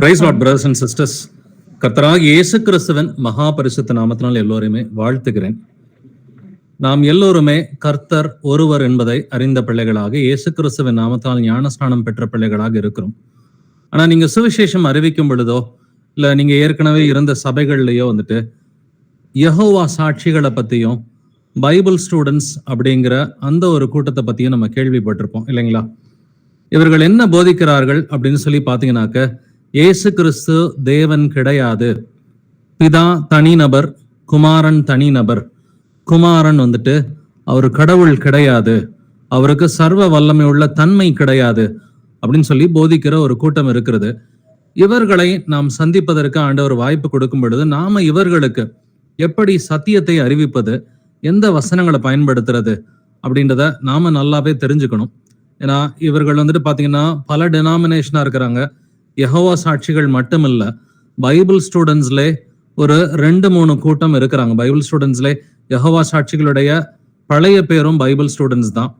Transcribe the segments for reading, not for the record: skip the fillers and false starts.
Price lord brothers and sisters. கர்த்தராகிய இயேசு கிறிஸ்துவின் மகா பரிசுத்த நாமத்தினால் எல்லோரையுமே வாழ்த்துகிறேன். நாம் எல்லோருமே கர்த்தர் ஒருவர் என்பதை அறிந்த பிள்ளைகளாக இயேசு கிறிஸ்துவின் நாமத்தால் ஞானஸ்நானம் பெற்ற பிள்ளைகளாக இருக்கிறோம். ஆனா நீங்க சுவிசேஷம் அறிவிக்கும் பொழுதோ இல்ல நீங்க ஏற்கனவே இருந்த சபைகள்லயோ யெகோவா சாட்சிகளை பத்தியும் பைபிள் ஸ்டூடெண்ட்ஸ் அப்படிங்கிற அந்த ஒரு கூட்டத்தை பத்தியும் நம்ம கேள்விப்பட்டிருப்போம் இல்லைங்களா? இவர்கள் என்ன போதிக்கிறார்கள் அப்படின்னு சொல்லி பாத்தீங்கன்னாக்க, இயேசு கிறிஸ்து தேவன் கிடையாது, பிதா தனிநபர், குமாரன் தனிநபர், குமாரன் அவர் கடவுள் கிடையாது, அவருக்கு சர்வ வல்லமை உள்ள தன்மை கிடையாது அப்படின்னு சொல்லி போதிக்கிற ஒரு கூட்டம் இருக்கிறது. இவர்களை நாம் சந்திப்பதற்கு ஆண்டவர் வாய்ப்பு கொடுக்கும் பொழுது நாம இவர்களுக்கு எப்படி சத்தியத்தை அறிவிப்பது, எந்த வசனங்களை பயன்படுத்துறது அப்படின்றத நாம நல்லாவே தெரிஞ்சுக்கணும். ஏன்னா இவர்கள் பாத்தீங்கன்னா பல டெனாமினேஷனா இருக்கிறாங்க. யெகோவா சாட்சிகள் மட்டும் இல்ல, பைபிள் ஸ்டூடெண்ட்ஸ்ல ஒரு 2-3 கூட்டம் இருக்கிறாங்க. பைபிள் ஸ்டூடெண்ட்ஸ்ல யெகோவா சாட்சிகளுடைய பழைய பேரும் பைபிள் ஸ்டூடெண்ட்ஸ் தான்.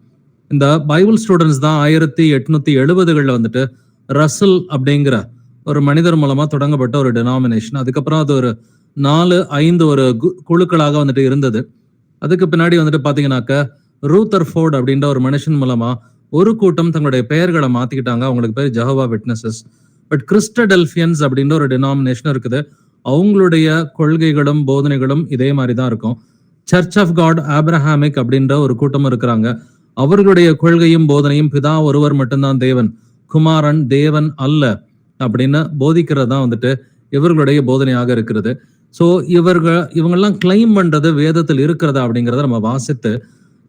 இந்த பைபிள் ஸ்டூடெண்ட்ஸ் தான் 1870களில் ரசல் அப்படிங்கிற ஒரு மனிதர் மூலமா தொடங்கப்பட்ட ஒரு டெனாமினேஷன். அதுக்கப்புறம் அது ஒரு 4-5 ஒரு குழுக்களாக இருந்தது. அதுக்கு பின்னாடி பாத்தீங்கன்னாக்க ரூதர்ஃபோர்ட் அப்படின்ற ஒரு மனுஷன் மூலமா ஒரு கூட்டம் தங்களுடைய பெயர்களை மாத்திக்கிட்டாங்க. அவங்களுக்கு பேர் ஜெகோவா விட்னஸஸ். பட் கிறிஸ்டடெல்பியன்ஸ் அப்படின்ற ஒரு டெனாமினேஷன் இருக்குது. அவங்களுடைய கொள்கைகளும் போதனைகளும் இதே மாதிரி தான் இருக்கும். சர்ச் ஆஃப் காட் ஆப்ரஹாமிக் அப்படின்ற ஒரு கூட்டம் இருக்கிறாங்க. அவர்களுடைய கொள்கையும் போதனையும் பிதா ஒருவர் மட்டும்தான் தேவன், குமாரன் தேவன் அல்ல அப்படின்னு போதிக்கிறதான் இவர்களுடைய போதனையாக இருக்கிறது. ஸோ இவங்கெல்லாம் கிளைம் பண்றது வேதத்தில் இருக்கிறதா அப்படிங்கிறத நம்ம வாசித்து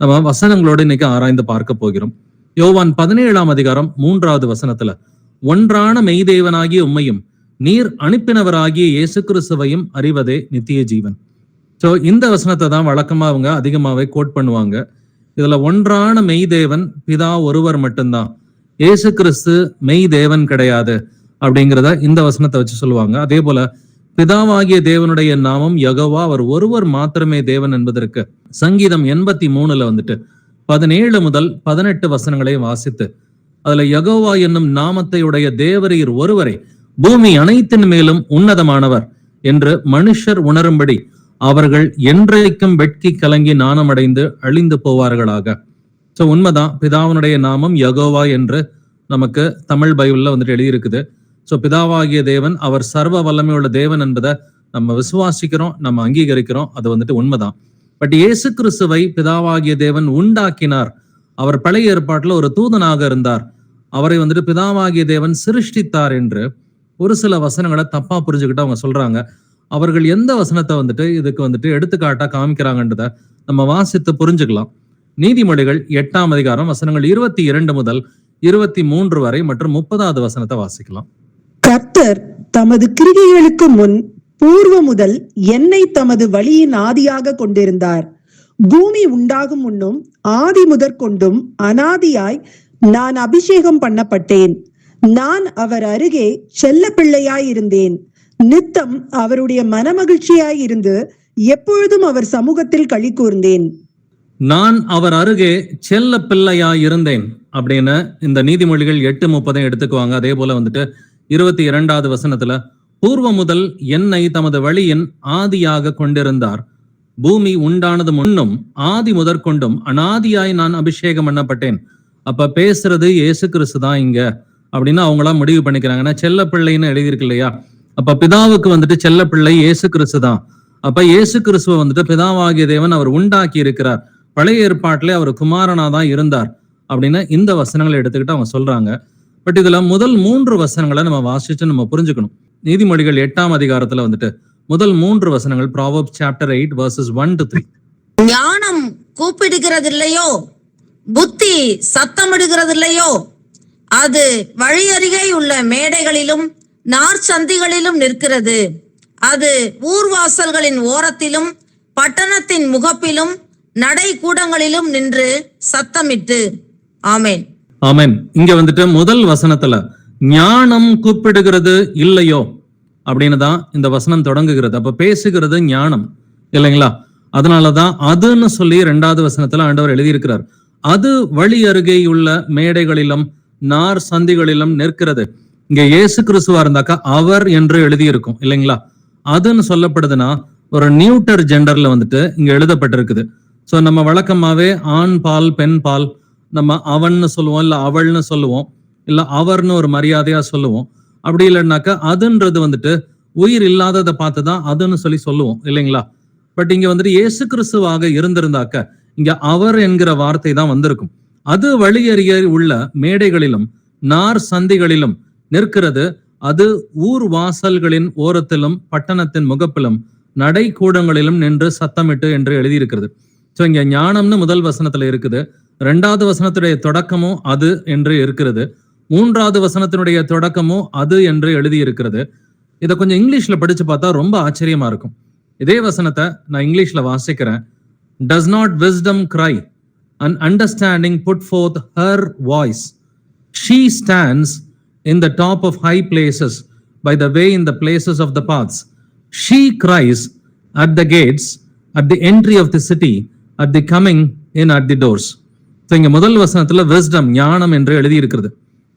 நம்ம வசனங்களோடு இன்னைக்கு ஆராய்ந்து பார்க்க போகிறோம். யோவான் 17ஆம் அதிகாரம் 3வது வசனத்துல, ஒன்றான மெய்தேவனாகிய உம்மையும் நீர் அனுப்பினவராகிய இயேசு கிறிஸ்துவையும் அறிவதே நித்திய ஜீவன். ஸோ இந்த வசனத்தை தான் வழக்கமா அவங்க அதிகமாவே கோட் பண்ணுவாங்க. இதுல ஒன்றான மெய்தேவன் பிதா ஒருவர் மட்டும்தான், இயேசு கிறிஸ்து மெய் தேவன் கிடையாது அப்படிங்கிறத இந்த வசனத்தை வச்சு சொல்லுவாங்க. அதே போல பிதாவாகிய தேவனுடைய நாமம் யெகோவா, அவர் ஒருவர் மாத்திரமே தேவன் என்பதற்கு சங்கீதம் 83ல 17 முதல் 18 வசனங்களை வாசித்து அதுல யெகோவா என்னும் நாமத்தை உடைய தேவரீர் ஒருவரை பூமி அனைத்தின் மேலும் உன்னதமானவர் என்று மனுஷர் உணரும்படி அவர்கள் என்றைக்கும் வெட்கி கலங்கி நாணமடைந்து அழிந்து போவார்களாக. சோ உண்மைதான், பிதாவினுடைய நாமம் யெகோவா என்று நமக்கு தமிழ் பைபிள்ல எழுதியிருக்குது. சோ பிதாவாகிய தேவன் அவர் சர்வ வல்லமை உள்ள தேவன் என்பதை நம்ம விசுவாசிக்கிறோம், நம்ம அங்கீகரிக்கிறோம். அது உண்மைதான். பட் இயேசு கிறிஸ்துவை பிதாவாகிய தேவன் உண்டாக்கினார். அவர் பழைய ஏற்பாட்டுல ஒரு தூதனாக இருந்தார். அவரை பிதாவாகிய தேவன் சிருஷ்டித்தார் என்று ஒரு சில வசனங்களை தப்பா புரிஞ்சுக்கிட்டு அவங்க சொல்றாங்க. அவர்கள் எந்த வசனத்தை இதுக்கு எடுத்துக்காட்டா காமிக்கிறாங்கன்றத நம்ம வாசித்து புரிஞ்சுக்கலாம். நீதிமொழிகள் 8ஆம் அதிகாரம் வசனங்கள் 22 முதல் 23 வரை மற்றும் 30வது வசனத்தை வாசிக்கலாம். கர்த்தர் தமது கிரியைகளுக்கு முன் பூர்வ முதல் என்னை தமது வழியின் ஆதியாக கொண்டிருந்தார். பூமி உண்டாகும் முன்னும் ஆதி முதற்கொண்டும் அனாதியாய் நான் அபிஷேகம் பண்ணப்பட்டேன். நான் அவர் அருகே செல்ல பிள்ளையாய் இருந்தேன். நித்தம் அவருடைய மனமகிழ்ச்சியாய் இருந்து எப்பொழுதும் அவர் சமூகத்தில் களி கூர்ந்தேன். நான் அவர் அருகே செல்ல பிள்ளையாய் இருந்தேன் அப்படின்னு இந்த நீதிமொழிகள் 8:30 எடுத்துக்குவாங்க. அதே போல 22வது வசனத்துல, பூர்வ முதல் என்னை தமது வழியின் ஆதியாக கொண்டிருந்தார். பூமி உண்டானது முன்னும் ஆதி முதற்கொண்டும் அனாதியாய் நான் அபிஷேகம் பண்ணப்பட்டேன். அப்ப பேசுறது இயேசு கிறிஸ்து தான் இங்க அப்படின்னு அவங்களாம் முடிவு பண்ணிக்கிறாங்கன்னா, செல்ல பிள்ளைன்னு எழுதியிருக்கு இல்லையா? அப்ப பிதாவுக்கு செல்ல பிள்ளை இயேசு கிறிஸ்து தான். அப்ப இயேசு கிறிஸ்துவ பிதாவாகிய தேவன் அவர் உண்டாக்கி இருக்கிறார். பழைய ஏற்பாட்டிலே அவர் குமாரனா தான் இருந்தார் அப்படின்னு இந்த வசனங்களை எடுத்துக்கிட்டு அவங்க சொல்றாங்க. பட் இதுல முதல் 3 வசனங்களை நம்ம வாசிச்சு நம்ம புரிஞ்சுக்கணும். நீதிமொழிகள் 8ஆம் அதிகாரத்துல முதல் 3 வசனங்கள், Proverbs chapter 8 verses 1 to 3. ஞானம் கூப்பிடுகிறதில்லையோ, புத்தி சத்தமிடுகிறதில்லையோ, அது வழியருகே உள்ள மேடைகளிலும் நார்ச்சந்திகளிலும் நிற்கிறது. அது ஊர்வாசல்களின் ஓரத்திலும் பட்டணத்தின் முகப்பிலும் நடை கூடங்களிலும் நின்று சத்தமிட்டு. ஆமேன், ஆமேன். இங்க முதல் வசனத்துல ஞானம் கூப்பிடுகிறது இல்லையோ அப்படின்னு தான் இந்த வசனம் தொடங்குகிறது. அப்ப பேசுகிறது ஞானம் இல்லைங்களா? அதனாலதான் அதுன்னு சொல்லி 2வது வசனத்துல ஆண்டவர் எழுதியிருக்கிறார். அது வழி அருகேயுள்ள மேடைகளிலும் நார் சந்திகளிலும் நிற்கிறது. இங்க இயேசு கிறிஸ்துவா இருந்தாக்கா அவர் என்று எழுதியிருக்கும் இல்லைங்களா? அதுன்னு சொல்லப்படுதுன்னா ஒரு நியூட்டர் ஜெண்டர்ல வந்துட்டு இங்க எழுதப்பட்டிருக்குது. சோ நம்ம வழக்கமாவே ஆண் பால் பெண் பால் நம்ம அவன்னு சொல்லுவோம், இல்ல அவள்னு சொல்லுவோம், இல்ல அவர்னு ஒரு மரியாதையா சொல்லுவோம். அப்படி இல்லைன்னாக்கா அதுன்றது வந்துட்டு உயிர் இல்லாததை பார்த்துதான் அதுன்னு சொல்லுவோம் இல்லைங்களா? பட் இங்க வந்துட்டு இயேசு கிறிஸ்துவாக இருந்திருந்தாக்க இங்க அவர் என்கிற வார்த்தை தான் வந்திருக்கும். அது வழியறிய உள்ள மேடைகளிலும் நார் சந்திகளிலும் நிற்கிறது. அது ஊர் வாசல்களின் ஓரத்திலும் பட்டணத்தின் முகப்பிலும் நடை கூடங்களிலும் நின்று சத்தமிட்டு என்று எழுதியிருக்கிறது. சோ இங்க ஞானம்னு முதல் வசனத்துல இருக்குது. 2வது வசனத்துடைய தொடக்கமும் அது என்று இருக்கிறது. 3வது வசனத்தினுடைய தொடக்கமும் அது என்று எழுதி இருக்கிறது. இதை கொஞ்சம் இங்கிலீஷ்ல படிச்சு பார்த்தா ரொம்ப ஆச்சரியமா இருக்கும். இதே வசனத்தை நான் இங்கிலீஷ்ல வாசிக்கிறேன். Does not wisdom cry and understanding put forth her voice? She stands in the top of high places, by the way in the places of the paths. She cries at the gates, at the entry of the city, at the coming in at the doors. So இங்க முதல் வசனத்துல wisdom ஞானம் என்று எழுதி இருக்கிறது.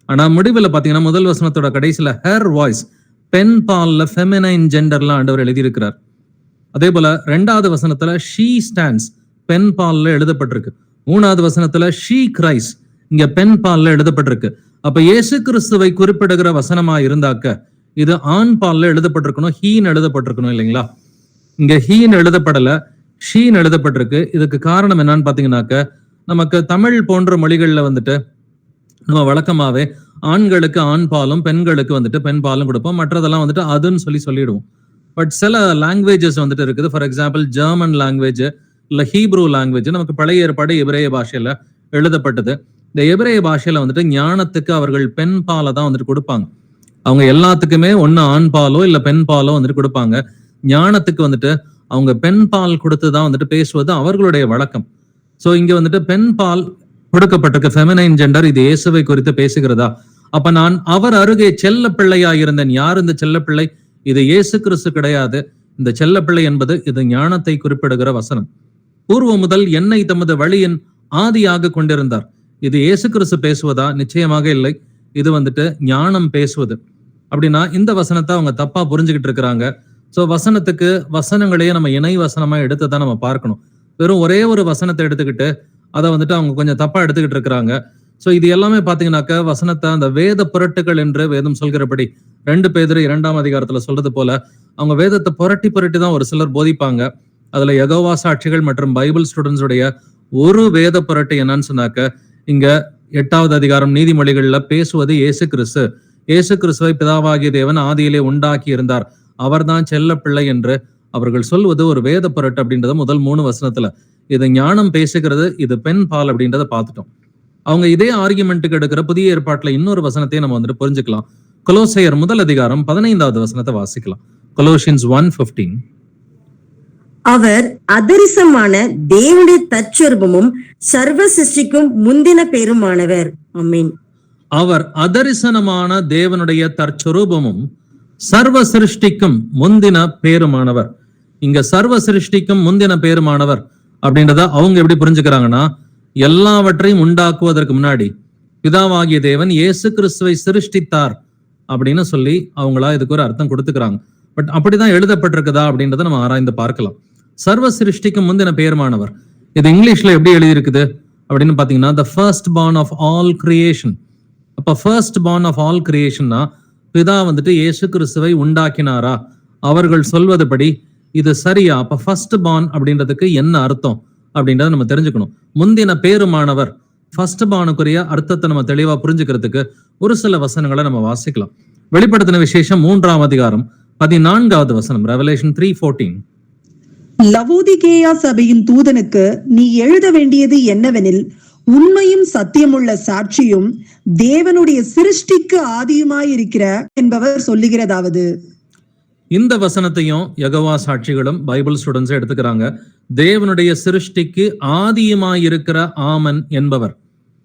ஆனா முடிவுல பாத்தீங்கன்னா முதல் வசனத்தோட கடைசியில her voice பெண் பால்ல ஃபெமினைன் ஜெண்டர்ல ஆண்டவர் எழுதி இருக்கிறார். அதே போல 2வது வசனத்துல she stands பெண் பால்ல எழுதப்பட்டிருக்கு. 3வது வசனத்துல she cries இங்க பெண் பால்ல எழுதப்பட்டிருக்கு. அப்ப இயேசு கிறிஸ்துவை குறிப்பிடுகிற வசனமா இருந்தாக்க இது ஆண் பால்ல எழுதப்பட்டிருக்கணும், ஹீன் எழுதப்பட்டிருக்கணும் இல்லைங்களா? இங்க ஹீன் எழுதப்படல, ஷீன் எழுதப்பட்டிருக்கு. இதுக்கு காரணம் என்னன்னு பாத்தீங்கன்னாக்க நமக்கு தமிழ் போன்ற மொழிகள்ல வந்துட்டு நம்ம வழக்கமாவே ஆண்களுக்கு ஆண் பாலும் பெண்களுக்கு வந்துட்டு பெண் பாலும் கொடுப்போம், மற்றதெல்லாம் வந்துட்டு அதுன்னு சொல்லிடுவோம். பட் சில லாங்குவேஜஸ் வந்துட்டு இருக்குது. ஃபார் எக்ஸாம்பிள் ஜெர்மன் லாங்குவேஜ் இல்ல ஹீப்ரூ லாங்குவேஜ் நமக்கு பழைய ஏற்பாடு எபிரேய பாஷையில எழுதப்பட்டது. இந்த எபிரேய பாஷையில வந்துட்டு ஞானத்துக்கு அவர்கள் பெண் பாலை தான் வந்துட்டு கொடுப்பாங்க. அவங்க எல்லாத்துக்குமே ஒண்ணு ஆண் பாலோ இல்ல பெண் பாலோ வந்துட்டு கொடுப்பாங்க. ஞானத்துக்கு வந்துட்டு அவங்க பெண் பால் கொடுத்துதான் வந்துட்டு பேசுவது அவர்களுடைய வழக்கம். சோ இங்க வந்துட்டு பெண் பால் கொடுக்கப்பட்டிருக்க ஃபெமினைன் ஜெண்டர் இது இயேசுவை குறித்து பேசுகிறதா? அப்ப நான் அவர் அருகே செல்ல பிள்ளையா இருந்தேன். யார் இந்த செல்ல பிள்ளை? இது இயேசு கிறிஸ்து கிடையாது. இந்த செல்ல பிள்ளை என்பது இது ஞானத்தை குறிப்பிடுகிற வசனம். பூர்வ முதல் என்னை தமது வழியின் ஆதியாக கொண்டிருந்தார். இது இயேசு கிறிஸ்து பேசுவதா? நிச்சயமாக இல்லை. இது வந்துட்டு ஞானம் பேசுவது. அப்படின்னா இந்த வசனத்தை அவங்க தப்பா புரிஞ்சுக்கிட்டு இருக்கிறாங்க. சோ வசனத்துக்கு வசனங்களையே நம்ம இணை வசனமா எடுத்துதான் நம்ம பார்க்கணும். வெறும் ஒரே ஒரு வசனத்தை எடுத்துக்கிட்டு அதை வந்துட்டு அவங்க கொஞ்சம் தப்பா எடுத்துக்கிட்டு இருக்கிறாங்க. சோ இது எல்லாமே பாத்தீங்கன்னாக்க வசனத்தை அந்த வேத புரட்டுகள் என்று வேதம் சொல்கிறபடி 2 பேதுரு 2ஆம் அதிகாரத்துல சொல்றது போல அவங்க வேதத்தை புரட்டி தான் ஒரு சிலர் போதிப்பாங்க. அதுல யெகோவா சாட்சிகள் மற்றும் பைபிள் ஸ்டூடெண்ட்ஸ் உடைய ஒரு வேத புரட்டு என்னன்னு சொன்னாக்க இங்க 8வது அதிகாரம் நீதிமொழிகள்ல பேசுவது இயேசு கிறிஸ்து. இயேசு கிறிஸ்துவை பிதாவாகிய தேவன் ஆதியிலே உண்டாக்கி இருந்தார், அவர்தான் செல்ல பிள்ளை என்று அவர்கள் சொல்வது ஒரு வேத புரட்டு அப்படின்றத முதல் 3 வசனத்துல. இது ஞானம் பேசுகிறது, இது பெண் பால் அப்படின்றத பார்த்துட்டோம். அவங்க இதே ஆர்குமெண்ட்டுக்கு எடுக்கிற புதிய ஏற்பாட்டுல இன்னொரு வசனத்தையும் நம்ம வந்துட்டு புரிஞ்சுக்கலாம். கொலோசையர் 1 அதிகாரம் 15வது வசனத்தை வாசிக்கலாம். கொலோசியன்ஸ் 1:15. அவர் அதரிசமான தேவனுடைய தற்சொரூபமும் சர்வ சிருஷ்டிக்கும் முந்தின பேருமானவர். ஆமென். அவர் அதரிசனமான தேவனுடைய தற்சொரூபமும் சர்வ சிருஷ்டிக்கும் முந்தின பேருமானவர். இங்க சர்வ சிருஷ்டிக்கும் முந்தின பேருமானவர் அப்படின்றத அவங்க எப்படி புரிஞ்சுக்கிறாங்கன்னா, எல்லாவற்றையும் உண்டாக்குவதற்கு முன்னாடி பிதாவாகிய தேவன் இயேசு கிறிஸ்துவை சிருஷ்டித்தார் அப்படின்னு சொல்லி அவங்களா இதுக்கு ஒரு அர்த்தம் கொடுத்துக்கிறாங்க. பட் அப்படிதான் எழுதப்பட்டிருக்குதா அப்படின்றத நம்ம ஆராய்ந்து பார்க்கலாம். சர்வ சிருஷ்டிக்கும் முந்தின பேருமானவர் இது இங்கிலீஷ்ல எப்படி எழுதியிருக்குது அப்படின்னு பாத்தீங்கன்னா the first born of all creation. அப்ப first born of all creationனா பிதா வந்துட்டு இயேசு கிறிஸ்துவை உண்டாக்கினாரா? அவர்கள் சொல்வதுபடி இது சரியா? அப்ப ஃபர்ஸ்ட் பார்ன் அப்படின்றதுக்கு என்ன அர்த்தம் அப்படின்றத நம்ம தெரிஞ்சுக்கணும். முந்தின பேருமானவர் ஃபர்ஸ்ட் பார்னுக்குரிய அர்த்தத்தை நம்ம தெளிவா புரிஞ்சுக்கிறதுக்கு ஒரு சில வசனங்களை நம்ம வாசிக்கலாம். வெளிப்படுத்தின விசேஷம் 3ஆம் அதிகாரம் 14வது வசனம், ரெவலேஷன் 3:14. லவோதிகேயா சபையின் தூதனுக்கு நீ எழுத வேண்டியது என்னவெனில், உண்மையும் சத்தியமுள்ள சாட்சியும் தேவனுடைய சிருஷ்டிக்கு ஆதியுமாயிருக்கிற என்பவர் சொல்லுகிறதாவது. இந்த வசனத்தையும் யெகோவா சாட்சிகளும் பைபிள் ஸ்டூடெண்ட்ஸ் எடுத்துக்கிறாங்க. தேவனுடைய சிருஷ்டிக்கு ஆதியுமாயிருக்கிற ஆமன் என்பவர்.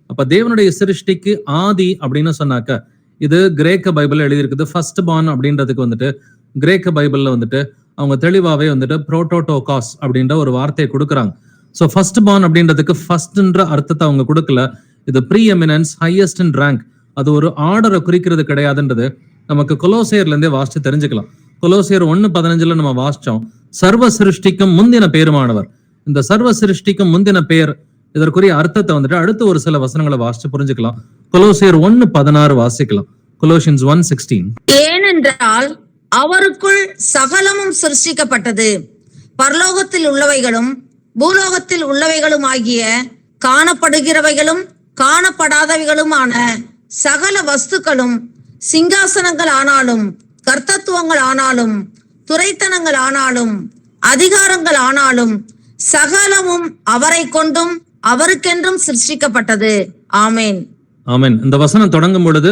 அப்ப தேவனுடைய சிருஷ்டிக்கு ஆதி அப்படின்னு சொன்னாக்க இது கிரேக்க பைபிள் எழுதியிருக்குது. ஃபர்ஸ்ட் பார்ன் அப்படின்றதுக்கு வந்துட்டு கிரேக்க பைபிள்ல வந்துட்டு அவங்க தெளிவாவே வந்துட்டு புரோட்டோடோகாஸ் அப்படின்ற ஒரு வார்த்தையை கொடுக்குறாங்க. ஸோ ஃபர்ஸ்ட் பார்ன் அப்படின்றதுக்கு ஃபர்ஸ்ட்ன்ற அர்த்தத்தை அவங்க கொடுக்கல. இது preeminence, highest in rank, அது ஒரு ஆர்டரை குறிக்கிறது கிடையாதுன்றது நமக்கு கொலோசியர்ல இருந்தே வாசிச்சு தெரிஞ்சுக்கலாம். கொலோசியர் 1:15 நம்ம வாசிச்சோம், சர்வ சிருஷ்டிக்கும் முந்தின பேருமானவர். இந்த சர்வ சிருஷ்டிக்கும் முந்தின பேர், இதற்குரிய அர்த்தத்தை வந்துட்டு அடுத்து ஒரு சில வசனங்களை வாசிச்சு புரிஞ்சுக்கலாம். கொலோசியர் 1:16 வாசிக்கலாம். கொலோசியன்ஸ் 1:16. ஏனென்றால் அவருக்குள் சகலமும் சிருஷ்டிக்கப்பட்டது, பரலோகத்தில் உள்ளவைகளும் பூலோகத்தில் உள்ளவைகளும் ஆகிய காணப்படுகிறவைகளும் காணப்படாதவைகளுமான சகல வஸ்துக்களும், சிங்காசனங்கள் ஆனாலும் கர்த்தத்துவங்கள் ஆனாலும் துரைத்தனங்கள் ஆனாலும் அதிகாரங்கள் ஆனாலும் சகலமும் அவரை கொண்டும் அவருக்கென்றும் சிருஷ்டிக்கப்பட்டது. ஆமேன். ஆமேன். இந்த வசனம் தொடங்கும் பொழுது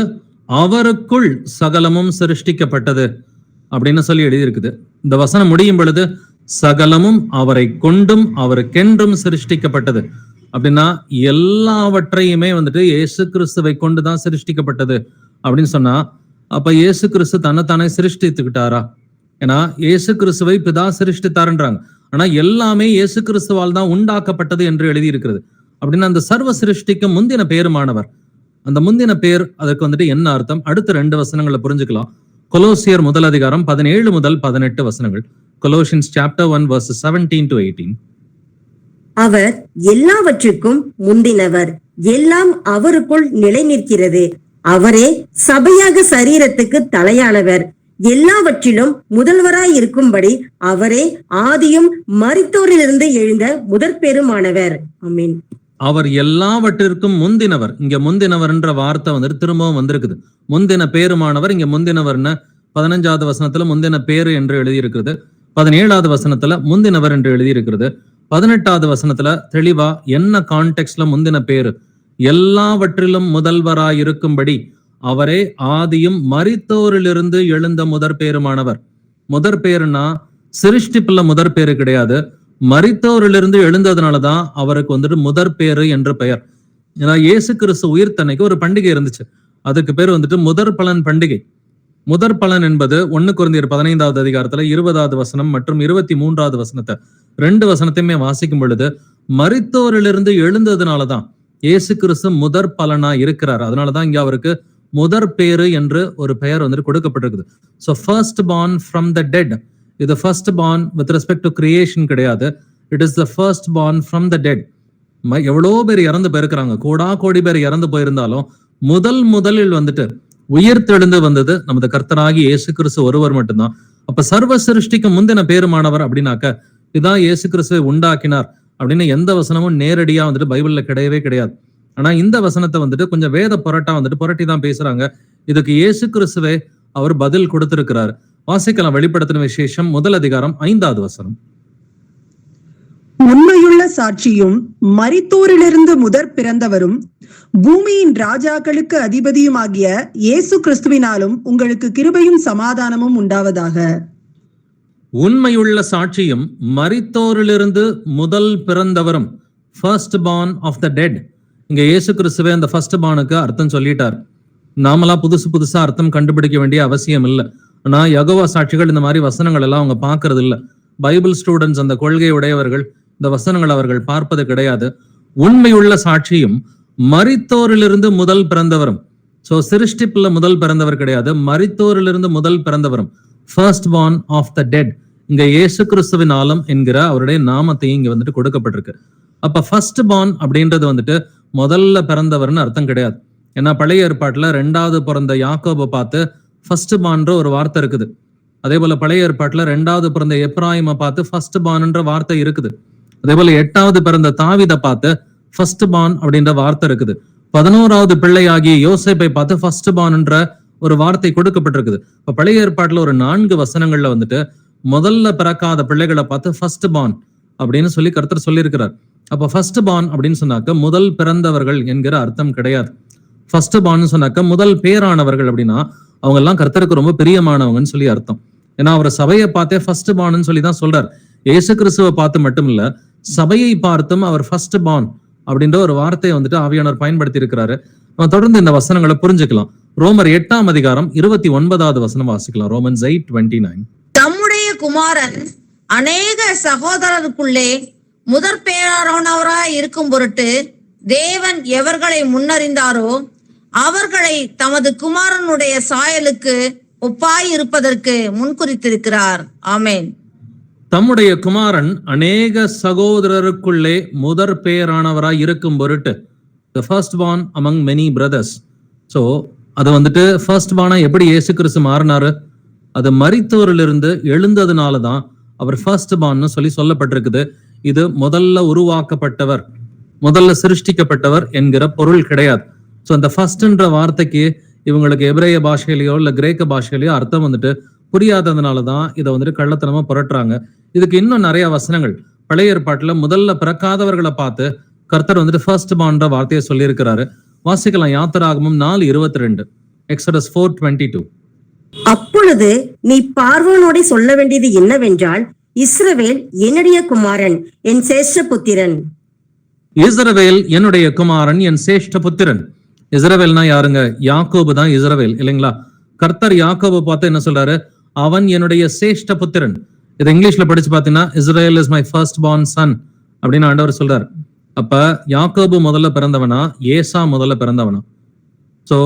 அவருக்குள் சகலமும் சிருஷ்டிக்கப்பட்டது அப்படின்னு சொல்லி எழுதியிருக்குது. இந்த வசனம் முடியும் பொழுது சகலமும் அவரை கொண்டும் அவருக்கென்றும் சிருஷ்டிக்கப்பட்டது. அப்படின்னா எல்லாவற்றையுமே வந்துட்டு இயேசு கிறிஸ்துவை கொண்டுதான் சிருஷ்டிக்கப்பட்டது அப்படின்னு சொன்னா, அப்ப இயேசு கிறிஸ்து தன்னைத்தானே சிருஷ்டித்துக்கிட்டாரா? ஏன்னா இயேசு கிறிஸ்துவை பிதா சிருஷ்டித்தாருன்றாங்க, ஆனா எல்லாமே இயேசு கிறிஸ்துவால் தான் உண்டாக்கப்பட்டது என்று எழுதி இருக்கிறது. அப்படின்னா அந்த சர்வ சிருஷ்டிக்கு முந்தின பேருமானவர். அந்த முந்தின பேர், அதற்கு வந்துட்டு என்ன அர்த்தம்? அடுத்த 2 வசனங்களை புரிஞ்சுக்கலாம். கொலோசியர் 1:17 முதல் 18 வசனங்கள். Colossians chapter 1 verses 17 to 18. அவர் எல்லாவற்றுக்கும் முந்தினவர், எல்லாம் அவருக்குள் நிலை நிற்கிறது. அவரே சபையாக சரீரத்துக்கு தலையானவர், எல்லாவற்றிலும் முதல்வராய் இருக்கும்படி அவரே ஆதியும் மரித்தோரிலிருந்து எழுந்த முதற்பெருமானவர். ஆமென். அவர் எல்லாவற்றிற்கும் முந்தினவர். இங்க முந்தினவர்ன்ற வார்த்தை வந்துட்டு திரும்பவும் வந்திருக்குது. முந்தின பேருமானவர், இங்க முந்தினவர்னு 15வது வசனத்துல முந்தின பேரு என்று எழுதியிருக்கிறது. 17வது வசனத்துல முந்தினவர் என்று எழுதியிருக்கிறது. 18வது வசனத்துல தெளிவா என்ன கான்டெக்ட்ல முந்தின பேரு, எல்லாவற்றிலும் முதல்வராய் இருக்கும்படி அவரே ஆதியும் மரித்தோரிலிருந்து எழுந்த முதற் பேருமானவர். முதற் பேருனா சிருஷ்டிப்புல முதற் பேரு கிடையாது, மரித்தோரிலிருந்து எழுந்ததுனாலதான் அவருக்கு வந்துட்டு முதற் பேரு என்று பெயர். ஏன்னா இயேசு கிறிஸ்து உயிர்த்தன்னைக்கு ஒரு பண்டிகை இருந்துச்சு, அதுக்கு பேர் வந்துட்டு முதற் பலன் பண்டிகை. முதற் பலன் என்பது 1 கொரிந்தியர் 15வது அதிகாரத்துல 20வது வசனம் மற்றும் 23வது வசனத்தை 2 வசனத்தையுமே வாசிக்கும் பொழுது மரித்தோரிலிருந்து எழுந்ததுனாலதான் இயேசு கிறிஸ்து முதற் பலனா இருக்கிறார். அதனாலதான் இங்க அவருக்கு முதற் பேரு என்று ஒரு பெயர் வந்துட்டு கொடுக்கப்பட்டிருக்குது. So first born from the dead. இது first born with respect to creation கிடையாது, it is the first born from the dead. எவ்வளோ பேர் இறந்து போயிருக்கிறாங்க, கோடி பேர் இறந்து போயிருந்தாலும் முதலில் வந்துட்டு உயிர் தெழுந்து வந்தது நமது கர்த்தராகி இயேசு கிறிஸ்து ஒருவர் மட்டும்தான். அப்ப சர்வ சிருஷ்டிக்கு முந்தின பேருமானவர் அப்படின்னாக்க இதான் இயேசு கிறிஸ்துவை உண்டாக்கினார் அப்படின்னு எந்த வசனமும் நேரடியா வந்துட்டு பைபிள்ல கிடையவே கிடையாது. ஆனா இந்த வசனத்தை வந்துட்டு கொஞ்சம் வேத புரட்டி தான் பேசுறாங்க. இதுக்கு இயேசு கிறிஸ்துவே அவர் பதில் கொடுத்திருக்கிறார். வாசிக்கலாம். வெளிப்படுத்தின விசேஷம் 1 அதிகாரம் 5வது வசனம். உண்மையுள்ள சாட்சியும் மரித்தோரிலிருந்து முதற் பிறந்தவரும் பூமியின் ராஜாக்களுக்கு அதிபதியுமாகிய இயேசு கிறிஸ்துவினாலும் உங்களுக்கு கிருபையும் சமாதானமும் உண்டாவதாக. உண்மையுள்ள சாட்சியும் மரித்தோரிலிருந்து முதல் பிறந்தவரும், first born of the dead. இங்க இயேசு கிறிஸ்துவே அந்த ஃபர்ஸ்ட் பார்னுக்கு அர்த்தம் சொல்லிட்டார். நாமளா புதுசா அர்த்தம் கண்டுபிடிக்க வேண்டிய அவசியம் இல்லை. ஆனா யெகோவா சாட்சிகள் இந்த மாதிரி வசனங்கள் எல்லாம் அவங்க பார்க்கறது இல்லை. பைபிள் ஸ்டூடெண்ட்ஸ், அந்த கொள்கை உடையவர்கள், இந்த வசனங்கள் அவர்கள் பார்ப்பது கிடையாது. உண்மையுள்ள சாட்சியும் மரித்தோரிலிருந்து முதல் பிறந்தவரும். சோ சிருஷ்டிப்புல முதல் பிறந்தவர் கிடையாது, மரித்தோரிலிருந்து முதல் பிறந்தவரும், first born of the dead. இங்க இயேசு கிறிஸ்துவினாலும் என்கிற அவருடைய நாமத்தையும் இங்க வந்துட்டு கொடுக்கப்பட்டிருக்கு. அப்ப ஃபர்ஸ்ட் பார்ன் அப்படின்றது வந்துட்டு முதல்ல பிறந்தவர்னு அர்த்தம் கிடையாது. ஏன்னா பழைய ஏற்பாட்டுல 2வது பிறந்த யாக்கோபை பார்த்து ஃபர்ஸ்ட் பார்ன்ற ஒரு வார்த்தை இருக்குது. அதே போல பழைய ஏற்பாட்டுல 2வது பிறந்த எப்ராயிமை பார்த்து ஃபர்ஸ்ட் பார்ன்ற வார்த்தை இருக்குது. அதே போல 8வது பிறந்த தாவீதை பார்த்து ஃபர்ஸ்ட் பார்ன் அப்படின்ற வார்த்தை இருக்குது. 11வது பிள்ளையாகிய யோசேப்பை பார்த்து ஃபர்ஸ்ட் பார்ன்ற ஒரு வார்த்தை கொடுக்கப்பட்டிருக்குது. இப்ப பழைய ஏற்பாட்டுல ஒரு 4 வசனங்கள்ல வந்துட்டு முதல்ல பிறக்காத பிள்ளைகளை பார்த்து ஃபர்ஸ்ட் பார்ன் அப்படின்னு சொல்லி கர்த்தர் சொல்லியிருக்கிறார். அப்ப ஃபர்ஸ்ட் பார்ன் அப்படின்னு சொன்னாக்க முதல் பிறந்தவர்கள் என்கிற அர்த்தம் கிடையாது. ஃபர்ஸ்ட் பார்ன் சொன்னாக்க முதல் பேரானவர்கள் அப்படின்னா அவங்க எல்லாம் கர்த்தருக்கு ரொம்ப பிரியமானவங்கன்னு சொல்லி அர்த்தம். ஏன்னா அவர் சபையை பார்த்தே ஃபர்ஸ்ட் பார்ன் சொல்லி தான் சொல்றார். இயேசு கிறிஸ்துவை பார்த்து மட்டும் இல்ல, சபையை பார்த்தும் அவர் ஃபர்ஸ்ட் பார்ன் அப்படின்ற ஒரு வார்த்தையை வந்துட்டு ஆவியானவர் பயன்படுத்தி இருக்கிறாரு. நம்ம தொடர்ந்து இந்த வசனங்களை புரிஞ்சுக்கலாம். ரோமர் 8ஆம் அதிகாரம் 29வது வசனம் வாசிக்கலாம். ரோமன்ஸ் 8:29. தம்முடைய குமாரன் அநேக சகோதரருக்குள்ளே முதற் பேரானவராய் இருக்கும் பொருட்டு தேவன் எவர்களை முன்னறிந்தாரோ அவர்களை தமது குமாரனுடைய சாயலுக்கு ஒப்பாய் இருப்பதற்கு முன்குறித்திருக்கிறார். ஆமென். தம்முடைய குமாரன் அநேக சகோதரருக்குள்ளே முதற் பெயரானவராய் இருக்கும் பொருட்டு, the first born among many brothers. So அது வந்துட்டு ஃபர்ஸ்ட் பார்னா எப்படி இயேசு கிறிஸ்து மாறினாரு? அது மரித்தோரிலிருந்து எழுந்ததுனால தான் அவர் ஃபர்ஸ்ட் பார்ன்னு சொல்லப்பட்டிருக்குது. இது முதல்ல உருவாக்கப்பட்டவர், முதல்ல சிருஷ்டிக்கப்பட்டவர் என்கிற பொருள் கிடையாது. ஸோ அந்த ஃபர்ஸ்ட்ன்ற வார்த்தைக்கு இவங்களுக்கு எபிரேய பாஷையிலையோ இல்ல கிரேக்க பாஷையிலையோ அர்த்தம் வந்துட்டு புரியாததுனால தான் இதை வந்துட்டு கள்ளத்தனமா புரட்டுறாங்க. இதுக்கு இன்னும் நிறைய வசனங்கள் பழைய ஏற்பாட்டுல முதல்ல பிறக்காதவர்களை பார்த்து கர்த்தர் வந்துட்டு ஃபர்ஸ்ட் பார்ன்ற வார்த்தையை சொல்லியிருக்கிறாரு. வாசிக்கலாம். யாத்திராகமம் 4:22, எக்ஸடஸ் 4:22. அப்பொழுது நீ பார்வோனோட சொல்ல வேண்டியது என்னவென்றால், இஸ்ரவேல் என்னுடைய குமாரன், என் சேஷ்ட புத்திரன். இஸ்ரவேல் என்னுடைய குமாரன், என் சேஷ்ட புத்திரன். இஸ்ரவேல்னா யாருங்க? யாக்கோபு தான் இஸ்ரவேல், இல்லைங்களா? கர்த்தர் யாக்கோபு பார்த்து என்ன சொல்றாரு? அவன் என்னுடைய சேஷ்ட புத்திரன். இது இங்கிலீஷ்ல படிச்சு பாத்தீங்கன்னா Israel is my first born son அப்படின்னு ஆண்டவர் சொல்றாரு. அப்ப யாக்கோபு முதல்ல பிறந்தவனா, ஏசா முதல்ல பிறந்தவனா? சோ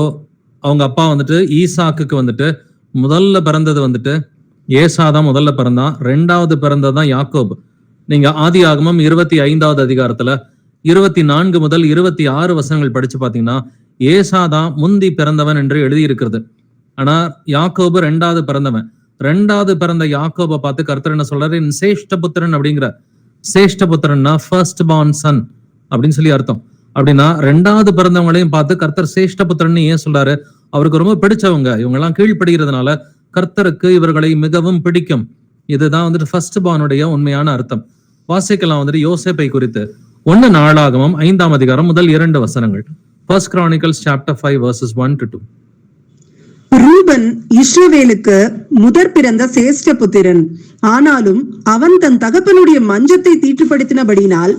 அவங்க அப்பா வந்துட்டு ஈசாக்குக்கு வந்துட்டு முதல்ல பிறந்தது வந்துட்டு ஏசா தான் முதல்ல பிறந்தான். ரெண்டாவது பிறந்ததுதான் யாக்கோபு. நீங்க ஆதியாகமம் 25வது அதிகாரத்துல 24 முதல் 26 வசனங்கள் படிச்சு பாத்தீங்கன்னா ஏசா தான் முந்தி பிறந்தவன் என்று எழுதியிருக்கிறது. ஆனா யாக்கோபு ரெண்டாவது பிறந்தவன். ரெண்டாவது பிறந்த யாக்கோபை பார்த்து கர்த்தர் என்ன சொல்றாரு? சேஷ்ட புத்திரன் அப்படிங்கிற. சேஷ்ட புத்திரன்னா ஃபர்ஸ்ட் பார்ன் சன் அப்படின்னு சொல்லி அர்த்தம். அப்படின்னா ரெண்டாவது பிறந்தவங்களையும் பார்த்து கர்த்தர் சேஷ்ட புத்திரன் ஏன் சொல்றாரு? அவருக்கு ரொம்ப பிடிச்சவங்க, இவங்க எல்லாம் கீழ்ப்படுகிறதுனால கர்த்தருக்கு இவர்களை மிகவும் பிடிக்கும். இதுதான் வந்துட்டு ஃபர்ஸ்ட் பார்னுடைய உண்மையான அர்த்தம். வாசிக்கலாம் வந்துட்டு யோசேப்பை குறித்து 1 நாளாகமம் 5ஆம் அதிகாரம் முதல் 2 வசனங்கள். First Chronicles chapter 5 verses 1 to 2. Ruban இஸ்ரவேலுக்கு முதற் பிறந்த சேஷ்ட புத்திரன். ஆனாலும் அவன் தன் தகப்பனுடைய மஞ்சத்தை தீட்டுப்படுத்தினபடினால்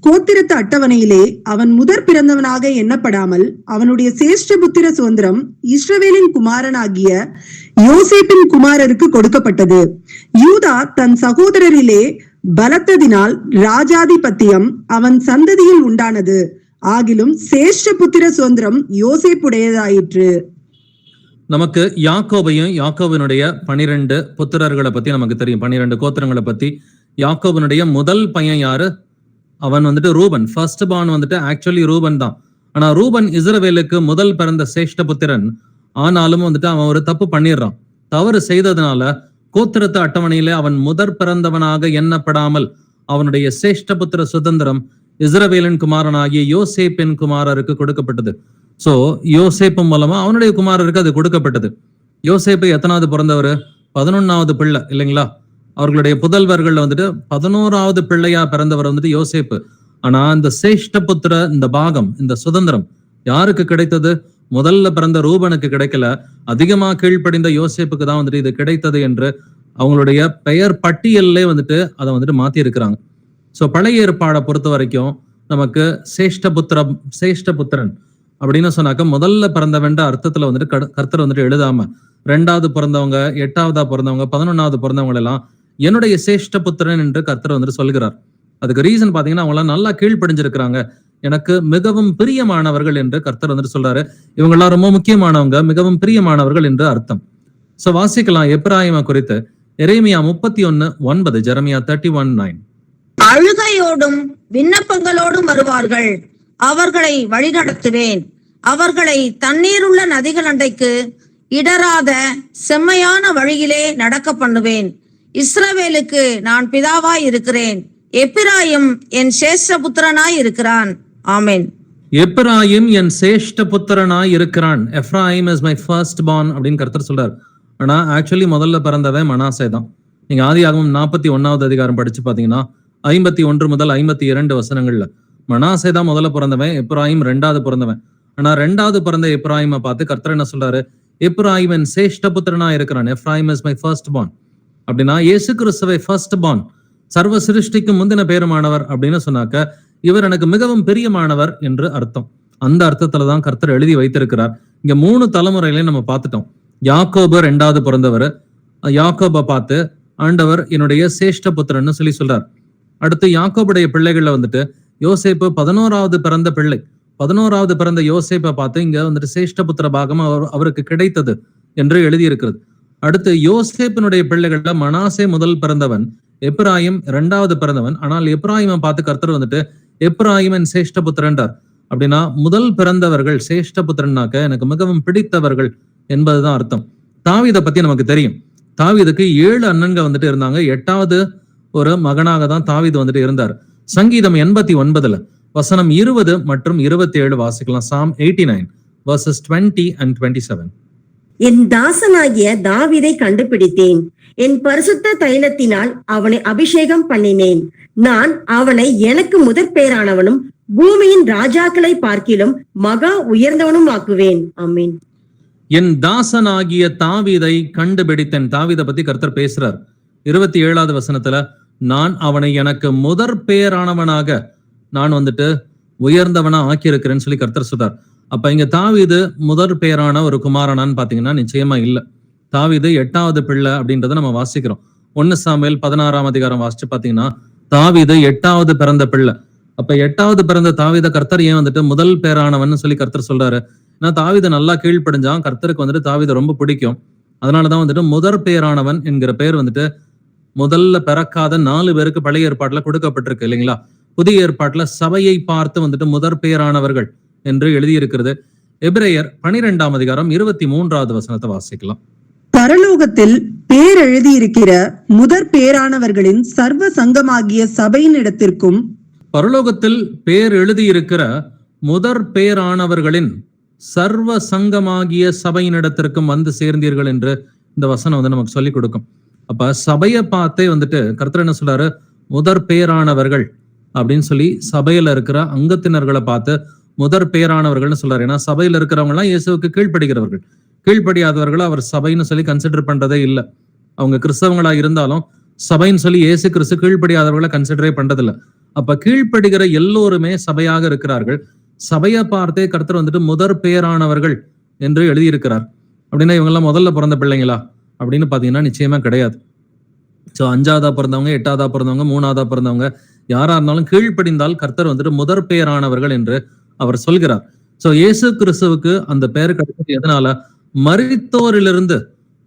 கோத்திரத்து அட்டவணையிலே அவன் முதற் பிறந்தவனாக எண்ணப்படாமல் அவனுடைய சேஷ்ட புத்திர சுதந்திரம் இஸ்ரவேலின் குமாரனாகிய யோசேப்பின் குமாரருக்கு கொடுக்கப்பட்டது. யூதா தன் சகோதரரிலே பலத்ததினால் ராஜாதிபத்தியம் அவன் சந்ததியில் உண்டானது. ஆகிலும் சேஷ்ட புத்திர சுதந்திரம் யோசேப்புடையதாயிற்று. நமக்கு யாக்கோபையும் யாக்கோபினுடைய 12 புத்திரர்களை பத்தி நமக்கு தெரியும். 12 கோத்திரங்களை பத்தி. யாக்கோபினுடைய முதல் பையன் யாரு? அவன் வந்துட்டு ரூபன். ஃபர்ஸ்ட் பார்ன் வந்துட்டு ஆக்சுவலி ரூபன் தான். ஆனா ரூபன் இஸ்ரவேலுக்கு முதல் பிறந்த சேஷ்ட புத்திரன். ஆனாலும் வந்துட்டு அவன் ஒரு தப்பு பண்ணிடுறான். தவறு செய்ததுனால கோத்திரத்து அட்டவணையில அவன் முதற் பிறந்தவனாக எண்ணப்படாமல் அவனுடைய சேஷ்ட புத்திர சுதந்திரம் இஸ்ரவேலின் குமாரனாகிய யோசேப்பின் குமாரருக்கு கொடுக்கப்பட்டது. சோ யோசேப்பு மூலமா அவனுடைய குமாரருக்கு அது கொடுக்கப்பட்டது. யோசேப்பு எத்தனாவது பிறந்தவர்? 11வது பிள்ளை, இல்லைங்களா? அவர்களுடைய புதல்வர்கள் வந்துட்டு 11வது பிள்ளையா பிறந்தவர் வந்துட்டு யோசேப்பு. ஆனா இந்த சேஷ்ட புத்திர இந்த பாகம், இந்த சுதந்திரம் யாருக்கு கிடைத்தது? முதல்ல பிறந்த ரூபனுக்கு கிடைக்கல, அதிகமா கீழ்ப்படிந்த யோசேப்புக்கு தான் வந்துட்டு இது கிடைத்தது என்று அவங்களுடைய பெயர் பட்டியல்லே வந்துட்டு அதை வந்துட்டு மாத்தி இருக்கிறாங்க. சோ பழைய ஏற்பாடை பொறுத்த வரைக்கும் நமக்கு சேஷ்ட புத்திரன் அப்படின்னு சொன்னாக்க முதல்ல பிறந்தவன்ற அர்த்தத்துல வந்துட்டு கர்த்தர் வந்துட்டு எழுதாம 2வது பிறந்தவங்க, 8ஆவதா பிறந்தவங்க, 11வது பிறந்தவங்க எல்லாம் என்னுடைய சேஷ்ட புத்திரன் என்று கர்த்தர் வந்துட்டு சொல்கிறார். அதுக்கு ரீசன் பாத்தீங்கன்னா அவங்க எல்லாம் நல்லா கீழ்ப்படிஞ்சிருக்கிறாங்க, எனக்கு மிகவும் பிரியமானவர்கள் என்று கர்த்தர் வந்துட்டு சொல்றாரு. இவங்க எல்லாம் ரொம்ப முக்கியமானவங்க, மிகவும் பிரியமானவர்கள் என்று அர்த்தம். சோ வாசிக்கலாம் எப்பிராயிமை குறித்து எரேமியா 31:9, ஜெரமியா 31:9. அழுகையோடும் விண்ணப்பங்களோடும் வருவார்கள், அவர்களை வழிநடத்துவேன், அவர்களை தண்ணீருள்ள நதிகள் அண்டைக்கு இடராத செம்மையான வழியிலே நடக்க பண்ணுவேன். இஸ்ரவேலுக்கு நான் பிதாவாய் இருக்கிறேன், எப்பிராயிம் என் சேஷ்ட புத்திரனாய் இருக்கிறான். ஆமென். எப்பிராயிம் என் சேஷ்ட புத்திரனாய் இருக்கிறான். Ephraim is my first born அப்படின்னு கர்த்தர் சொல்றார். ஆனா ஆக்சுவலி முதல்ல பிறந்தவன் மனாசே தான். நீங்க ஆதியாகமம் 41வது அதிகாரம் படிச்சு பாத்தீங்கன்னா 51 முதல் 52 வசனங்கள்ல மனாசே தான் முதல்ல பிறந்தவன், எப்ராயிம் 2வது பிறந்தவன். ஆனா 2வது பிறந்த எப்ராயிமை பார்த்து கர்த்தர் என்ன சொல்றாரு? எப்ராயிம் என் சேஷ்ட புத்திரனா இருக்கிறான். Ephraim is my first born. அப்படின்னா இயேசு கிறிஸ்துவை ஃபர்ஸ்ட் பார்ன், சர்வ சிருஷ்டிக்கு முந்தின பேருமானவர் அப்படின்னு சொன்னாக்க இவர் எனக்கு மிகவும் பிரியமானவர் என்று அர்த்தம். அந்த அர்த்தத்துலதான் கர்த்தர் எழுதி வைத்திருக்கிறார். இங்க 3 தலைமுறையிலையும் நம்ம பார்த்துட்டோம். யாக்கோபு 2வது பிறந்தவர். யாக்கோபை பார்த்து ஆண்டவர் என்னுடைய சேஷ்ட புத்திரன்னு சொல்றார். அடுத்து யாக்கோபுடைய பிள்ளைகள்ல வந்துட்டு யோசேப்பு 11வது பிறந்த பிள்ளை. 11வது பிறந்த யோசேப்பை பார்த்து இங்க வந்துட்டு சேஷ்டபுத்திர பாகம் அவருக்கு கிடைத்தது என்று எழுதியிருக்கிறது. அடுத்து யோசேப்பினுடைய பிள்ளைகள்ல மனாசே முதல் பிறந்தவன், எப்ராயிம் 2வது பிறந்தவன். ஆனால் எப்ராயிமை பார்த்து கர்த்தர் வந்துட்டு எப்ராயிமன் சேஷ்டபுத்திரன்றார். அப்படின்னா முதல் பிறந்தவர்கள் சேஷ்டபுத்திரன்னாக்க எனக்கு மிகவும் பிடித்தவர்கள் என்பதுதான் அர்த்தம். தாவீதை பத்தி நமக்கு தெரியும். தாவீதுக்கு 7 அண்ணன்கள் வந்துட்டு இருந்தாங்க. 8வது ஒரு மகனாக தான் தாவீது வந்துட்டு இருந்தார். சங்கீதம் 89 வசனம் 20 மற்றும் 27 வாசிக்கலாம். Psalm 89 verses 20 and 27. என் தாசனாகிய தாவீதை கண்டுபிடித்தேன், என் பரிசுத்த தைலத்தினால் அவனை அபிஷேகம் பண்ணினேன். நான் அவனை எனக்கு முதற் பேரானவனும் பூமியின் ராஜாக்களை பார்க்கிலும் மகா உயர்ந்தவனும் ஆக்குவேன். ஆமீன். என் தாசனாகிய தாவீதை கண்டுபிடித்தேன். தாவீதை பத்தி கர்த்தர் பேசுறார். 27வது வசனத்துல நான் அவனை எனக்கு முதற் பேரானவனாக நான் வந்துட்டு உயர்ந்தவனா ஆக்கியிருக்கிறேன்னு சொல்லி கர்த்தர் சொல்றார். அப்ப இங்க தாவீது முதற் பேரான ஒரு குமாரனான்னு பாத்தீங்கன்னா நிச்சயமா இல்ல. தாவீது 8வது பிள்ளை அப்படின்றத நம்ம வாசிக்கிறோம். 1 சாமுவேல் 16ஆம் அதிகாரம் வாசிச்சு பாத்தீங்கன்னா தாவீது 8வது பிறந்த பிள்ளை. அப்ப 8வது பிறந்த தாவீத கர்த்தர் ஏன் வந்துட்டு முதல் பேரானவன் சொல்லி கர்த்தர் சொல்றாரு? ஏன்னா தாவீது நல்லா கீழ்ப்படிஞ்சான். கர்த்தருக்கு வந்துட்டு தாவீதை ரொம்ப பிடிக்கும். அதனாலதான் வந்துட்டு முதற் பேரானவன் என்கிற பேர் வந்துட்டு முதல்ல பிறக்காத 4 பேருக்கு பழைய ஏற்பாட்டுல கொடுக்கப்பட்டிருக்கு இல்லைங்களா? புதிய ஏற்பாட்டுல சபையை பார்த்து வந்துட்டு முதற் பேரானவர்கள் என்று எழுதியிருக்கிறது. எபிரேயர் 12ஆம் அதிகாரம் 23வது வசனத்தை வாசிக்கலாம். பரலோகத்தில் பேர் எழுதியிருக்கிற முதற் பேரானவர்களின் சர்வ சங்கமாகிய சபையின் இடத்திற்கும், பரலோகத்தில் பேர் எழுதியிருக்கிற முதற் பேரானவர்களின் சர்வ சங்கமாகிய சபையினிடத்திற்கும் வந்து சேர்ந்தீர்கள் என்று இந்த வசனம் வந்து நமக்கு சொல்லிக் கொடுக்கும். அப்ப சபையை பார்த்தே வந்துட்டு கர்த்தர் என்ன சொல்றாரு? முதற் பேரானவர்கள் அப்படின்னு சொல்லி சபையில இருக்கிற அங்கத்தினர்களை பார்த்து முதற் பேரானவர்கள்னு சொல்றாரு. ஏன்னா சபையில இருக்கிறவங்க எல்லாம் இயேசுவுக்கு கீழ்ப்படுகிறவர்கள். கீழ்ப்படியாதவர்கள் அவர் சபைன்னு சொல்லி கன்சிடர் பண்றதே இல்லை. அவங்க கிறிஸ்தவங்களா இருந்தாலும் சபைன்னு சொல்லி இயேசு கிறிஸ்து கீழ்ப்படியாதவர்களை கன்சிடரே பண்றதில்லை. அப்ப கீழ்ப்படுகிற எல்லோருமே சபையாக இருக்கிறார்கள். சபையை பார்த்தே கர்த்தர் வந்துட்டு முதற் பேரானவர்கள் என்று எழுதியிருக்கிறார். அப்படின்னா இவங்கெல்லாம் முதல்ல பிறந்த பிள்ளைங்களா அப்படின்னு பாத்தீங்கன்னா நிச்சயமா கிடையாது. ஸோ 5ஆவதா பிறந்தவங்க, 8ஆவதா பிறந்தவங்க, 3ஆவதா பிறந்தவங்க யாரா இருந்தாலும் கீழ்ப்படிந்தால் கர்த்தர் வந்துட்டு முதற் பேரானவர்கள் என்று அவர் சொல்கிறார். சோ இயேசு கிறிஸ்துவுக்கு அந்த பெயர் கிடைச்சது எதனால? மரித்தோரிலிருந்து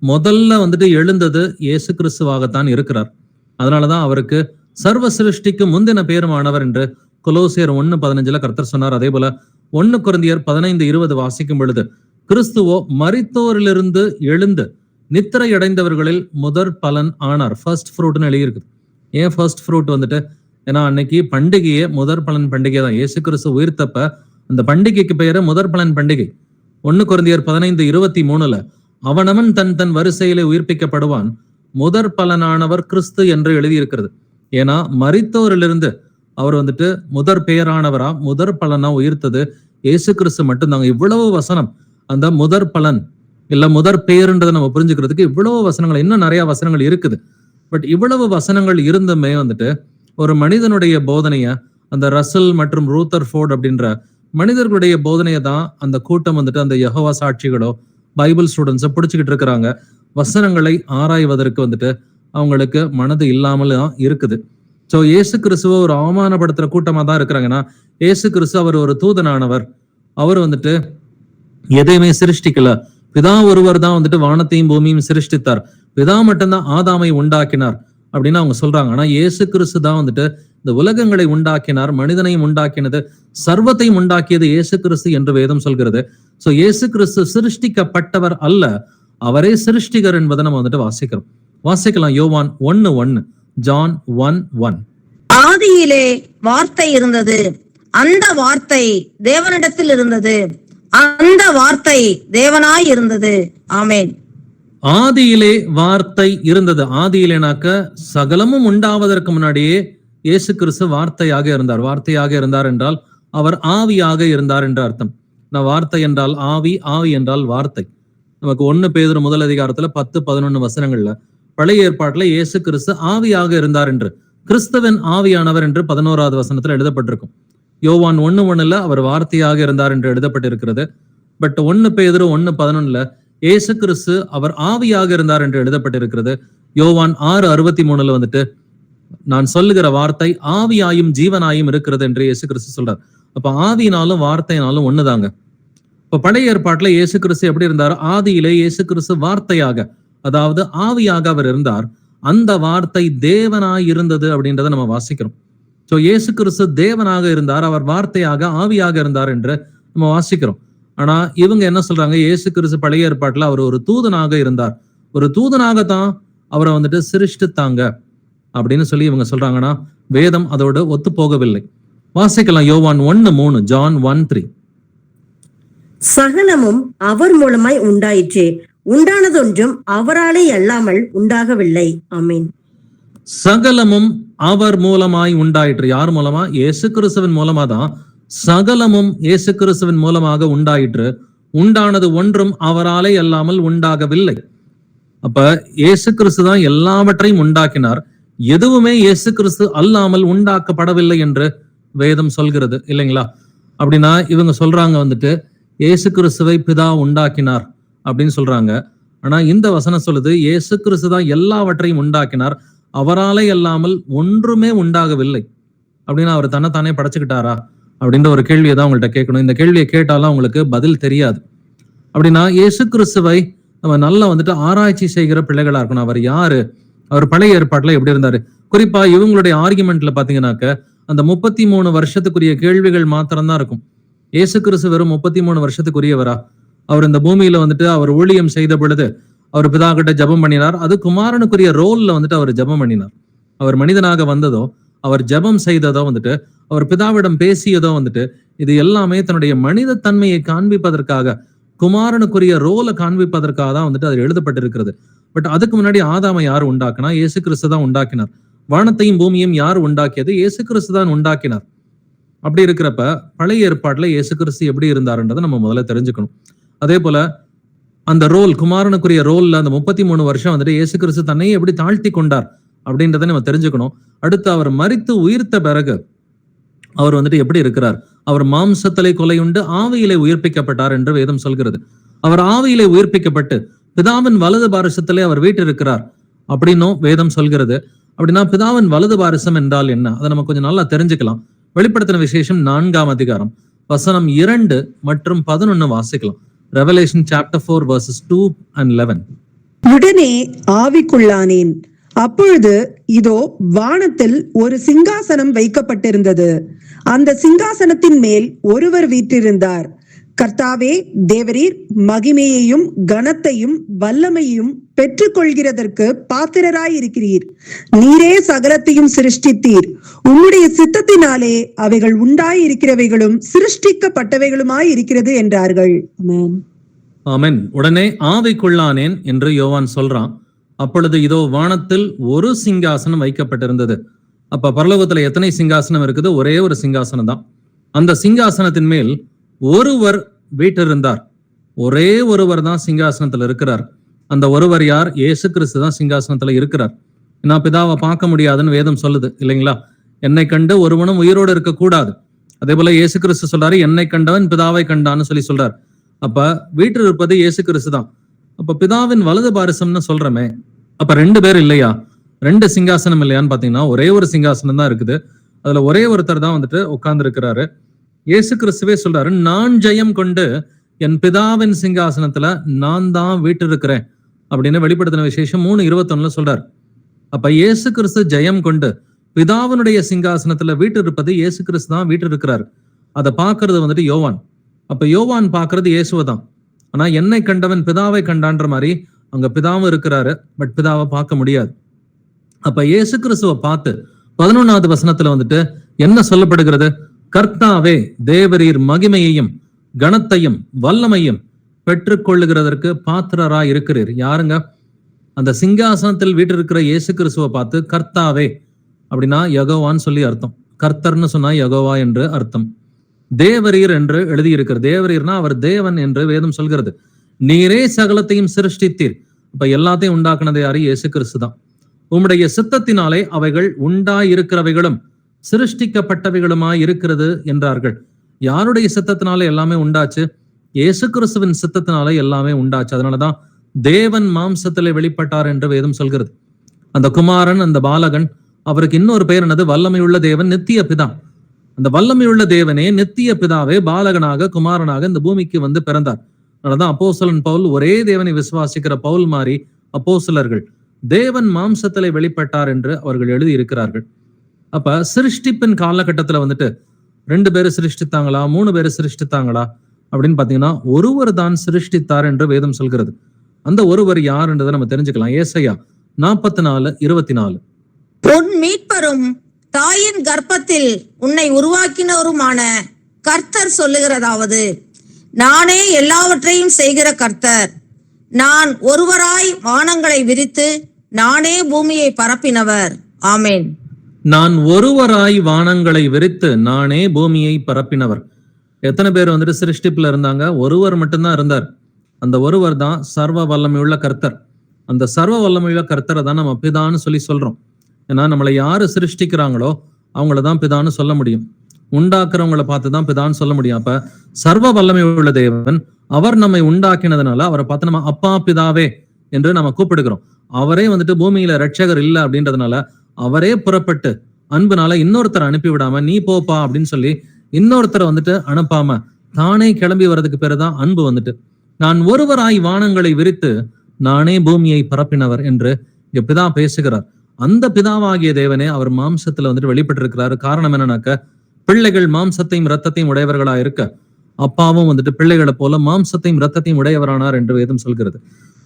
முதல்ல வந்துட்டு எழுந்தது இயேசு கிறிஸ்துவாகத்தான் இருக்கிறார். அதனாலதான் அவருக்கு சர்வ சிருஷ்டிக்கு முந்தின பேருமானவர் என்று கொலோசியர் 1:15 கர்த்தர் சொன்னார். அதே போல 1 கொரிந்தியர் 15:20 வாசிக்கும் பொழுது கிறிஸ்துவோ மரித்தோரிலிருந்து எழுந்து நித்திரை அடைந்தவர்களில் முதற் பலன் ஆனார். ஃபர்ஸ்ட் ஃப்ரூட்னு எழுதியிருக்கு. ஏன் ஃபர்ஸ்ட் ஃப்ரூட் வந்துட்டு? ஏன்னா அன்னைக்கு பண்டிகையே முதற் பலன் பண்டிகை தான். இயேசு கிறிஸ்து உயிர்த்தப்ப அந்த பண்டிகைக்கு பெயரு முதற் பலன் பண்டிகை. 1 கொரிந்தியர் 15:23 அவனவன் தன் தன் வரிசையிலே உயிர்ப்பிக்கப்படுவான், முதற் பலனானவர் கிறிஸ்து என்று எழுதியிருக்கிறது. ஏன்னா மரித்தோரிலிருந்து அவர் வந்துட்டு முதற் பெயரானவரா முதற் பலனா உயிர்த்தது இயேசு கிறிஸ்து மட்டும்தாங்க. இவ்வளவு வசனம் அந்த முதற் பலன் இல்ல முதற் பெயர்ன்றதை நம்ம புரிஞ்சுக்கிறதுக்கு இவ்வளவு வசனங்கள், இன்னும் நிறைய வசனங்கள் இருக்குது. பட் இவ்வளவு வசனங்கள் இருந்துமே வந்துட்டு ஒரு மனிதனுடைய போதனைய, அந்த ரசல் மற்றும் ரூத்தர் ஃபோர்ட் அப்படின்ற மனிதர்களுடைய போதனையை தான் அந்த கூட்டம் வந்துட்டு அந்த யெகோவா சாட்சிகளோ பைபிள் ஸ்டூடெண்ட்ஸோ பிடிச்சுக்கிட்டு இருக்கிறாங்க. வசனங்களை ஆராய்வதற்கு வந்துட்டு அவங்களுக்கு மனது இல்லாமல் தான் இருக்குது. ஸோ இயேசு கிறிஸ்துவ ஒரு அவமானப்படுத்துற கூட்டமா தான் இருக்கிறாங்கன்னா, இயேசு கிறிஸ்து அவர் ஒரு தூதனானவர். அவர் வந்துட்டு எதையுமே சிருஷ்டிக்கல. பிதா ஒருவர் தான் வந்துட்டு வானத்தையும் பூமியும் சிருஷ்டித்தார். பிதா மட்டும்தான் ஆதாமை உண்டாக்கினார் அப்படின்னு அவங்க சொல்றாங்க. ஆனா இயேசு கிறிஸ்து தான் வந்துட்டு இந்த உலகங்களை உண்டாக்கினார், மனிதனையும் உண்டாக்கினது, சர்வத்தையும் உண்டாக்கியது இயேசு கிறிஸ்து என்று வேதம் சொல்கிறது. சோ இயேசு கிறிஸ்து சிருஷ்டிக்கப்பட்டவர் அல்ல, அவரே சிருஷ்டிகர் என்பதை நம்ம வந்துட்டு வாசிக்கலாம். யோவான் 1:1, ஜான் 1:1. ஆதியிலே வார்த்தை இருந்தது, அந்த வார்த்தை தேவனிடத்தில் இருந்தது, அந்த வார்த்தை தேவனாய் இருந்தது. ஆமென். ஆதியிலே வார்த்தை இருந்தது. ஆதியிலேனாக்க சகலமும் உண்டாவதற்கு முன்னாடியே இயேசு கிறிஸ்து வார்த்தையாக இருந்தார். வார்த்தையாக இருந்தார் என்றால் அவர் ஆவியாக இருந்தார் என்ற அர்த்தம். வார்த்தை என்றால் ஆவி, ஆவி என்றால் வார்த்தை. நமக்கு 1 பேதுரு 1 அதிகாரத்துல 10-11 வசனங்கள்ல பழைய ஏற்பாட்டுல இயேசு கிறிஸ்து ஆவியாக இருந்தார் என்று, கிறிஸ்துவின் ஆவியானவர் என்று 11வது வசனத்துல எழுதப்பட்டிருக்கும். யோவான் 1:1 அவர் வார்த்தையாக இருந்தார் என்று எழுதப்பட்டிருக்கிறது. பட் 1 பேதுரு 1:11 இயேசு கிறிஸ்து அவர் ஆவியாக இருந்தார் என்று எழுதப்பட்டிருக்கிறது. யோவான் 6:63 வந்துட்டு நான் சொல்லுகிற வார்த்தை ஆவியாயும் ஜீவனாயும் இருக்கிறது என்று இயேசு கிறிஸ்து சொல்றார். அப்ப ஆவியினாலும் வார்த்தையினாலும் ஒண்ணுதாங்க. இப்ப பழைய ஏற்பாட்டுல இயேசு கிறிஸ்து எப்படி இருந்தார்? ஆதியிலே இயேசு கிறிஸ்து வார்த்தையாக, அதாவது ஆவியாக அவர் இருந்தார். அந்த வார்த்தை தேவனாய் இருந்தது அப்படின்றத நம்ம வாசிக்கிறோம். சோ இயேசு கிறிஸ்து தேவனாக இருந்தார், அவர் வார்த்தையாக ஆவியாக இருந்தார் என்று நம்ம வாசிக்கிறோம். ஆனா இவங்க என்ன சொல்றாங்க? இயேசு கிறிஸ்து பழைய ஏற்பாட்டுல அவர் ஒரு தூதனாக இருந்தார், ஒரு தூதனாகத்தான் அவரை வந்துட்டு சிருஷ்டித்தாங்க அப்படின்னு சொல்லி இவங்க சொல்றாங்கன்னா வேதம் அதோட ஒத்து போகவில்லை. வாசிக்கலாம் யோவான் 1:3, ஜான் 1:3. சகலமும் அவர் மூலமாய் உண்டாயிற்றே, உண்டானதொன்றும் அவராலே அல்லாமல் உண்டாகவில்லை. ஆமென். சகலமும் அவர் மூலமாய் உண்டாயிற்று. யார் மூலமா? இயேசு கிறிஸ்துவின் மூலமா தான் சகலமும் இயேசு கிறிஸ்துவின் மூலமாக உண்டாயிற்று. உண்டானது ஒன்றும் அவராலே அல்லாமல் உண்டாகவில்லை. அப்ப இயேசு கிறிஸ்து தான் எல்லாவற்றையும் உண்டாக்கினார். எதுவுமே இயேசு கிறிஸ்து அல்லாமல் உண்டாக்கப்படவில்லை என்று வேதம் சொல்கிறது இல்லைங்களா? அப்படின்னா இவங்க சொல்றாங்க வந்துட்டு இயேசு கிறிஸ்துவை பிதா உண்டாக்கினார் அப்படின்னு சொல்றாங்க. ஆனா இந்த வசனம் சொல்லுது இயேசு கிறிஸ்து தான் எல்லாவற்றையும் உண்டாக்கினார், அவராலே அல்லாமல் ஒன்றுமே உண்டாகவில்லை. அப்படின்னா அவர் தன்னைத்தானே படைச்சுக்கிட்டாரா அப்படின்ற ஒரு கேள்வியை தான் உங்கள்கிட்ட கேட்கணும். இந்த கேள்வியை கேட்டாலும் உங்களுக்கு பதில் தெரியாது. அப்படின்னா இயேசு கிறிஸ்துவை நம்ம நல்லா வந்துட்டு ஆராய்ச்சி செய்கிற பிள்ளைகளா இருக்கணும். அவர் யாரு? அவர் பழைய ஏற்பாட்டுல எப்படி இருந்தாரு? குறிப்பா இவங்களுடைய ஆர்குமெண்ட்ல பாத்தீங்கன்னாக்க அந்த 33 வருஷத்துக்குரிய கேள்விகள் மாத்திரம்தான் இருக்கும். இயேசு கிறிஸ்து வெறும் 33 வருஷத்துக்குரியவரா? அவர் இந்த பூமியில வந்துட்டு அவர் ஊழியம் செய்த பொழுது அவர் பிதா கிட்ட ஜெபம் பண்ணினார். அது குமாரனுக்குரிய ரோல்ல வந்துட்டு அவர் ஜெபம் பண்ணினார். அவர் மனிதனாக வந்ததோ, அவர் ஜெபம் செய்ததோ வந்துட்டு, அவர் பிதாவிடம் பேசியதோ வந்துட்டு, இது எல்லாமே தன்னுடைய மனித தன்மையை காண்பிப்பதற்காக, குமாரனுக்குரிய ரோலை காண்பிப்பதற்காக தான் வந்துட்டு அது எழுதப்பட்டிருக்கிறது. பட் அதுக்கு முன்னாடி ஆதாமை யார் உண்டாக்கினா? இயேசு கிறிஸ்து தான் உண்டாக்கினார். வானத்தையும் பூமியும் யார் உண்டாக்கியது? இயேசு கிறிஸ்து தான் உண்டாக்கினார். அப்படி இருக்கிறப்ப பழைய ஏற்பாட்டுல இயேசு கிறிஸ்து எப்படி இருந்தாருன்றதை நம்ம முதல்ல தெரிஞ்சுக்கணும். அதே போல அந்த ரோல், குமாரனுக்குரிய ரோல்ல அந்த 33 வருஷம் வந்துட்டு இயேசு கிறிஸ்து தன்னையே எப்படி தாழ்த்தி கொண்டார் அப்படின்றத நம்ம தெரிஞ்சுக்கணும். அடுத்து அவர் மரித்து உயிர்த்த பிறகு அவர் வந்துட்டு எப்படி இருக்கிறார்? அவர் மாம்சத்திலே கொலையுண்டு ஆவியிலே உயிர்ப்பிக்கப்பட்டார் என்று வேதம் சொல்கிறது. அவர் ஆவியிலே உயிர்ப்பிக்கப்பட்டு பிதாவின் வலது பாரிசத்திலே அவர் வீற்றிருக்கிறார் அப்படின்னும் வேதம் சொல்கிறது. அப்படின்னா பிதாவின் வலது பாரிசம் என்றால் என்ன? அதை நம்ம கொஞ்சம் நல்லா தெரிஞ்சுக்கலாம். வெளிப்படுத்தின விசேஷம் 4ஆம் அதிகாரம் வசனம் 2 மற்றும் 11 வாசிக்கலாம். Revelation chapter 4 verses 2 and 11. உடனே ஆவிக்குள்ளானேன். அப்பொழுது இதோ வானத்தில் ஒரு சிங்காசனம் வைக்கப்பட்டிருந்தது. அந்த சிங்காசனத்தின் மேல் ஒருவர் வீற்றிருந்தார். கர்த்தாவே, தேவரீர் மகிமையையும் கனத்தையும் வல்லமையும் பெற்றுக்கொள்கிறதற்கு பாத்திரராயிருக்கிறீர். நீரே சகலத்தையும் சிருஷ்டித்தீர். உம்முடைய சித்தத்தினாலே அவைகள் உண்டாயிருக்கிறவைகளும் சிருஷ்டிக்கப்பட்டவைகளுமாய் இருக்கிறது என்றார்கள். ஆமென். உடனே ஆவிக்குள்ளானேன் என்று யோவான் சொல்றான். அப்பொழுது இதோ வானத்தில் ஒரு சிங்காசனம் வைக்கப்பட்டிருந்தது. அப்ப பரலோகத்துல எத்தனை சிங்காசனம் இருக்குது? ஒரே ஒரு சிங்காசனம் தான். அந்த சிங்காசனத்தின் மேல் ஒருவர் வீற்றிருந்தார். ஒரே ஒருவர் தான் சிங்காசனத்துல இருக்கிறார். அந்த ஒருவர் யார்? இயேசு கிறிஸ்து தான் சிங்காசனத்துல இருக்கிறார். நான் பிதாவை பார்க்க முடியாதுன்னு வேதம் சொல்லுது இல்லைங்களா? என்னை கண்டு ஒருவனும் உயிரோடு இருக்கக்கூடாது. அதே போல இயேசு கிறிஸ்து சொல்றாரு, என்னை கண்டவன் பிதாவை கண்டான்னு சொல்றார். அப்ப வீட்டில் இருப்பது இயேசு கிறிஸ்து தான். அப்ப பிதாவின் வலது பாரிசம்னு சொல்றமே, அப்ப 2 பேர் இல்லையா? 2 சிங்காசனம் இல்லையான்னு பாத்தீங்கன்னா ஒரே ஒரு சிங்காசனம் தான் இருக்குது. அதுல ஒரே ஒருத்தர் தான் வந்துட்டு உட்கார்ந்து இருக்கிறாரு. இயேசு கிறிஸ்துவே சொல்றாரு, நான் ஜெயம் கொண்டு என் பிதாவின் சிங்காசனத்துல நான் தான் வீற்றிருக்கிறேன் அப்படின்னு வெளிப்படுத்தின விசேஷம் 3:21 சொல்றாரு. அப்ப இயேசு கிறிஸ்து ஜெயம் கொண்டு பிதாவினுடைய சிங்காசனத்துல வீற்றிருப்பது இயேசு கிறிஸ்து தான் வீற்றிருக்கிறாரு. அதை பாக்குறது வந்துட்டு யோவான். அப்ப யோவான் பாக்குறது இயேசுவை தான். ஆனா என்னை கண்டவன் பிதாவை கண்டான்ற மாதிரி அங்க பிதாவும் இருக்கிறாரு, பட் பிதாவை பார்க்க முடியாது. அப்ப இயேசு கிறிஸ்துவை பார்த்து 11வது வசனத்துல வந்துட்டு என்ன சொல்லப்படுகிறது? கர்த்தாவே, தேவரீர் மகிமையையும் கனத்தையும் வல்லமையும் பெற்றுக்கொள்ளுகிறதற்கு பாத்திரராய் இருக்கிறீர். யாருங்க? அந்த சிங்காசனத்தில் வீற்றிருக்கிற இயேசு கிறிஸ்துவை பார்த்து கர்த்தாவே அப்படின்னா யெகோவான்னு சொல்லி அர்த்தம். கர்த்தர்னு சொன்னா யெகோவா என்று அர்த்தம். தேவரீர் என்று எழுதியிருக்கிறது. தேவரீர்னா அவர் தேவன் என்று வேதம் சொல்கிறது. நீரே சகலத்தையும் சிருஷ்டித்தீர். அப்ப எல்லாத்தையும் உண்டாக்குனது யாரு? இயேசு கிறிஸ்து தான். உம்முடைய சித்தத்தினாலே அவைகள் உண்டாயிருக்கிறவைகளும் சிருஷ்டிக்கப்பட்டவைகளுமாய் இருக்கிறது என்றார்கள். யாருடைய சித்தத்தினாலே எல்லாமே உண்டாச்சு? இயேசு கிறிஸ்துவின் சித்தத்தினாலே எல்லாமே உண்டாச்சு. அதனாலதான் தேவன் மாம்சத்திலே வெளிப்பட்டார் என்று வேதம் சொல்கிறது. அந்த குமாரன், அந்த பாலகன், அவருக்கு இன்னொரு பெயர் என்னது? வல்லமையுள்ள தேவன், நித்திய பிதா. அந்த வல்லமையுள்ள தேவனே, நித்திய பிதாவே, பாலகனாக குமாரனாக இந்த பூமிக்கு வந்து பிறந்தார். அதனாலதான் அப்போஸ்தலன் பவுல், ஒரே தேவனை விசுவாசிக்கிற பவுல் மாதிரி அப்போஸ்தலர்கள் தேவன் மாம்சத்திலே வெளிப்பட்டார் என்று அவர்கள் எழுதி இருக்கிறார்கள். அப்ப சிருஷ்டிப்பின் காலகட்டத்துல வந்துட்டு 2 பேரு சிருஷ்டித்தாங்களா, 3 பேரு சிருஷ்டித்தாங்களா அப்படின்னு பாத்தீங்கன்னா, ஒருவர் தான் சிருஷ்டித்தார் என்று வேதம் சொல்கிறது. அந்த ஒருவர் யார் என்றதை நம்ம தெரிஞ்சுக்கலாம். ஏசாயா 44:24. உன் மீட்பரும் தாயின் கர்ப்பத்தில் உன்னை உருவாக்கினவருமான கர்த்தர் சொல்லுகிறதாவது, நானே எல்லாவற்றையும் செய்கிற கர்த்தர். நான் ஒருவராய் வானங்களை விரித்து நானே பூமியை பரப்பினவர். ஆமேன். நான் ஒருவராய் வானங்களை விரித்து நானே பூமியை பரப்பினவர். எத்தனை பேர் வந்துட்டு சிருஷ்டிப்புல இருந்தாங்க? ஒருவர் மட்டும்தான் இருந்தார். அந்த ஒருவர் தான் சர்வ வல்லமையுள்ள கர்த்தர். அந்த சர்வ வல்லமையுள்ள கர்த்தரை தான் நம்ம பிதான்னு சொல்லி சொல்றோம். ஏன்னா நம்மளை யாரு சிருஷ்டிக்கிறாங்களோ அவங்களதான் பிதான்னு சொல்ல முடியும். உண்டாக்குறவங்களை பார்த்துதான் பிதான்னு சொல்ல முடியும். அப்ப சர்வ வல்லமை உள்ள தேவன், அவர் நம்மை உண்டாக்கினதுனால அவரை பார்த்து நம்ம அப்பா பிதாவே என்று நம்ம கூப்பிடுகிறோம். அவரே வந்துட்டு பூமியில ரட்சகர் இல்லை அப்படின்றதுனால அவரே புறப்பட்டு அன்புனால இன்னொருத்தரை அனுப்பி விடாம, நீ போப்பா அப்படின்னு சொல்லி இன்னொருத்தரை வந்துட்டு அனுப்பாம தானே கிளம்பி வர்றதுக்கு பேருதான் அன்பு. வந்துட்டு நான் ஒருவராய் வானங்களை விரித்து நானே பூமியை பரப்பினவர் என்று இங்க பிதா பேசுகிறார். அந்த பிதாவாகிய தேவனே அவர் மாம்சத்துல வந்துட்டு வெளிப்பட்டு இருக்கிறாரு. காரணம் என்னன்னாக்க, பிள்ளைகள் மாம்சத்தையும் இரத்தத்தையும் உடையவர்களா இருக்க, அப்பாவும் வந்துட்டு பிள்ளைகளை போல மாம்சத்தையும் இரத்தத்தையும் உடையவரானார் என்று வேதம் சொல்கிறது.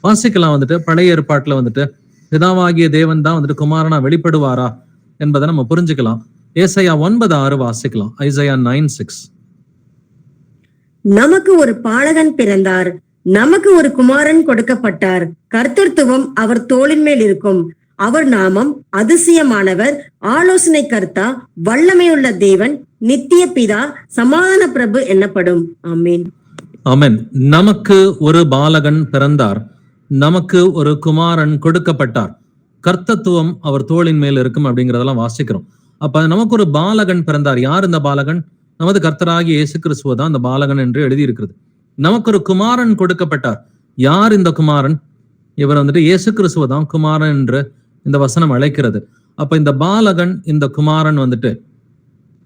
வாசிக்கலாம் வந்துட்டு பழைய ஏற்பாட்டுல வந்துட்டு பிதாவாகிய தேவன் தான் வந்துட்டு குமாரனா வெளிப்படுவாரா என்பதை நம்ம புரிஞ்சுக்கலாம். ஏசாயா 9:6 வாசிக்கலாம். ஐசாயா 9:6. நமக்கு ஒரு பாலகன் பிறந்தார், நமக்கு ஒரு குமாரன் கொடுக்கப்பட்டார், கர்த்தத்துவம் அவர் தோளின் மேல் இருக்கும். அவர் நாமம் அதிசயமானவர், ஆலோசனை கர்த்தா, வல்லமையுள்ள தேவன், நித்திய பிதா, சமாதான பிரபு என்னப்படும். ஆமீன். ஆமென். நமக்கு ஒரு பாலகன் பிறந்தார், நமக்கு ஒரு குமாரன் கொடுக்கப்பட்டார், கர்த்தத்துவம் அவர் தோளின் மேல் இருக்கும் அப்படிங்கிறதெல்லாம் வாசிக்கிறோம். அப்ப நமக்கு ஒரு பாலகன் பிறந்தார். யார் இந்த பாலகன்? நமது கர்த்தராகிய இயேசு கிறிஸ்துவ தான் இந்த பாலகன் என்று எழுதியிருக்கிறது. நமக்கு ஒரு குமாரன் கொடுக்கப்பட்டார். யார் இந்த குமாரன்? இவர் வந்துட்டு இயேசு கிறிஸ்துவ தான் குமாரன் என்று இந்த வசனம் அழைக்கிறது. அப்ப இந்த பாலகன், இந்த குமாரன் வந்துட்டு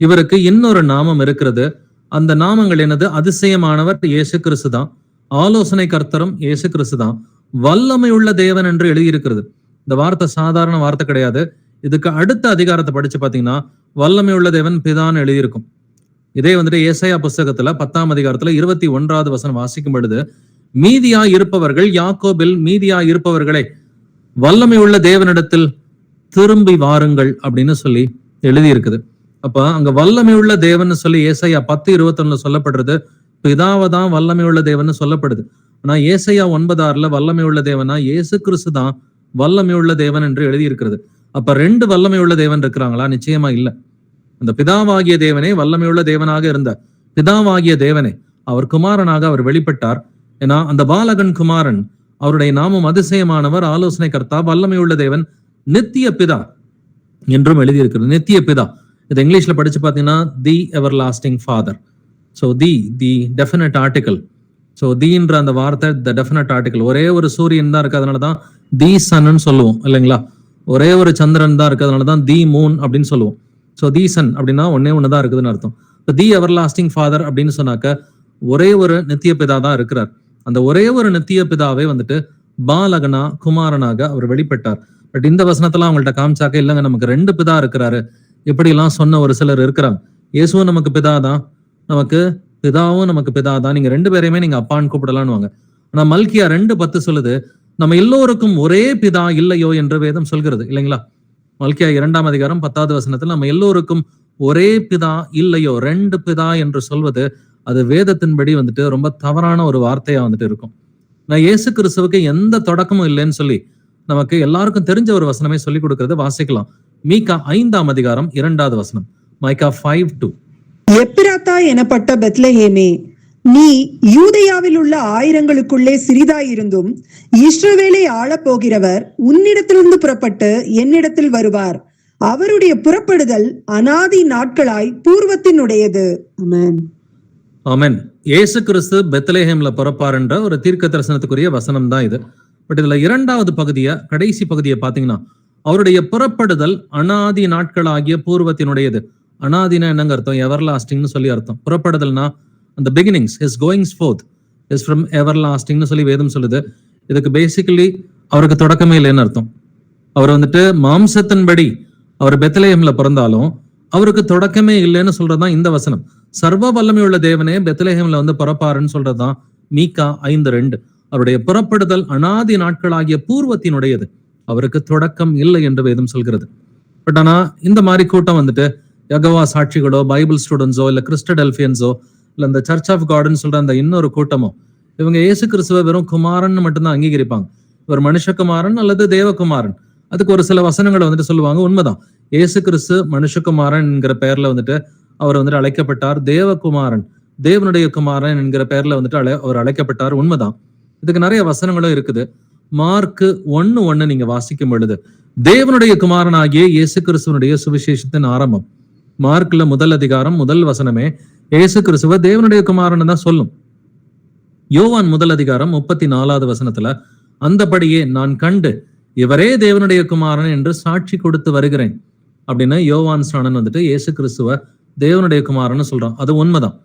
இவருக்கு இன்னொரு நாமம் இருக்கிறது. அந்த நாமங்கள் என்னது? அதிசயமானவர் இயேசு கிறிஸ்து தான், ஆலோசனை கர்த்தரும் இயேசு கிறிஸ்து தான், வல்லமையுள்ள தேவன் என்று எழுதியிருக்கிறது. இந்த வார்த்தை சாதாரண வார்த்தை கிடையாது. இதுக்கு அடுத்த அதிகாரத்தை படிச்சு பாத்தீங்கன்னா வல்லமையுள்ள தேவன் பிதான்னு எழுதியிருக்கும். இதே வந்துட்டு ஏசாயா புஸ்தகத்துல 10ஆம் அதிகாரத்துல 21வது வசனம் வாசிக்கும் பொழுது, மீதியா இருப்பவர்கள், யாக்கோபில் மீதியா இருப்பவர்களே, வல்லமையுள்ள தேவனிடத்தில் திரும்பி வாருங்கள் அப்படின்னு சொல்லி எழுதியிருக்குது. அப்ப அங்க வல்லமையுள்ள தேவன் சொல்லி ஏசாயா 10:21 சொல்லப்படுறது பிதாவதான் வல்லமையுள்ள தேவன் சொல்லப்படுது. ஆனா ஏசாயா 9:6 வல்லமையுள்ள தேவனா இயேசு கிறிஸ்து தான் வல்லமையுள்ள தேவன் என்று எழுதியிருக்கிறது. அப்ப 2 வல்லமையுள்ள தேவன் இருக்கிறாங்களா? நிச்சயமா இல்ல. அந்த பிதாவாகிய தேவனே வல்லமையுள்ள தேவனாக இருந்த பிதாவாகிய தேவனே அவர் குமாரனாக அவர் வெளிப்பட்டார். ஏன்னா அந்த பாலகன் குமாரன், அவருடைய நாமம் அதிசயமானவர், ஆலோசனை கர்த்தா, வல்லமையுள்ள தேவன், நித்திய பிதா என்றும் எழுதியிருக்கிறது. நித்திய பிதா இது இங்கிலீஷ்ல படிச்சு பாத்தீங்கன்னா the everlasting father. So the definite article. So தீன்ற அந்த வார்த்தை த டெஃபினட் ஆர்டிகல். ஒரே ஒரு சூரியன் தான் இருக்கு, அதனாலதான் தி சன்னு சொல்லுவோம் இல்லைங்களா? ஒரே ஒரு சந்திரன் தான் இருக்கு, அதனாலதான் தி மூன் அப்படின்னு சொல்லுவோம். ஸோ தி சன் அப்படின்னா ஒண்ணுதான் இருக்குதுன்னு அர்த்தம். இப்போ தி எவர் லாஸ்டிங் ஃபாதர் அப்படின்னு சொன்னாக்க ஒரே ஒரு நித்திய பிதா தான் இருக்கிறார். அந்த ஒரே ஒரு நித்திய பிதாவே வந்துட்டு பாலகனா குமாரனாக அவர் வெளிப்பட்டார். பட் இந்த வசனத்துல அவங்கள்ட்ட காமிச்சாக்க, இல்லைங்க நமக்கு 2 பிதா இருக்கிறாரு இப்படி எல்லாம் சொன்ன ஒரு சிலர் இருக்கிறாங்க. இயேசுவும் நமக்கு பிதாதான், நமக்கு பிதாவும் நமக்கு பிதாதான், நீங்க 2 பேரையுமே நீங்க அப்பான்னு கூப்பிடலான்னு வாங்க. ஆனா மல்கியா 2:10 சொல்லுது, நம்ம எல்லோருக்கும் ஒரே பிதா இல்லையோ என்று வேதம் சொல்கிறது இல்லைங்களா? மல்கியா 2ஆம் அதிகாரம் 10வது வசனத்தில் நம்ம எல்லோருக்கும் ஒரே பிதா இல்லையோ, 2 பிதா என்று சொல்வது அது வேதத்தின்படி வந்துட்டு ரொம்ப தவறான ஒரு வார்த்தையா வந்துட்டு இருக்கும். நான் இயேசு கிறிஸ்துவுக்கு எந்த தொடக்கமும் இல்லைன்னு சொல்லி நமக்கு எல்லாருக்கும் தெரிஞ்ச ஒரு வசனமே சொல்லி கொடுக்கிறது. வாசிக்கலாம். மீகா 5ஆம் அதிகாரம் 2வது வசனம். மைக்கா 5:2. எப்பிராத்தா எனப்பட்ட பெத்லஹேமே, நீ யூதேயாவில் உள்ள ஆயிரங்களுக்குள்ளே சிறிதாயிருந்தும் இஸ்ரவேலை ஆளப் போகிறவர் உன்னிடத்திலிருந்து புறப்பட்டு என்னிடத்தில் வருவார். அவருடைய புறப்படுதல் அநாதி நாட்களாய் பூர்வத்தினுடையது. ஆமென். ஆமென். இயேசு கிறிஸ்து பெத்லஹேம்ல பிறப்பார் என்ற ஒரு தீர்க்க தரிசனத்துக்குரிய வசனம் தான் இது. பட் இதுல 2வது பகுதியை, கடைசி பகுதியை பாத்தீங்கன்னா, அவருடைய புறப்படுதல் அநாதி நாட்களாகிய பூர்வத்தினுடையது. அனாதினா என்னங்க அர்த்தம்? எவர் லாஸ்டிங்னு சொல்லி அர்த்தம். புறப்படுதல்னா அந்த beginnings, his goings forth is from எவர் லாஸ்டிங்னு சொல்லி வேதம் சொல்லுது. இதுக்கு பேசிக்கலி அவருக்கு தொடக்கமே இல்லைன்னு அர்த்தம். அவர் வந்துட்டு மாம்சத்தின்படி அவர் பெத்லஹேம்ல பிறந்தாலும் அவருக்கு தொடக்கமே இல்லைன்னு சொல்றதுதான் இந்த வசனம். சர்வ வல்லமை உள்ள தேவனே பெத்லஹேம்ல வந்து பிறப்பாருன்னு சொல்றதுதான் மீகா 5:2. அவருடைய புறப்படுதல் அனாதி நாட்களாகிய பூர்வத்தினுடையது, அவருக்கு தொடக்கம் இல்லை என்று வேதம் சொல்கிறது. பட் ஆனா இந்த மாதிரி கூட்டம் வந்துட்டு யெகோவா சாட்சிகளோ, பைபிள் ஸ்டூடெண்ட்ஸோ, இல்ல கிறிஸ்டடெல்பியன்ஸோ, இல்ல இந்த சர்ச் ஆஃப் காட்னு சொல்ற அந்த இன்னொரு கூட்டமோ, இவங்க இயேசு கிறிஸ்துவ வெறும் குமாரன் மட்டும்தான் அங்கீகரிப்பாங்க. இவர் மனுஷகுமாரன் அல்லது தேவகுமாரன். அதுக்கு ஒரு சில வசனங்களை வந்துட்டு சொல்லுவாங்க. உண்மைதான், இயேசு கிறிஸ்து மனுஷகுமாரன் என்கிற பெயர்ல வந்துட்டு அவர் வந்துட்டு அழைக்கப்பட்டார். தேவகுமாரன், தேவனுடைய குமாரன் என்கிற பெயர்ல வந்துட்டு அவர் அழைக்கப்பட்டார். உண்மைதான். இதுக்கு நிறைய வசனங்களும் இருக்குது. மார்க் 1:1 நீங்க வாசிக்கும் பொழுது தேவனுடைய குமாரனாகிய இயேசு கிறிஸ்துவனுடைய சுவிசேஷத்தின் ஆரம்பம். மார்க்ல 1 அதிகாரம் 1 வசனமே இயேசு கிறிஸ்துவ தேவனுடைய குமாரன் தான் சொல்லும். யோவான் 1 அதிகாரம் 34 வசனத்துல அந்தபடியே நான் கண்டு இவரே தேவனுடைய குமாரன் என்று சாட்சி கொடுத்து வருகிறேன் அப்படின்னு யோவான் ஸ்நானன் வந்துட்டு இயேசு கிறிஸ்துவ தேவனுடைய குமாரன்னு சொல்றான். அது உண்மைதான்.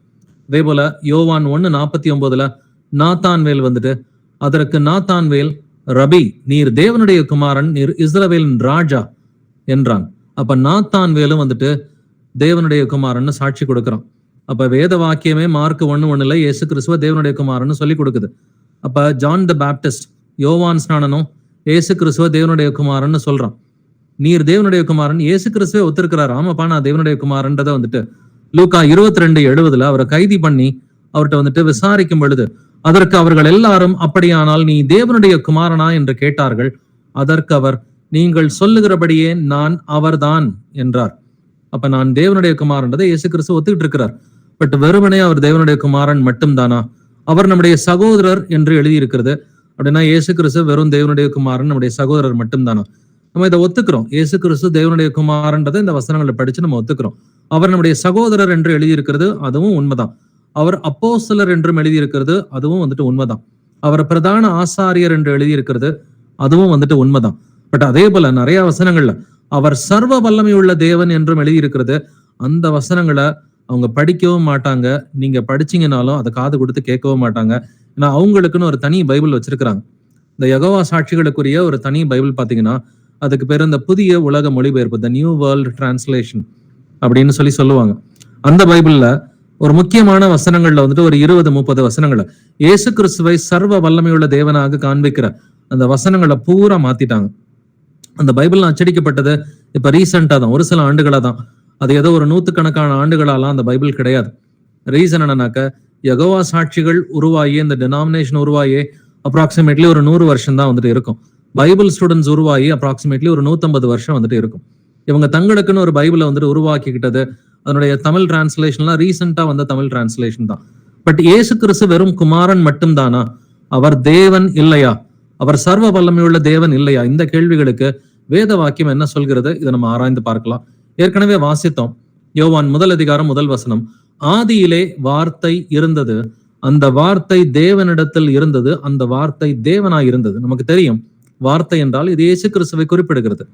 அதே போல யோவான் 1:49 நாத்தான்வேல் வந்துட்டு அதற்கு நாத்தான்வேல், ரபி, நீர் தேவனுடைய குமாரன், நீர் இஸ்ரவேலின் ராஜா என்றான். அப்ப நாத்தான்வேலும் வந்துட்டு தேவனுடைய குமாரன்னு சாட்சி கொடுக்கிறான். அப்ப வேத வாக்கியமே மார்க் 1:1 இயேசு கிறிஸ்துவ தேவனுடைய குமாரன்னு சொல்லி கொடுக்குது. அப்ப ஜான் த பேப்டிஸ்ட், யோவான் ஸ்நானனும் இயேசு கிறிஸ்துவ தேவனுடைய குமாரன்னு சொல்றான். நீர் தேவனுடைய குமாரன், இயேசு கிறிஸ்துவே ஒத்துருக்கிறார். ஆமாப்பா நான் தேவனுடைய குமாரன்றதை வந்துட்டு லூக்கா 22:70 அவரை கைதி பண்ணி அவர்கிட்ட வந்துட்டு விசாரிக்கும் பொழுது அதற்கு அவர்கள் எல்லாரும் அப்படியானால் நீ தேவனுடைய குமாரனா என்று கேட்டார்கள். அதற்கு அவர், நீங்கள் சொல்லுகிறபடியே நான் அவர்தான் என்றார். அப்ப நான் தேவனுடைய குமாரன்றதை இயேசு கிறிஸ்து ஒத்துக்கிட்டு இருக்கிறார். பட் வெறுமனே அவர் தேவனுடைய குமாரன் மட்டும்தானா? அவர் நம்முடைய சகோதரர் என்று எழுதியிருக்கிறது. அப்படின்னா இயேசு கிறிஸ்து வெறும் தேவனுடைய குமாரன், நம்முடைய சகோதரர் மட்டும்தானா? நம்ம இதை ஒத்துக்கிறோம். இயேசு கிறிஸ்து தேவனுடைய குமாரன்றதை இந்த வசனங்களை படிச்சு நம்ம ஒத்துக்கிறோம். அவர் நம்முடைய சகோதரர் என்று எழுதியிருக்கிறது, அதுவும் உண்மைதான். அவர் அப்போஸ்தலர் என்றும் எழுதியிருக்கிறது, அதுவும் வந்துட்டு உண்மைதான். அவர் பிரதான ஆசாரியர் என்று எழுதியிருக்கிறது, அதுவும் வந்துட்டு உண்மைதான். பட் அதே போல நிறைய வசனங்கள்ல அவர் சர்வ வல்லமை உள்ள தேவன் என்றும் எழுதியிருக்கிறது. அந்த வசனங்களை அவங்க படிக்கவும் மாட்டாங்க. நீங்க படிச்சீங்கன்னாலும் அதை காது கொடுத்து கேட்கவும் மாட்டாங்க. ஏன்னா அவங்களுக்குன்னு ஒரு தனி பைபிள் வச்சிருக்கிறாங்க. இந்த யெகோவா சாட்சிகளுக்குரிய ஒரு தனி பைபிள் பாத்தீங்கன்னா அதுக்கு பேர் இந்த புதிய உலக மொழிபெயர்ப்பு, த நியூ வேர்ல்ட் டிரான்ஸ்லேஷன் அப்படின்னு சொல்லுவாங்க. அந்த பைபிள்ல ஒரு முக்கியமான வசனங்கள்ல வந்துட்டு ஒரு 20-30 வசனங்களை இயேசு கிறிஸ்துவை சர்வ வல்லமையுள்ள தேவனாக காண்பிக்கிற அந்த வசனங்களை பூரா மாத்திட்டாங்க. அந்த பைபிள் அச்சடிக்கப்பட்டது இப்ப ரீசெண்டா தான், ஒரு சில ஆண்டுகளா தான். அது ஏதோ ஒரு 100கணக்கான ஆண்டுகளாலாம் அந்த பைபிள் கிடையாது. ரீசன் என்னன்னாக்க யெகோவா சாட்சிகள் உருவாகி இந்த டினாமினேஷன் உருவாகி அப்ராக்சிமேட்லி ஒரு 100 வருஷம் தான் வந்துட்டு இருக்கும். பைபிள் ஸ்டூடெண்ட்ஸ் உருவாகி அப்ராக்சிமேட்லி ஒரு 150 வருஷம் வந்துட்டு இருக்கும். இவங்க தங்களுக்குன்னு ஒரு பைபிளை வந்துட்டு உருவாக்கிக்கிட்டது, அதனுடைய தமிழ் டிரான்ஸ்லேஷன்லாம் ரீசெண்டா வந்த தமிழ் டிரான்ஸ்லேஷன் தான். பட் இயேசு கிறிஸ்து வெறும் குமாரன் மட்டும்தானா? அவர் தேவன் இல்லையா? அவர் சர்வ வல்லமையுள்ள தேவன் இல்லையா? இந்த கேள்விகளுக்கு வேத வாக்கியம் என்ன சொல்கிறது? இதை நம்ம ஆராய்ந்து பார்க்கலாம். ஏற்கனவே வாசித்தோம். யோவான் 1 அதிகாரம் 1 வசனம், ஆதியிலே வார்த்தை இருந்தது, அந்த வார்த்தை தேவனிடத்தில் இருந்தது, அந்த வார்த்தை தேவனாய் இருந்தது. நமக்கு தெரியும் வார்த்தை என்றால் இது இயேசு கிறிஸ்துவை குறிப்பிடுகிறது.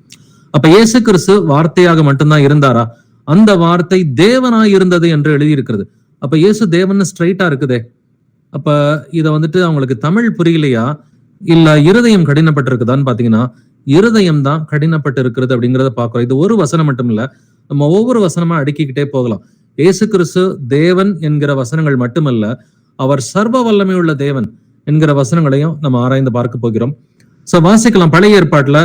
அப்ப இயேசு கிறிஸ்து வார்த்தையாக மட்டும்தான் இருந்தாரா? அந்த வார்த்தை தேவனாய் இருந்தது என்று எழுதியிருக்கிறது. அப்ப இயேசு தேவன் ஸ்ட்ரைட்டா இருக்குதே. அப்ப இத வந்துட்டு அவங்களுக்கு தமிழ் புரியலையா இல்ல இருதயம் கடினப்பட்டிருக்குதான்னு பாத்தீங்கன்னா இருதயம் தான் கடினப்பட்டு இருக்கிறது அப்படிங்கிறத பாக்குறோம். இது ஒரு வசனம் மட்டும் இல்ல, நம்ம ஒவ்வொரு வசனமா அடுக்கிக்கிட்டே போகலாம். இயேசு கிறிஸ்து தேவன் என்கிற வசனங்கள் மட்டுமல்ல, அவர் சர்வ வல்லமையுள்ள தேவன் என்கிற வசனங்களையும் நம்ம ஆராய்ந்து பார்க்க போகிறோம். சோ வாசிக்கலாம். பழைய ஏற்பாட்டுல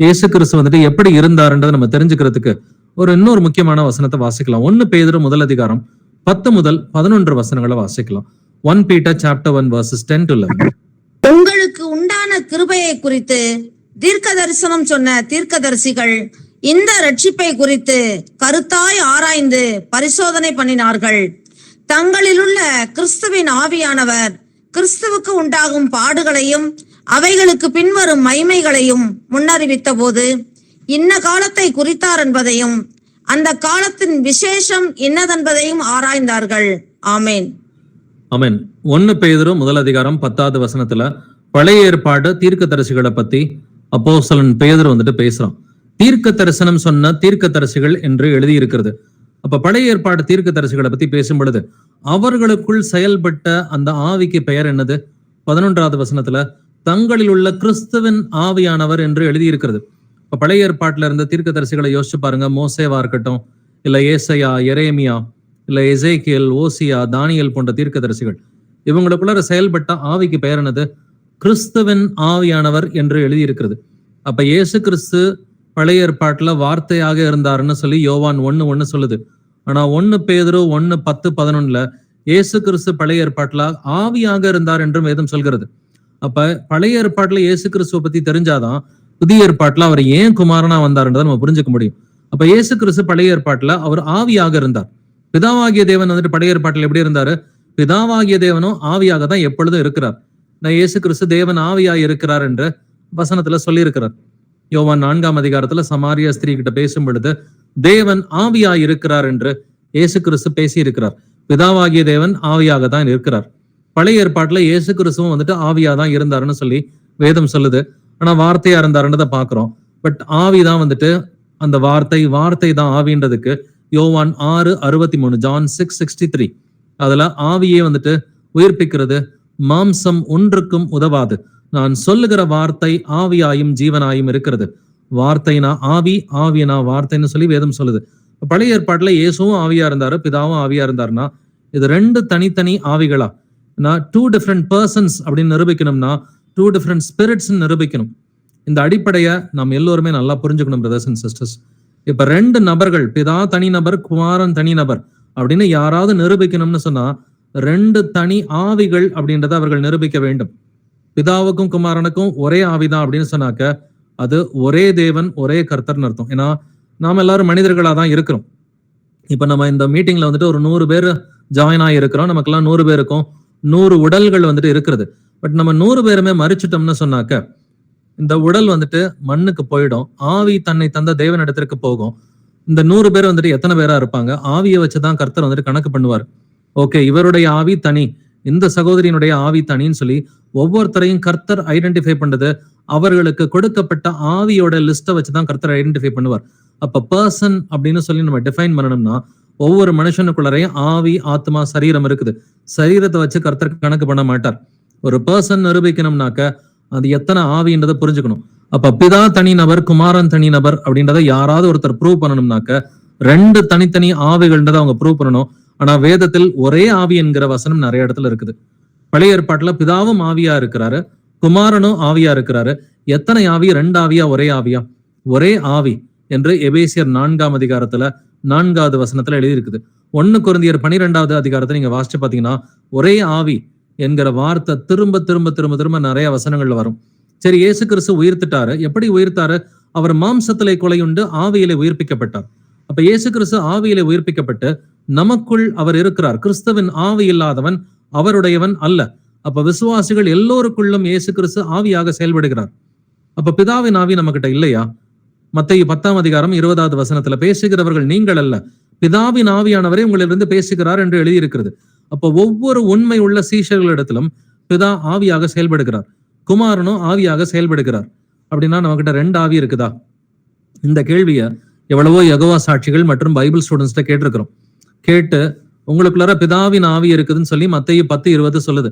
இயேசு கிறிஸ்து வந்துட்டு எப்படி இருந்தாருன்றதை நம்ம தெரிஞ்சுக்கிறதுக்கு ஒரு இன்னொரு முக்கியமான வசனத்தை வாசிக்கலாம். 1 பேதுரு 1 அதிகாரம் 10 முதல் 11 வசனங்களை வாசிக்கலாம். 1 Peter chapter 1 verses 10 to 11. உங்களுக்கு உண்டான கிருபையை குறித்து தீர்க்க தரிசனம் சொன்ன தீர்க்கதரிசிகள் இந்த ரட்சிப்பை குறித்து கருத்தாய் ஆராய்ந்து பரிசோதனை பண்ணினார்கள். தங்களிலுள்ள கிறிஸ்துவின் ஆவியானவர் கிறிஸ்துவுக்கு உண்டாகும் பாடுகளையும் அவைகளுக்கு பின்வரும் மகிமைகளையும் முன்னறிவித்த போது இன்ன காலத்தை குறித்தார் என்பதையும் அந்த காலத்தின் விசேஷம் இன்னதென்பதையும் ஆராய்ந்தார்கள். ஆமேன். ஆமென். 1 பேதுரு 1 அதிகாரம் 10வது வசனத்துல பழைய ஏற்பாடு தீர்க்கதரிசிகளை பத்தி அப்போஸ்தலன் பேதுரு வந்துட்டு பேசுறான். தீர்க்க தரிசனம் சொன்ன தீர்க்கதரிசிகள் என்று எழுதி இருக்கிறது. அப்ப பழைய ஏற்பாடு தீர்க்கதரிசிகளை பத்தி பேசும் பொழுது அவர்களுக்குள் செயல்பட்ட அந்த ஆவிக்கு பெயர் என்னது? 11வது வசனத்துல தங்களில் உள்ள கிறிஸ்துவின் ஆவியானவர் என்று எழுதியிருக்கிறது. இப்ப பழைய ஏற்பாட்டுல இருந்த தீர்க்கதரிசிகளை யோசிச்சு பாருங்க. மோசேவா இருக்கட்டும், இல்ல ஏசையா, எரேமியா, இல்ல எசேக்கியேல், ஓசியா, தானியேல் போன்ற தீர்க்கதரிசிகள், இவங்களுக்குள்ள செயல்பட்ட ஆவிக்கு பெயர் என்னது? கிறிஸ்துவின் ஆவியானவர் என்று எழுதியிருக்கிறது. அப்ப இயேசு கிறிஸ்து பழைய ஏற்பாட்டுல வார்த்தையாக இருந்தாருன்னு சொல்லி யோவான் 1:1 சொல்லுது. ஆனா 1 பேதுரு 1:10-11 இயேசு கிறிஸ்து பழைய ஏற்பாட்டுல ஆவியாக இருந்தார் என்றும் வேதம் சொல்கிறது. அப்ப பழைய ஏற்பாட்டுல இயேசு கிறிஸ்துவ பத்தி தெரிஞ்சாதான் புதிய ஏற்பாட்டுல அவர் ஏன் குமாரனா வந்தாருன்றதை நம்ம புரிஞ்சுக்க முடியும். அப்ப இயேசு கிறிஸ்து பழைய ஏற்பாட்டுல அவர் ஆவியாக இருந்தார். பிதாவாகிய தேவன் வந்துட்டு பழைய ஏற்பாட்டுல எப்படி இருந்தாரு? பிதாவாகிய தேவனும் ஆவியாக தான் எப்பொழுதும் இருக்கிறார். நான் இயேசு கிறிஸ்து தேவன் ஆவியாய் இருக்கிறார் என்று வசனத்துல சொல்லி இருக்கிறார். யோவான் 4ஆம் அதிகாரத்துல சமாரியா ஸ்திரீ கிட்ட பேசும் பொழுது தேவன் ஆவியாய் இருக்கிறார் என்று இயேசு கிறிஸ்து பேசி இருக்கிறார். பிதாவாகிய தேவன் ஆவியாக தான் இருக்கிறார். பழைய ஏற்பாட்டுல இயேசு கிறிஸ்துவும் வந்துட்டு ஆவியா தான் இருந்தாருன்னு சொல்லி வேதம் சொல்லுது. ஆனா வார்த்தையா இருந்தாருன்றதை பாக்குறோம். பட் ஆவிதான் வந்துட்டு அந்த வார்த்தை தான் ஆவின்றதுக்கு யோவான் 6:63, ஜான் 6:63, அதுல ஆவியே வந்துட்டு உயிர்ப்பிக்கிறது, மாம்சம் ஒன்றுக்கும் உதவாது, நான் சொல்லுகிற வார்த்தை ஆவியாயும் ஜீவனாயும் இருக்கிறது. வார்த்தைனா ஆவி, ஆவியனா வார்த்தைன்னு சொல்லி வேதம் சொல்லுது. பழைய ஏற்பாட்டுல இயேசுவும் ஆவியா இருந்தாரு, பிதாவும் ஆவியா இருந்தாருன்னா இது 2 தனித்தனி ஆவிகளா? நான் 2 different persons அப்படின்னு நிரூபிக்கணும்னா 2 different spirits நிரூபிக்கணும். இந்த அடிப்படையை நாம் எல்லோருமே நல்லா புரிஞ்சுக்கணும் பிரதர்ஸ் அண்ட் சிஸ்டர்ஸ். இப்ப 2 நபர்கள், பிதா தனி நபர், குமாரன் தனி நபர் அப்படின்னு யாராவது நிரூபிக்கணும்னு சொன்னா 2 தனி ஆவிகள் அப்படின்றத அவர்கள் நிரூபிக்க வேண்டும். பிதாவுக்கும் குமாரனுக்கும் ஒரே ஆவிதான் அப்படின்னு சொன்னாக்க அது ஒரே தேவன், ஒரே கர்த்தர்னு அர்த்தம். ஏன்னா நாம எல்லாரும் மனிதர்களா தான் இருக்கிறோம். இப்ப நம்ம இந்த மீட்டிங்ல வந்துட்டு ஒரு 100 பேர் ஜாயின் ஆகி இருக்கிறோம். நமக்கெல்லாம் 100 பேருக்கும் 100 உடல்கள் வந்துட்டு இருக்கிறது. பட் நம்ம 100 பேருமே மறிச்சிட்டோம்னு சொன்னாக்க இந்த உடல் வந்துட்டு மண்ணுக்கு போயிடும், ஆவி தன்னை தந்த தேவனிடத்திற்கு போகும். இந்த 100 பேர் வந்துட்டு எத்தனை பேரா இருப்பாங்க? ஆவியை வச்சுதான் கர்த்தர் வந்துட்டு கணக்கு பண்ணுவார். ஓகே, இவருடைய ஆவி தனி, இந்த சகோதரியினுடைய ஆவி தனின்னு சொல்லி ஒவ்வொருத்தரையும் கர்த்தர் ஐடென்டிஃபை பண்றது அவர்களுக்கு கொடுக்கப்பட்ட ஆவியோட லிஸ்ட்டை வச்சுதான் கர்த்தர் ஐடென்டிஃபை பண்ணுவார். அப்ப பர்சன் அப்படின்னு சொல்லி நம்ம டிஃபைன் பண்ணணும்னா ஒவ்வொரு மனுஷனுக்குள்ளரையும் ஆவி, ஆத்மா, சரீரம் இருக்குது. சரீரத்தை வச்சு கர்த்தர் கணக்கு பண்ண மாட்டார். ஒரு பர்சன் நிரூபிக்கணும்னாக்க அது எத்தனை ஆவின்றதை புரிஞ்சுக்கணும். அப்ப பிதா தனி நபர், குமாரன் தனி நபர் அப்படின்றத யாராவது ஒருத்தர் ப்ரூவ் பண்ணணும்னாக்க 2 தனித்தனி ஆவிகள்ன்றதை அவங்க ப்ரூவ் பண்ணணும். ஆனா வேதத்தில் ஒரே ஆவி என்கிற வசனம் நிறைய இடத்துல இருக்குது. பழைய ஏற்பாட்டுல பிதாவும் ஆவியா இருக்கிறாரு, குமாரனும் ஆவியா இருக்கிறாரு. எத்தனை ஆவி? 2 ஆவியா, ஒரே ஆவியா? ஒரே ஆவி என்று எபேசியர் 4ஆம் அதிகாரத்துல 4வது வசனத்துல எழுதி இருக்குது. 1 கொரிந்தியர் 12வது அதிகாரத்தை நீங்க வாசிச்சு பாத்தீங்கன்னா ஒரே ஆவி என்கிற வார்த்தை திரும்ப திரும்ப திரும்ப திரும்ப நிறைய வசனங்கள்ல வரும். சரி, இயேசு கிறிஸ்து உயிர்த்துட்டாரு. எப்படி உயிர்த்தாரு? அவர் மாம்சத்திலே கொலையுண்டு ஆவியிலே உயிர்ப்பிக்கப்பட்டார். அப்ப இயேசு கிறிஸ்து ஆவியிலே உயிர்ப்பிக்கப்பட்டு நமக்குள் அவர் இருக்கிறார். கிறிஸ்துவின் ஆவி இல்லாதவன் அவருடையவன் அல்ல. அப்ப விசுவாசிகள் எல்லோருக்குள்ளும் இயேசு கிறிஸ்து ஆவியாக செயல்படுகிறார். அப்ப பிதாவின் ஆவி நம்ம கிட்ட இல்லையா? மத்தேயு 10ஆம் அதிகாரம் 20வது வசனத்துல பேசுகிறவர்கள் நீங்கள் அல்ல, பிதாவின் ஆவியானவரே உங்களிலிருந்து பேசுகிறார் என்று எழுதியிருக்கிறது. அப்ப ஒவ்வொரு உண்மை உள்ள சீஷர்களிடத்திலும் பிதா ஆவியாக செயல்படுகிறார், குமாரனும் ஆவியாக செயல்படுகிறார். அப்படின்னா நம்ம கிட்ட 2 ஆவி இருக்குதா? இந்த கேள்விய எவ்வளவோ யெகோவா சாட்சிகள் மற்றும் பைபிள் ஸ்டூடெண்ட்ஸ்ட கேட்டிருக்கிறோம். கேட்டு உங்களுக்குள்ளார பிதாவின் ஆவி இருக்குதுன்னு சொல்லி மத்தேயு 10:20 சொல்லுது.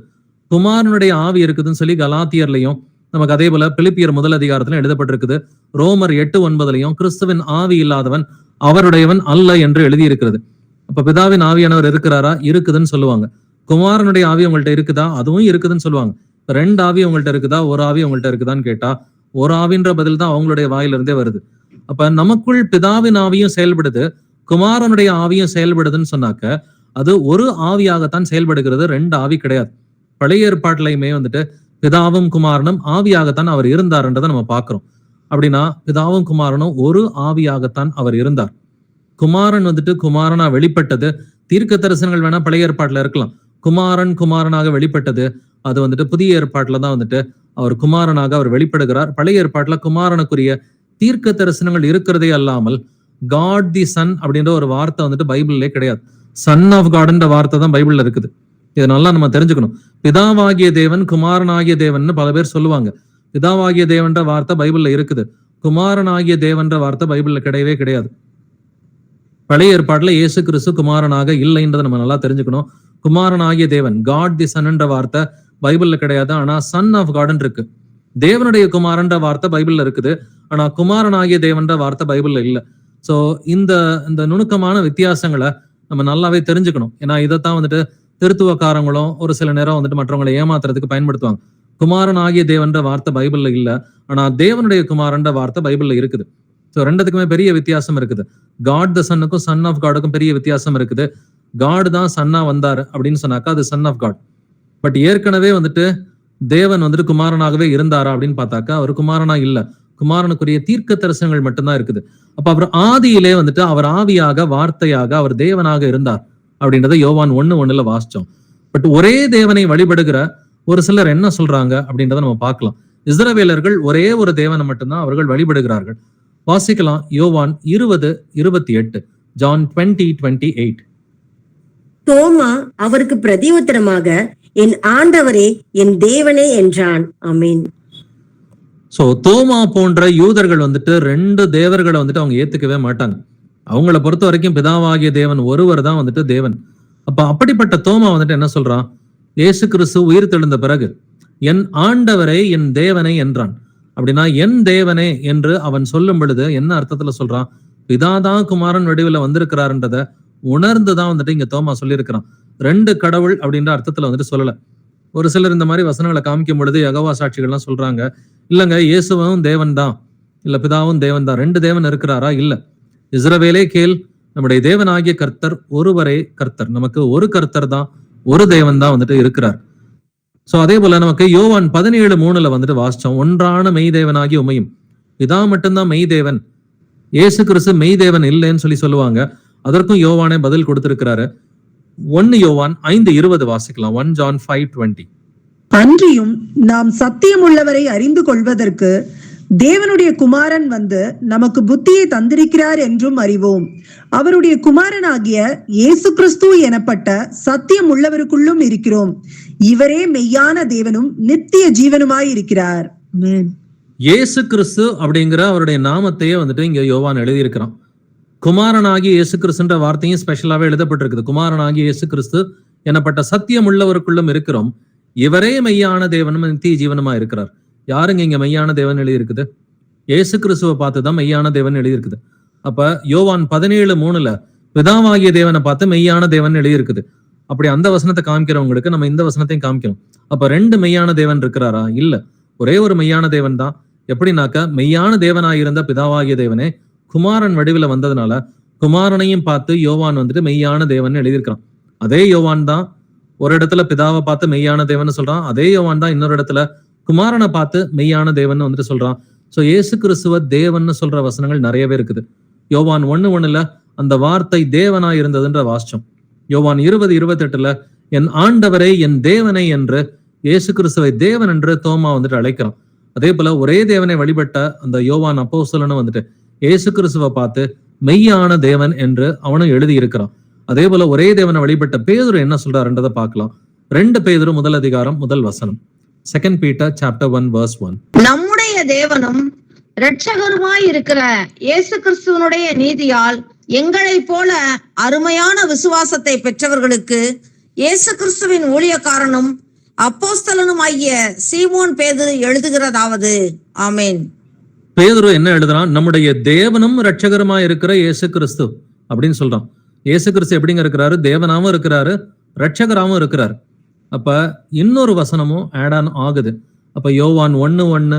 குமாரனுடைய ஆவி இருக்குதுன்னு சொல்லி கலாத்தியர்லையும், நமக்கு அதே போல பிலிப்பியர் 1 அதிகாரத்திலும் எழுதப்பட்டிருக்குது. ரோமர் 8:9 கிறிஸ்துவின் ஆவி இல்லாதவன் அவருடையவன் அல்ல என்று எழுதி இருக்கிறது. அப்ப பிதாவின் ஆவியானவர் இருக்கிறாரா? இருக்குதுன்னு சொல்லுவாங்க. குமாரனுடைய ஆவி உங்கள்ட்ட இருக்குதா? அதுவும் இருக்குதுன்னு சொல்லுவாங்க. 2 ஆவி உங்கள்ட்ட இருக்குதா? ஒரு ஆவி உங்கள்ட்ட இருக்குதான்னு கேட்டா ஒரு ஆவின்ற பதில் தான் அவங்களுடைய வாயிலிருந்தே வருது. அப்ப நமக்குள் பிதாவின் ஆவியும் செயல்படுது, குமாரனுடைய ஆவியும் செயல்படுதுன்னு சொன்னாக்க அது ஒரு ஆவியாகத்தான் செயல்படுகிறது, 2 ஆவி கிடையாது. பழைய ஏற்பாட்டிலையுமே வந்துட்டு பிதாவும் குமாரனும் ஆவியாகத்தான் அவர் இருந்தார்ன்றதை நம்ம பார்க்கிறோம். அப்படின்னா பிதாவும் குமாரனும் ஒரு ஆவியாகத்தான் அவர் இருந்தார். குமாரன் வந்துட்டு குமாரனா வெளிப்பட்டது. தீர்க்க தரிசனங்கள் வேணா பழைய ஏற்பாட்டுல இருக்கலாம். குமாரனாக வெளிப்பட்டது அது வந்துட்டு புதிய ஏற்பாட்டுல தான் வந்துட்டு அவர் குமாரனாக அவர் வெளிப்படுகிறார். பழைய ஏற்பாட்டுல குமாரனுக்குரிய தீர்க்க தரிசனங்கள் இருக்கிறதே அல்லாமல் காட் தி சன் அப்படின்ற ஒரு வார்த்தை வந்துட்டு பைபிள்லே கிடையாது. சன் ஆஃப் காட்ன்ற வார்த்தை தான் பைபிள்ல இருக்குது. இதை நல்லா நம்ம தெரிஞ்சுக்கணும். பிதாவாகிய தேவன், குமாரனாகிய தேவன் பல பேர் சொல்லுவாங்க. பிதாவாகிய தேவன்ற வார்த்தை பைபிள்ல இருக்குது, குமாரனாகிய தேவன்ற வார்த்தை பைபிள்ல கிடையவே கிடையாது. பழைய ஏற்பாட்டுல இயேசு கிறிஸ்து குமாரனாக இல்லைன்றதை நம்ம நல்லா தெரிஞ்சுக்கணும். குமாரனாகிய தேவன், காட் தி சன்ன்ற வார்த்தை பைபிள்ல கிடையாது, ஆனா சன் ஆஃப் காட்னு இருக்கு. தேவனுடைய குமாரன்ற வார்த்தை பைபிள்ல இருக்குது, ஆனா குமாரனாகிய தேவன்ற வார்த்தை பைபிள்ல இல்ல. சோ இந்த நுணுக்கமான வித்தியாசங்களை நம்ம நல்லாவே தெரிஞ்சுக்கணும். ஏன்னா இதைத்தான் வந்துட்டு திருத்துவக்காரங்களும் ஒரு சில நேரம் வந்துட்டு மற்றவங்களை ஏமாத்துறதுக்கு பயன்படுத்துவாங்க. குமாரனாகிய தேவன்ற வார்த்தை பைபிள்ல இல்ல, ஆனா தேவனுடைய குமாரன்ற வார்த்தை பைபிள்ல இருக்குது. ஸோ ரெண்டுத்துக்குமே பெரிய வித்தியாசம் இருக்குது. காட் த சன்னுக்கும் சன் ஆஃப் காடுக்கும் பெரிய வித்தியாசம் இருக்குது. காட் தான் சன்னா வந்தாரு அப்படின்னு சொன்னாக்கா அது சன் ஆஃப் காட். பட் ஏற்கனவே வந்துட்டு தேவன் வந்துட்டு குமாரனாகவே இருந்தாரா அப்படின்னு பார்த்தாக்கா அவர் குமாரனா இல்ல. குமாரனுக்குரிய தீர்க்க தரிசனங்கள் மட்டும்தான் இருக்குது. அப்ப அவர் ஆதியிலே வந்துட்டு அவர் ஆவியாக, வார்த்தையாக, அவர் தேவனாக இருந்தார் அப்படின்றத யோவான் 1:1 வாசிச்சோம். பட் ஒரே தேவனை வழிபடுகிற ஒரு சிலர் என்ன சொல்றாங்க அப்படின்றத நம்ம பார்க்கலாம். இஸ்ரவேலர்கள் ஒரே ஒரு தேவனை மட்டும்தான் அவர்கள் வழிபடுகிறார்கள். வாசிக்கலாம் யோவான் 20:28, John 20:28. தோமா அவருக்கு பிரதியுத்தரமாக, என் ஆண்டவரே, என் தேவனே என்றான். ஆமென். சோ தோமா போன்ற யூதர்கள் வந்துட்டு 2 தேவர்களை வந்துட்டு அவங்க ஏத்துக்கவே மாட்டாங்க. அவங்கள பொறுத்த வரைக்கும் பிதாவாகிய தேவன் ஒருவர் தான் வந்துட்டு தேவன். அப்ப அப்படிப்பட்ட தோமா வந்துட்டு என்ன சொல்றான்? இயேசு கிறிஸ்து உயிர் தெழுந்த பிறகு என் ஆண்டவரை, என் தேவனை என்றான். அப்படின்னா என் தேவனே என்று அவன் சொல்லும் பொழுது என்ன அர்த்தத்துல சொல்றான்? பிதாதான் குமாரன் வடிவில் வந்திருக்கிறாருன்றத உணர்ந்துதான் வந்துட்டு இங்க தோமா சொல்லியிருக்கிறான். 2 கடவுள் அப்படின்ற அர்த்தத்துல வந்துட்டு சொல்லல. ஒரு சிலர் இந்த மாதிரி வசனங்களை காமிக்கும் பொழுது யெகோவா சாட்சிகள்லாம் சொல்றாங்க, இல்லங்க இயேசுவும் தேவன் தான், இல்ல பிதாவும் தேவன் தான், 2 தேவன் இருக்கிறாரா? இல்ல. இஸ்ரவேலே கேள், நம்முடைய தேவனாகிய கர்த்தர் ஒருவரே கர்த்தர். நமக்கு ஒரு கர்த்தர் தான், ஒரு தேவன் தான் வந்துட்டு இருக்கிறார். சோ அதே போல நமக்கு யோவான் 17:3 வந்துட்டு வாசிச்சோம், ஒன்றான மெய் தேவனாகி உமையும். பிதா மட்டும்தான் மெய் தேவன், இயேசு கிறிஸ்து மெய் தேவன் இல்லைன்னு சொல்லுவாங்க. அதற்கும் யோவானே பதில் கொடுத்திருக்கிறாரு. 1 யோவான் 5:20 வாசிக்கலாம். 1 John 5:20. அன்றியும் நாம் சத்தியம் உள்ளவரை அறிந்து கொள்வதற்கு தேவனுடைய குமாரன் வந்து நமக்கு புத்தியை தந்திருக்கிறார் என்றும் அறிவோம். அவருடைய குமாரனாகிய இயேசு கிறிஸ்து எனப்பட்ட சத்தியம் உள்ளவருக்குள்ளும் இருக்கிறோம். இவரே மெய்யான தேவனும் நித்திய ஜீவனுமாய் இருக்கிறார். இயேசு கிறிஸ்து அப்படிங்கிற அவருடைய நாமத்தையே வந்துட்டு இங்க யோவான் எழுதியிருக்கிறான். குமாரனாகிய இயேசு கிறிஸ்துன்ற வார்த்தையும் ஸ்பெஷலாவே எழுதப்பட்டிருக்குது. குமாரனாகிய இயேசு கிறிஸ்து எனப்பட்ட சத்தியம் உள்ளவருக்குள்ளும் இருக்கிறோம். இவரே மெய்யான தேவனும் நித்திய ஜீவனுமா இருக்கிறார். யாருங்க இங்க மெய்யான தேவன் எழுதியிருக்குது? இயேசு கிறிஸ்துவை பார்த்துதான் மெய்யான தேவன் எழுதியிருக்குது. அப்ப யோவான் 17:3 பிதாவாகிய தேவனை பார்த்து மெய்யான தேவன் எழுதியிருக்குது. அப்படி அந்த வசனத்தை காமிக்கிறவங்களுக்கு நம்ம இந்த வசனத்தையும் காமிக்கணும். அப்ப 2 மெய்யான தேவன் இருக்கிறாரா? இல்ல, ஒரே ஒரு மெய்யான தேவன் தான். எப்படின்னாக்க மெய்யான தேவனாயிருந்த பிதாவாகிய தேவனே குமாரன் வடிவில் வந்ததுனால குமாரனையும் பார்த்து யோவான் வந்துட்டு மெய்யான தேவன் எழுதியிருக்கிறான். அதே யோவான் தான் ஒரு இடத்துல பிதாவை பார்த்து மெய்யான தேவன் சொல்றான். அதே யோவான் தான் இன்னொரு இடத்துல குமாரனை பார்த்து மெய்யான தேவன் வந்துட்டு சொல்றான். சோ இயேசு கிறிஸ்துவ தேவன் சொல்ற வசனங்கள் நிறையவே இருக்குது. யோவான் 1:1 அந்த வார்த்தை தேவனா இருந்ததுன்ற வாசிச்சோம். யோவான் 20:28 என் ஆண்டவரை, என் தேவனை என்று இயேசு கிறிஸ்துவை தேவன் என்று தோமா வந்துட்டு அழைக்கிறான். அதே போல ஒரே தேவனை வழிபட்ட அந்த யோவான் அப்போஸ்தலனும் வந்துட்டு இயேசு கிறிஸ்துவை பார்த்து மெய்யான தேவன் என்று அவனும் எழுதி இருக்கிறான். அதே போல ஒரே தேவனை வழிபட்ட பேதுரு என்ன சொல்றாருன்றதை பார்க்கலாம். 2 பேதுரு 1:1 2 Peter chapter 1 verse 1. நம்முடைய தேவனும் இரட்சகருமாய் இருக்கிற இயேசு கிறிஸ்துவனுடைய நீதியால் எங்களை போல அருமையான விசுவாசத்தை பெற்றவர்களுக்கு இயேசு கிறிஸ்துவின் ஊழியக்காரனும் அப்போஸ்தலனும் ஆகிய சீமோன் பேதுரு எழுதுகிறதாவது. ஆமேன். பேதுரு என்ன எழுதுறான்? நம்முடைய தேவனும் இரட்சகருமாய் இருக்கிற இயேசு கிறிஸ்து அப்படின்னு சொல்றான். இயேசு கிறிஸ்து எப்படிங்க இருக்கிறாரு? தேவனாவும் இருக்கிறாரு, இரட்சகராவும் இருக்கிறாரு. அப்ப இன்னொரு வசனமும் ஆட் ஆன் ஆகுது. அப்ப யோவான் 1:1,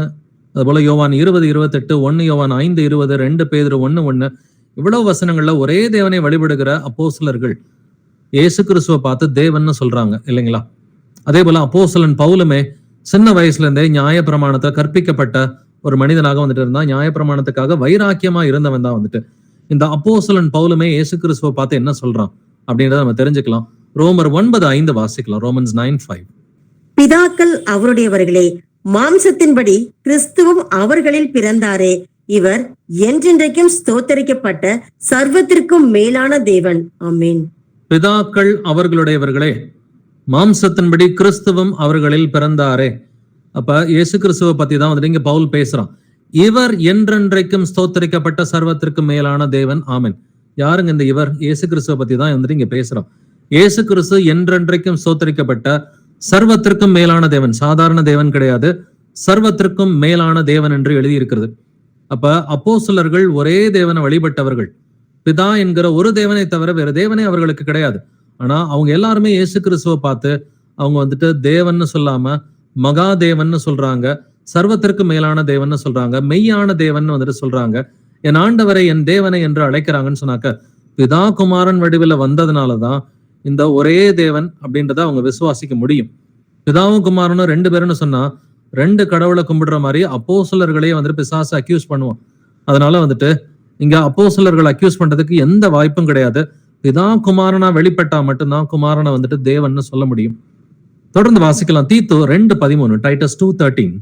அதுபோல யோவான் 20:28, 1 யோவான் 5:20, 2 பேதுரு 1:1 இவ்வளவு வசனங்கள்ல ஒரே தேவனை வழிபடுகிற அப்போஸ்தலர்கள் இயேசு கிறிஸ்துவை பார்த்து தேவன்னு சொல்றாங்க இல்லைங்களா? அதே போல அப்போஸ்தலன் பவுலுமே சின்ன வயசுல இருந்தே நியாயப்பிரமாணத்தை கற்பிக்கப்பட்ட ஒரு மனிதனாக வந்துட்டு இருந்தா, நியாயப்பிரமாணத்துக்காக வைராக்கியமா இருந்தவன் தான் வந்துட்டு இந்த அப்போஸ்தலன் பவுலுமே இயேசு கிறிஸ்துவை பார்த்து என்ன சொல்றான் அப்படின்றத நம்ம தெரிஞ்சுக்கலாம். ரோமர் 9:5 வாசிக்கலாம். ரோமன்ஸ் 9:5. பிதாக்கள் அவருடையவர்களே, மாம்சத்தின்படி கிறிஸ்துவும் அவர்களில் பிறந்தாரே, இவர் என்றென்றைக்கும் ஸ்தோத்தரிக்கப்பட்ட சர்வத்திற்கும் மேலான தேவன். ஆமென். பிதாக்கள் அவர்களுடையவர்களே, மாம்சத்தின்படி கிறிஸ்துவும் அவர்களில் பிறந்தாரே. அப்ப இயேசு கிறிஸ்துவை பத்தி தான் வந்துட்டு இங்க பவுல் பேசுறான். இவர் என்றென்றைக்கும் ஸ்தோத்தரிக்கப்பட்ட சர்வத்திற்கும் மேலான தேவன். ஆமென். யாருங்க இந்த இவர்? இயேசு கிறிஸ்துவ பத்தி தான் வந்துட்டு இங்க பேசுறோம். இயேசு கிறிஸ்து என்றென்றைக்கும் ஸ்தோத்தரிக்கப்பட்ட சர்வத்திற்கும் மேலான தேவன், சாதாரண தேவன் கிடையாது, சர்வத்திற்கும் மேலான தேவன் என்று எழுதியிருக்கிறது. அப்ப அப்போஸ்தலர்கள் ஒரே தேவனை வழிபட்டவர்கள். பிதா என்கிற ஒரு தேவனை தவிர வேற தேவனே அவர்களுக்கு கிடையாது. ஆனா அவங்க எல்லாருமே இயேசு கிறிஸ்துவை பார்த்து அவங்க வந்துட்டு தேவன்னு சொல்லாம மகா தேவன்னு சொல்றாங்க, சர்வத்திற்கு மேலான தேவன்னு சொல்றாங்க, மெய்யான தேவன் வந்துட்டு சொல்றாங்க, என் ஆண்டவரை என் தேவனை என்று அழைக்கிறாங்கன்னு சொன்னாக்க பிதா குமாரன் வடிவில் வந்ததுனாலதான் இந்த ஒரே தேவன் அப்படின்றத அவங்க விசுவாசிக்க முடியும். பிதாவும் குமாரனும் ரெண்டு பேருன்னு சொன்னா ரெண்டு கடவுளை கும்பிடுற மாதிரி அப்போஸ்தலர்களே வந்துட்டு பிசாசு அக்யூஸ் பண்ணுவோம். அதனால வந்துட்டு இங்க அப்போஸ்தலர்கள் அக்யூஸ் பண்றதுக்கு எந்த வாய்ப்பும் கிடையாது. பிதா குமாரனா வெளிப்பட்டா மட்டும்தான் குமாரனை வந்துட்டு தேவன்னு சொல்ல முடியும். தொடர்ந்து வாசிக்கலாம். தீத்து 2:13, டைட்டஸ் 2:13.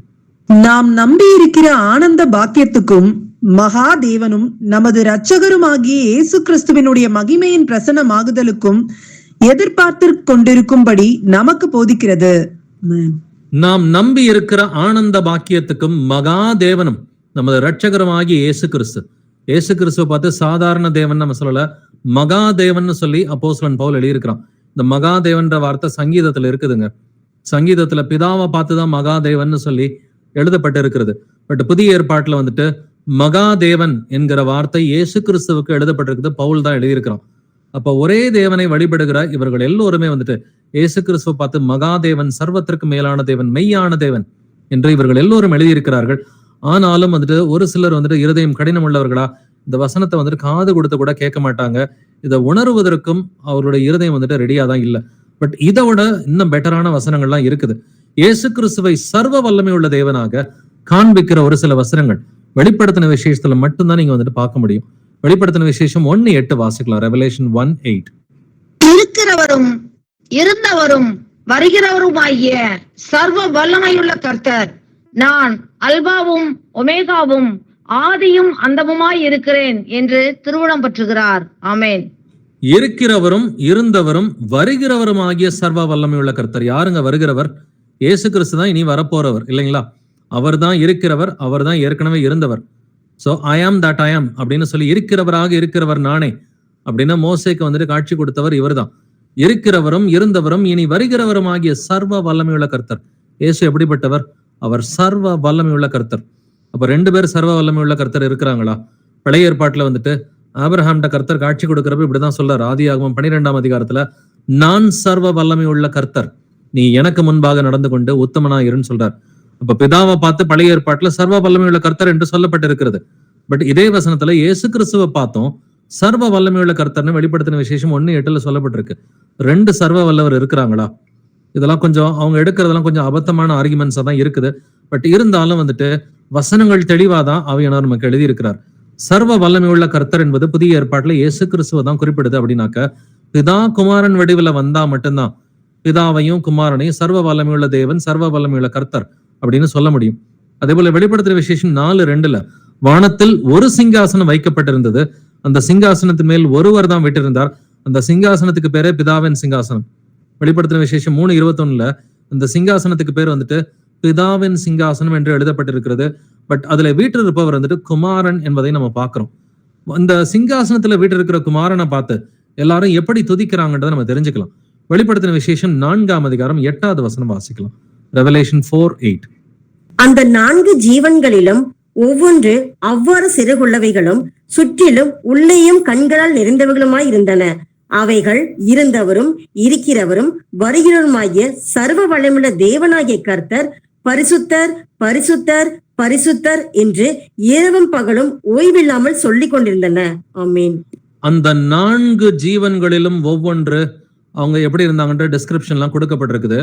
நாம் நம்பி இருக்கிற ஆனந்த பாக்கியத்துக்கும் மகா தேவனும் நமது இரட்சகருமாகிய இயேசு கிறிஸ்துவினுடைய மகிமையின் பிரசன்னமாகுதலுக்கும் எதிர்பார்த்து கொண்டிருக்கும்படி நமக்கு போதிக்கிறது. நாம் நம்பி இருக்கிற ஆனந்த பாக்கியத்துக்கும் மகா தேவனும் நமது இரட்சகருமாகிய இயேசு கிறிஸ்து. இயேசு கிறிஸ்துவ பார்த்து சாதாரண தேவன் நம்ம சொல்லல, மகா தேவன் சொல்லி அப்போஸ்தலன் பவுல் எழுதியிருக்கிறான். இந்த மகா தேவன்ற வார்த்தை சங்கீதத்துல இருக்குதுங்க. சங்கீதத்துல பிதாவை பார்த்துதான் மகா தேவன் சொல்லி எழுதப்பட்டு இருக்கிறது. பட் புதிய ஏற்பாட்டுல வந்துட்டு மகா தேவன் என்கிற வார்த்தை இயேசு கிறிஸ்துவுக்கு எழுதப்பட்டிருக்குது, பவுல் தான் எழுதியிருக்கிறான். அப்ப ஒரே தேவனை வழிபடுகிற இவர்கள் எல்லோருமே வந்துட்டு இயேசு கிறிஸ்துவ பார்த்து மகாதேவன், சர்வத்திற்கு மேலான தேவன், மெய்யான தேவன் என்று இவர்கள் எல்லோரும் எழுதியிருக்கிறார்கள். ஆனாலும் வந்துட்டு ஒரு சிலர் வந்துட்டு இருதயம் கடினம் உள்ளவர்களா இந்த வசனத்தை வந்துட்டு காது கொடுத்து கூட கேட்க மாட்டாங்க. இதை உணர்வதற்கும் அவருடைய இருதயம் வந்துட்டு ரெடியா தான் இல்லை. பட் இதை விட இன்னும் பெட்டரான வசனங்கள்லாம் இருக்குது. இயேசு கிறிஸ்துவை சர்வ வல்லமை உள்ள தேவனாக காண்பிக்கிற ஒரு சில வசனங்கள் வெளிப்படுத்தின விசேஷத்துல மட்டும்தான் நீங்க வந்துட்டு பார்க்க முடியும். வெளிப்படுத்தின விசேஷம் 1:8 வாசிக்கலாம். ரெவலேஷன் 1:8. இருக்கிறவரும் இருந்தவரும் வருகிறவருமாகிய சர்வ வல்லமையுள்ள கர்த்தர், நான் அல்பாவும் ஒமேகாவும் ஆதியும் அந்தமுமாய் இருக்கிறேன் என்று திருவுளம் பற்றுகிறார். ஆமேன். இருக்கிறவரும் இருந்தவரும் வருகிறவரும் ஆகிய சர்வ வல்லமையுள்ள கர்த்தர். யாருங்க வருகிறவர்? இயேசு கிறிஸ்து தான் இனி வரப்போறவர் இல்லைங்களா? அவர் தான் இருக்கிறவர், அவர் தான் ஏற்கனவே இருந்தவர். சோ ஐ ஆம் தட் ஐ ஆம் அப்படின்னு சொல்லி இருக்கிறவராக இருக்கிறவர் நானே அப்படின்னு மோசேக்கு வந்துட்டு காட்சி கொடுத்தவர் இவர் தான். இருக்கிறவரும் இருந்தவரும் இனி வருகிறவரும் ஆகிய சர்வ வல்லமையுள்ள கர்த்தர். இயேசு எப்படிப்பட்டவர்? அவர் சர்வ வல்லமையுள்ள கர்த்தர். அப்ப ரெண்டு பேர் சர்வ வல்லமையுள்ள கர்த்தர் இருக்கிறாங்களா? பழைய ஏற்பாட்டுல வந்துட்டு ஆபிரகாம்ட கர்த்தர் காட்சி கொடுக்கிறப்ப இப்படிதான் சொல்றார். ஆதியாகமம் 12ஆம் அதிகாரத்துல, நான் சர்வ வல்லமையுள்ள கர்த்தர், நீ எனக்கு முன்பாக நடந்து கொண்டு உத்தமனா இருன்னு சொல்றார். அப்ப பிதாவை பார்த்து பழைய ஏற்பாட்டுல சர்வ வல்லமையுள்ள கர்த்தர் என்று சொல்லப்பட்டிருக்கிறது. பட் இதே வசனத்துல இயேசு கிறிஸ்துவை பார்த்தோம் சர்வ வல்லமையுள்ள கர்த்தர்னு வெளிப்படுத்தின விசேஷம் 1:8 சொல்லப்பட்டிருக்கு. ரெண்டு சர்வ வல்லவர் இருக்கிறாங்களா? இதெல்லாம் கொஞ்சம் அவங்க எடுக்கிறதெல்லாம் கொஞ்சம் அபத்தமான ஆர்குமெண்ட்ஸா தான் இருக்குது. பட் இருந்தாலும் வந்துட்டு வசனங்கள் தெளிவாதான் அவையானவர் நமக்கு எழுதியிருக்கிறார். சர்வ வல்லமையுள்ள கர்த்தர் என்பது புதிய ஏற்பாட்டுல இயேசு கிறிஸ்துவை தான் குறிப்பிடுது. அப்படின்னாக்க பிதா குமாரன் வடிவுல வந்தா மட்டும்தான் பிதாவையும் குமாரனையும் சர்வ வல்லமையுள்ள தேவன், சர்வ வல்லமையுள்ள கர்த்தர் அப்படின்னு சொல்ல முடியும். அதே போல வெளிப்படுத்துற விசேஷம் 4:2 வானத்தில் ஒரு சிங்காசனம் வைக்கப்பட்டிருந்தது, அந்த சிங்காசனத்தின் மேல் ஒருவர் தான் விட்டிருந்தார், அந்த சிங்காசனத்துக்கு பேரே பிதாவின் சிங்காசனம். வெளிப்படுத்தின விசேஷம் 3:21 அந்த சிங்காசனத்துக்கு பேர் வந்துட்டு பிதாவின் சிங்காசனம் என்று எழுதப்பட்டிருக்கிறது. பட் அதுல வீற்றிருப்பவர் வந்துட்டு குமாரன் என்பதை நம்ம பார்க்கிறோம். இந்த சிங்காசனத்துல வீற்றிருக்கிற குமாரனை பார்த்து எல்லாரும் எப்படி துதிக்கிறாங்கன்றதை நம்ம தெரிஞ்சுக்கலாம். வெளிப்படுத்தின விசேஷம் 4ஆம் அதிகாரம் 8வது வசனம் வாசிக்கலாம். ரெவலேஷன் 4:8. அந்த 4 ஜீவன்களிலும் ஒவ்வொன்று அவ்வாறு சிறகுள்ளவைகளும் சுற்றிலும் உள்ளேயும் கண்களால் நிறைந்தவைகளுமாய் இருந்தன. அவைகள் இருந்தவரும் இருக்கிறவரும் வருகிறவருமாகிய சர்வ வல்லமையுள்ள தேவனாகிய கர்த்தர், பரிசுத்தர் பரிசுத்தர் பரிசுத்தர் என்று இரவும் பகலும் ஓய்வில்லாமல் சொல்லிக் கொண்டிருந்தன. ஆமீன். அந்த 4 ஜீவன்களிலும் ஒவ்வொன்று அவங்க எப்படி இருந்தாங்கன்ற டிஸ்கிரிப்ஷன்லாம் கொடுக்கப்பட்டிருக்குது.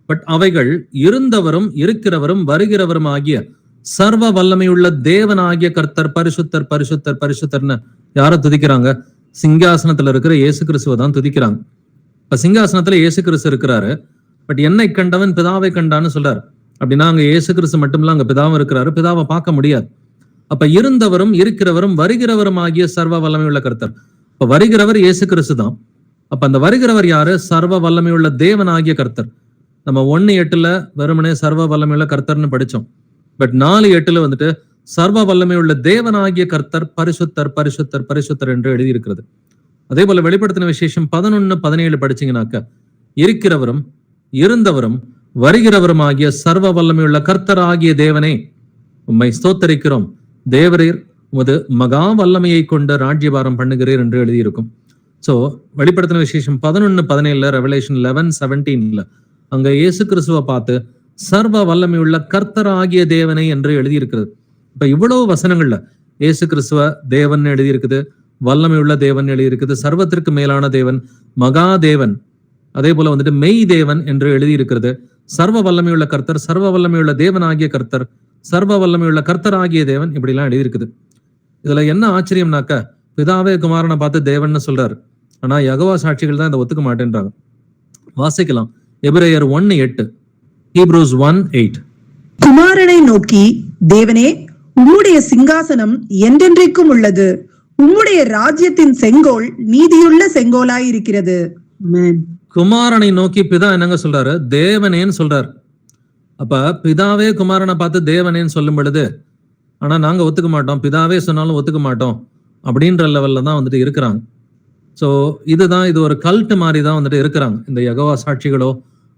பட் அவைகள் இருந்தவரும் இருக்கிறவரும் வருகிறவரும் ஆகிய சர்வ வல்லமையுள்ள தேவனாகிய கர்த்தர், பரிசுத்தர் பரிசுத்தர் பரிசுத்தர்னு யாரை துதிக்கிறாங்க? சிங்காசனத்துல இருக்கிற இயேசு கிறிஸ்துவை தான் துதிக்கிறாங்க. இப்ப சிங்காசனத்துல இயேசு கிறிஸ்து இருக்கிறாரு. பட் என்னை கண்டவன் பிதாவை கண்டான்னு சொல்றாரு. அப்படின்னா அங்க இயேசு கிறிஸ்து மட்டுமில்ல, அங்க பிதாவும் இருக்கிறாரு, பிதாவை பார்க்க முடியாது. அப்ப இருந்தவரும் இருக்கிறவரும் வருகிறவரும் ஆகிய சர்வ வல்லமையுள்ள கர்த்தர். இப்ப வருகிறவர் இயேசு கிறிஸ்து தான். அப்ப அந்த வருகிறவர் யாரு? சர்வ வல்லமையுள்ள தேவன் ஆகிய கர்த்தர். நம்ம 1:8 வெறுமனே சர்வ வல்லமையுள்ள கர்த்தர்னு படிச்சோம். பட் 4:8 வந்துட்டு சர்வ வல்லமை உள்ள தேவனாகிய கர்த்தர் பரிசுத்தர் பரிசுத்தர் பரிசுத்தர் என்று எழுதியிருக்கிறது. அதே போல வெளிப்படுத்தின விசேஷம் 11:17 படிச்சீங்கன்னாக்க, இருக்கிறவரும் இருந்தவரும் வருகிறவரும் ஆகிய சர்வ வல்லமையுள்ள கர்த்தர் ஆகிய தேவனே உம்மை ஸ்தோத்தரிக்கிறோம், தேவரீர் உமது மகா வல்லமையை கொண்டு ராஜ்யபாரம் பண்ணுகிறீர் என்று எழுதியிருக்கும். சோ வெளிப்படுத்தின விசேஷம் 11:17, ரெவலேஷன் 11:17 அங்க இயேசு கிறிஸ்துவை பார்த்து சர்வ வல்லமையுள்ள கர்த்தர் ஆகிய தேவனை என்று எழுதியிருக்கிறது. இப்ப இவ்வளவு வசனங்கள்ல இயேசு கிறிஸ்துவ தேவன் எழுதியிருக்குது, வல்லமையுள்ள தேவன் எழுதியிருக்குது, சர்வத்திற்கு மேலான தேவன், மகா தேவன், அதே போல வந்துட்டு மெய் தேவன் என்று எழுதியிருக்கிறது. சர்வ வல்லமையுள்ள கர்த்தர், சர்வ வல்லமையுள்ள தேவன் ஆகிய கர்த்தர், சர்வ வல்லமையுள்ள கர்த்தர் ஆகிய தேவன், இப்படி எல்லாம் எழுதியிருக்குது. இதுல என்ன ஆச்சரியம்னாக்க, பிதாவே குமாரனை பார்த்து தேவன் சொல்றாரு, ஆனா யெகோவா சாட்சிகள் தான் இதை ஒத்துக்க மாட்டேன்றாங்க. வாசிக்கலாம், எபிரேயர் 1:8, ஹீப்ரூஸ் 1:8. குமாரனை நோக்கி, தேவனே உம்முடைய சிங்காசனம் என்றென்றைக்கும் உள்ளது, உம்முடைய ராஜ்யத்தின் செங்கோல் நீதியுள்ள செங்கோலாயிருக்கிறது. ஆமென். குமாரனை நோக்கி பிதா என்னங்க சொல்றாரு? தேவனேன்னு சொல்றாரு. அப்ப பிதாவே குமாரனை பார்த்து தேவனேன்னு சொல்லும் பொழுது, ஆனா நாங்க ஒத்துக்க மாட்டோம், பிதாவே சொன்னாலும் ஒத்துக்க மாட்டோம் அப்படின்ற லெவல்ல தான் வந்துட்டு இருக்கிறாங்க. ஸோ இதுதான், இது ஒரு கல்ட் மாதிரி தான் வந்துட்டு இருக்கிறாங்க. இந்த யெகோவா சாட்சிகளோ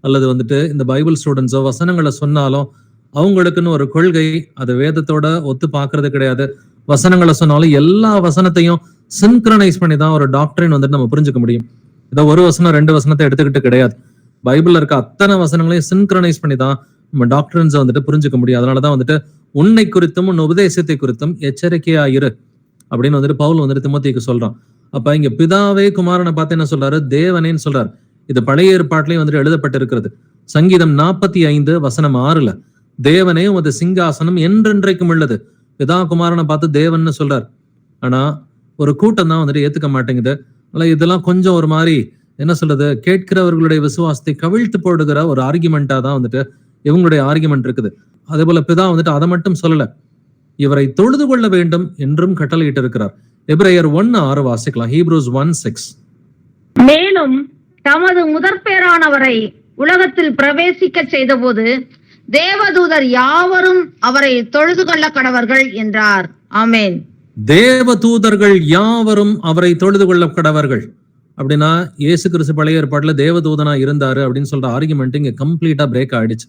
அல்லது வந்துட்டு இந்த பைபிள் ஸ்டூடெண்ட்ஸோ வசனங்களை சொன்னாலும் அவங்களுக்குன்னு ஒரு கொள்கை, அது வேதத்தோட ஒத்து பார்க்கறது கிடையாது. வசனங்களை சொன்னாலும் எல்லா வசனத்தையும் சின்க்ரனைஸ் பண்ணி தான் ஒரு டாக்டரின் வந்துட்டு நம்ம புரிஞ்சுக்க முடியும். இதை ஒரு வசனம் 2 வசனத்தை எடுத்துக்கிட்டு கிடையாது. பைபிள்ல இருக்க அத்தனை வசனங்களையும் சின்க்ரனைஸ் பண்ணி தான் நம்ம டாக்டரின்ஸை வந்துட்டு புரிஞ்சுக்க முடியும். அதனாலதான் வந்துட்டு உன்னை குறித்தும் உன் உபதேசத்தை குறித்தும் எச்சரிக்கையா இரு அப்படின்னு வந்துட்டு பவுல் வந்துட்டு திமோத்தேயுக்கு சொல்றான். அப்ப இங்க பிதாவே குமாரனை பார்த்து என்ன சொல்றாரு? தேவனேன்னு சொல்றாரு. இது பழைய ஏற்பாட்டிலையும் வந்துட்டு எழுதப்பட்டு இருக்கிறது. சங்கீதம் 45:6 தேவனே உமது சிங்காசனம் என்றென்றைக்கும் உள்ளது. பிதா குமாரனை பார்த்து தேவன்னு சொல்றார். ஆனா ஒரு கூட்டம் தான் வந்துட்டு ஏத்துக்க மாட்டேங்குது. இதெல்லாம் கொஞ்சம் ஒரு மாதிரி என்ன சொல்றது, கேட்கிறவர்களுடைய விசுவாசத்தை கவிழ்த்து போடுகிற ஒரு ஆர்குமெண்டா தான் வந்துட்டு இவங்களுடைய ஆர்குமெண்ட் இருக்குது. அதே போல பிதா வந்துட்டு அதை மட்டும் சொல்லல, இவரை தொழுது கொள்ள வேண்டும் என்றும் கட்டளையிட்டு இருக்கிறார். எபிரேயர் 1:6 வாசிக்கலாம், ஹீப்ரூஸ் 1:6. மேலும் தமது முதற்பேரானவரை உலகத்தில் பிரவேசிக்க செய்தபோது தேவதூதர் யாவரும் அவரை தொழுது கொள்ள கடவர்கள் என்றார். ஆமென். தேவதூதர்கள் யாவரும் அவரை தொழுது கொள்ள கடவர்கள் அப்படின்னா, இயேசு கிறிஸ்து பழைய ஏற்பாட்டுல தேவதூதனா இருந்தாரு அப்படின்னு சொல்ற ஆர்குமெண்ட் இங்க கம்ப்ளீட்டா பிரேக் ஆயிடுச்சு.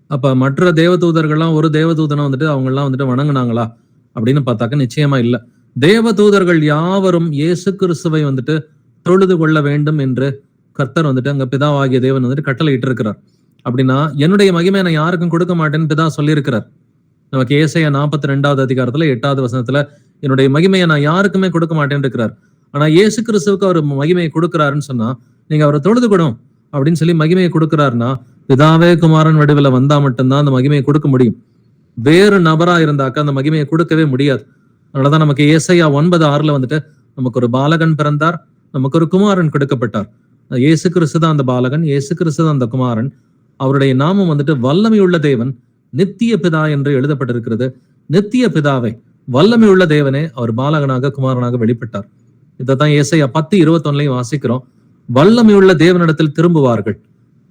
அப்ப மற்ற தேவதூதர்கள்லாம் ஒரு தேவதூதனை வந்துட்டு அவங்க எல்லாம் வந்துட்டு வணங்குனாங்களா அப்படின்னு பார்த்தாக்க நிச்சயமா இல்ல. தேவதூதர்கள் யாவரும் இயேசு கிறிஸ்துவை வந்துட்டு தொழுது கொள்ள வேண்டும் என்று கர்த்தர் வந்துட்டு அங்க பிதாவாகிய தேவன் வந்துட்டு கட்டளையிட்டு இருக்கிறார். அப்படின்னா என்னுடைய மகிமை நான் யாருக்கும் கொடுக்க மாட்டேன்னு பிதா சொல்லியிருக்கிறார். நமக்கு ஏசாயா 42:8 8 என்னுடைய மகிமையை நான் யாருக்குமே கொடுக்க மாட்டேன்னு இருக்கிறார். ஆனா இயேசு கிறிஸ்துவுக்கு அவர் மகிமையை கொடுக்கிறாருன்னு சொன்னா, நீங்க அவரை தொழுது கொடும் அப்படின்னு சொல்லி மகிமையை கொடுக்கிறாருன்னா, பிதாவே குமாரன் வடிவில் வந்தா மட்டும்தான் அந்த மகிமையை கொடுக்க முடியும். வேறு நபரா இருந்தாக்க அந்த மகிமையை கொடுக்கவே முடியாது. அதனாலதான் நமக்கு ஏசாயா 9:6 வந்துட்டு நமக்கு ஒரு பாலகன் பிறந்தார், நமக்கு ஒரு குமாரன் கொடுக்கப்பட்டார். இயேசு கிறிஸ்து தான் அந்த பாலகன், இயேசு கிறிஸ்து தான் அந்த குமாரன். அவருடைய நாமம் வந்துட்டு வல்லமையுள்ள தேவன், நித்திய பிதா என்று எழுதப்பட்டிருக்கிறது. நித்திய பிதாவை, வல்லமையுள்ள தேவனே அவர் பாலகனாக குமாரனாக வெளிப்பட்டார். இதைத்தான் ஏசாயா 10:21 வாசிக்கிறோம். வல்லமையுள்ள தேவனிடத்தில் திரும்புவார்கள்.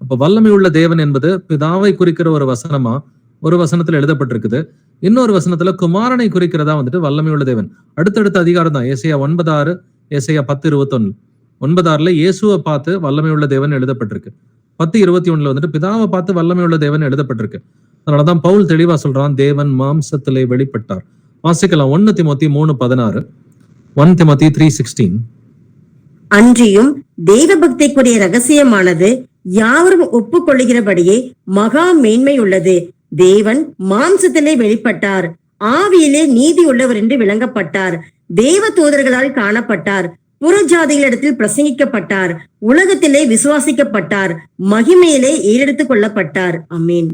அப்ப வல்லமையுள்ள தேவன் என்பது பிதாவை குறிக்கிற ஒரு வசனமா ஒரு வசனத்துல எழுதப்பட்டிருக்குது. இன்னொரு வசனத்துல குமாரனை குறிக்கிறதா வந்துட்டு வல்லமையுள்ள தேவன். அடுத்தடுத்த அதிகாரம் தான் ஏசாயா 9:6, ஏசாயா 10:21. 9:6 இயேசுவை பார்த்து வல்லமையுள்ள தேவன் எழுதப்பட்டிருக்கு. 10:21 வந்துட்டு பிதாவை பார்த்து வல்லமையுள்ள தேவன் எழுதப்பட்டிருக்கு. அதனாலதான் பவுல் தெளிவா சொல்றான், தேவன் மாம்சத்திலே வெளிப்பட்டார். வாசிக்கலாம் 1 தீமோத்தேயு 3:16, 1 தீமோத்தேயு 3:16. அன்றியும் தெய்வ பக்திக்குரிய ரகசியமானது யாவரும் ஒப்புக்கொள்ளுகிறபடியே மகா மேன்மை உள்ளது. தேவன் மாம்சத்திலே வெளிப்பட்டார், ஆவியிலே நீதி உள்ளவர் என்று விளங்கப்பட்டார், தேவ தூதர்களால் காணப்பட்டார், புறஜாதிகளிடத்தில் பிரசங்கிக்கப்பட்டார், உலகத்திலே விசுவாசிக்கப்பட்டார், மகிமையிலே ஏறெடுத்துக் கொள்ளப்பட்டார். ஆமென்.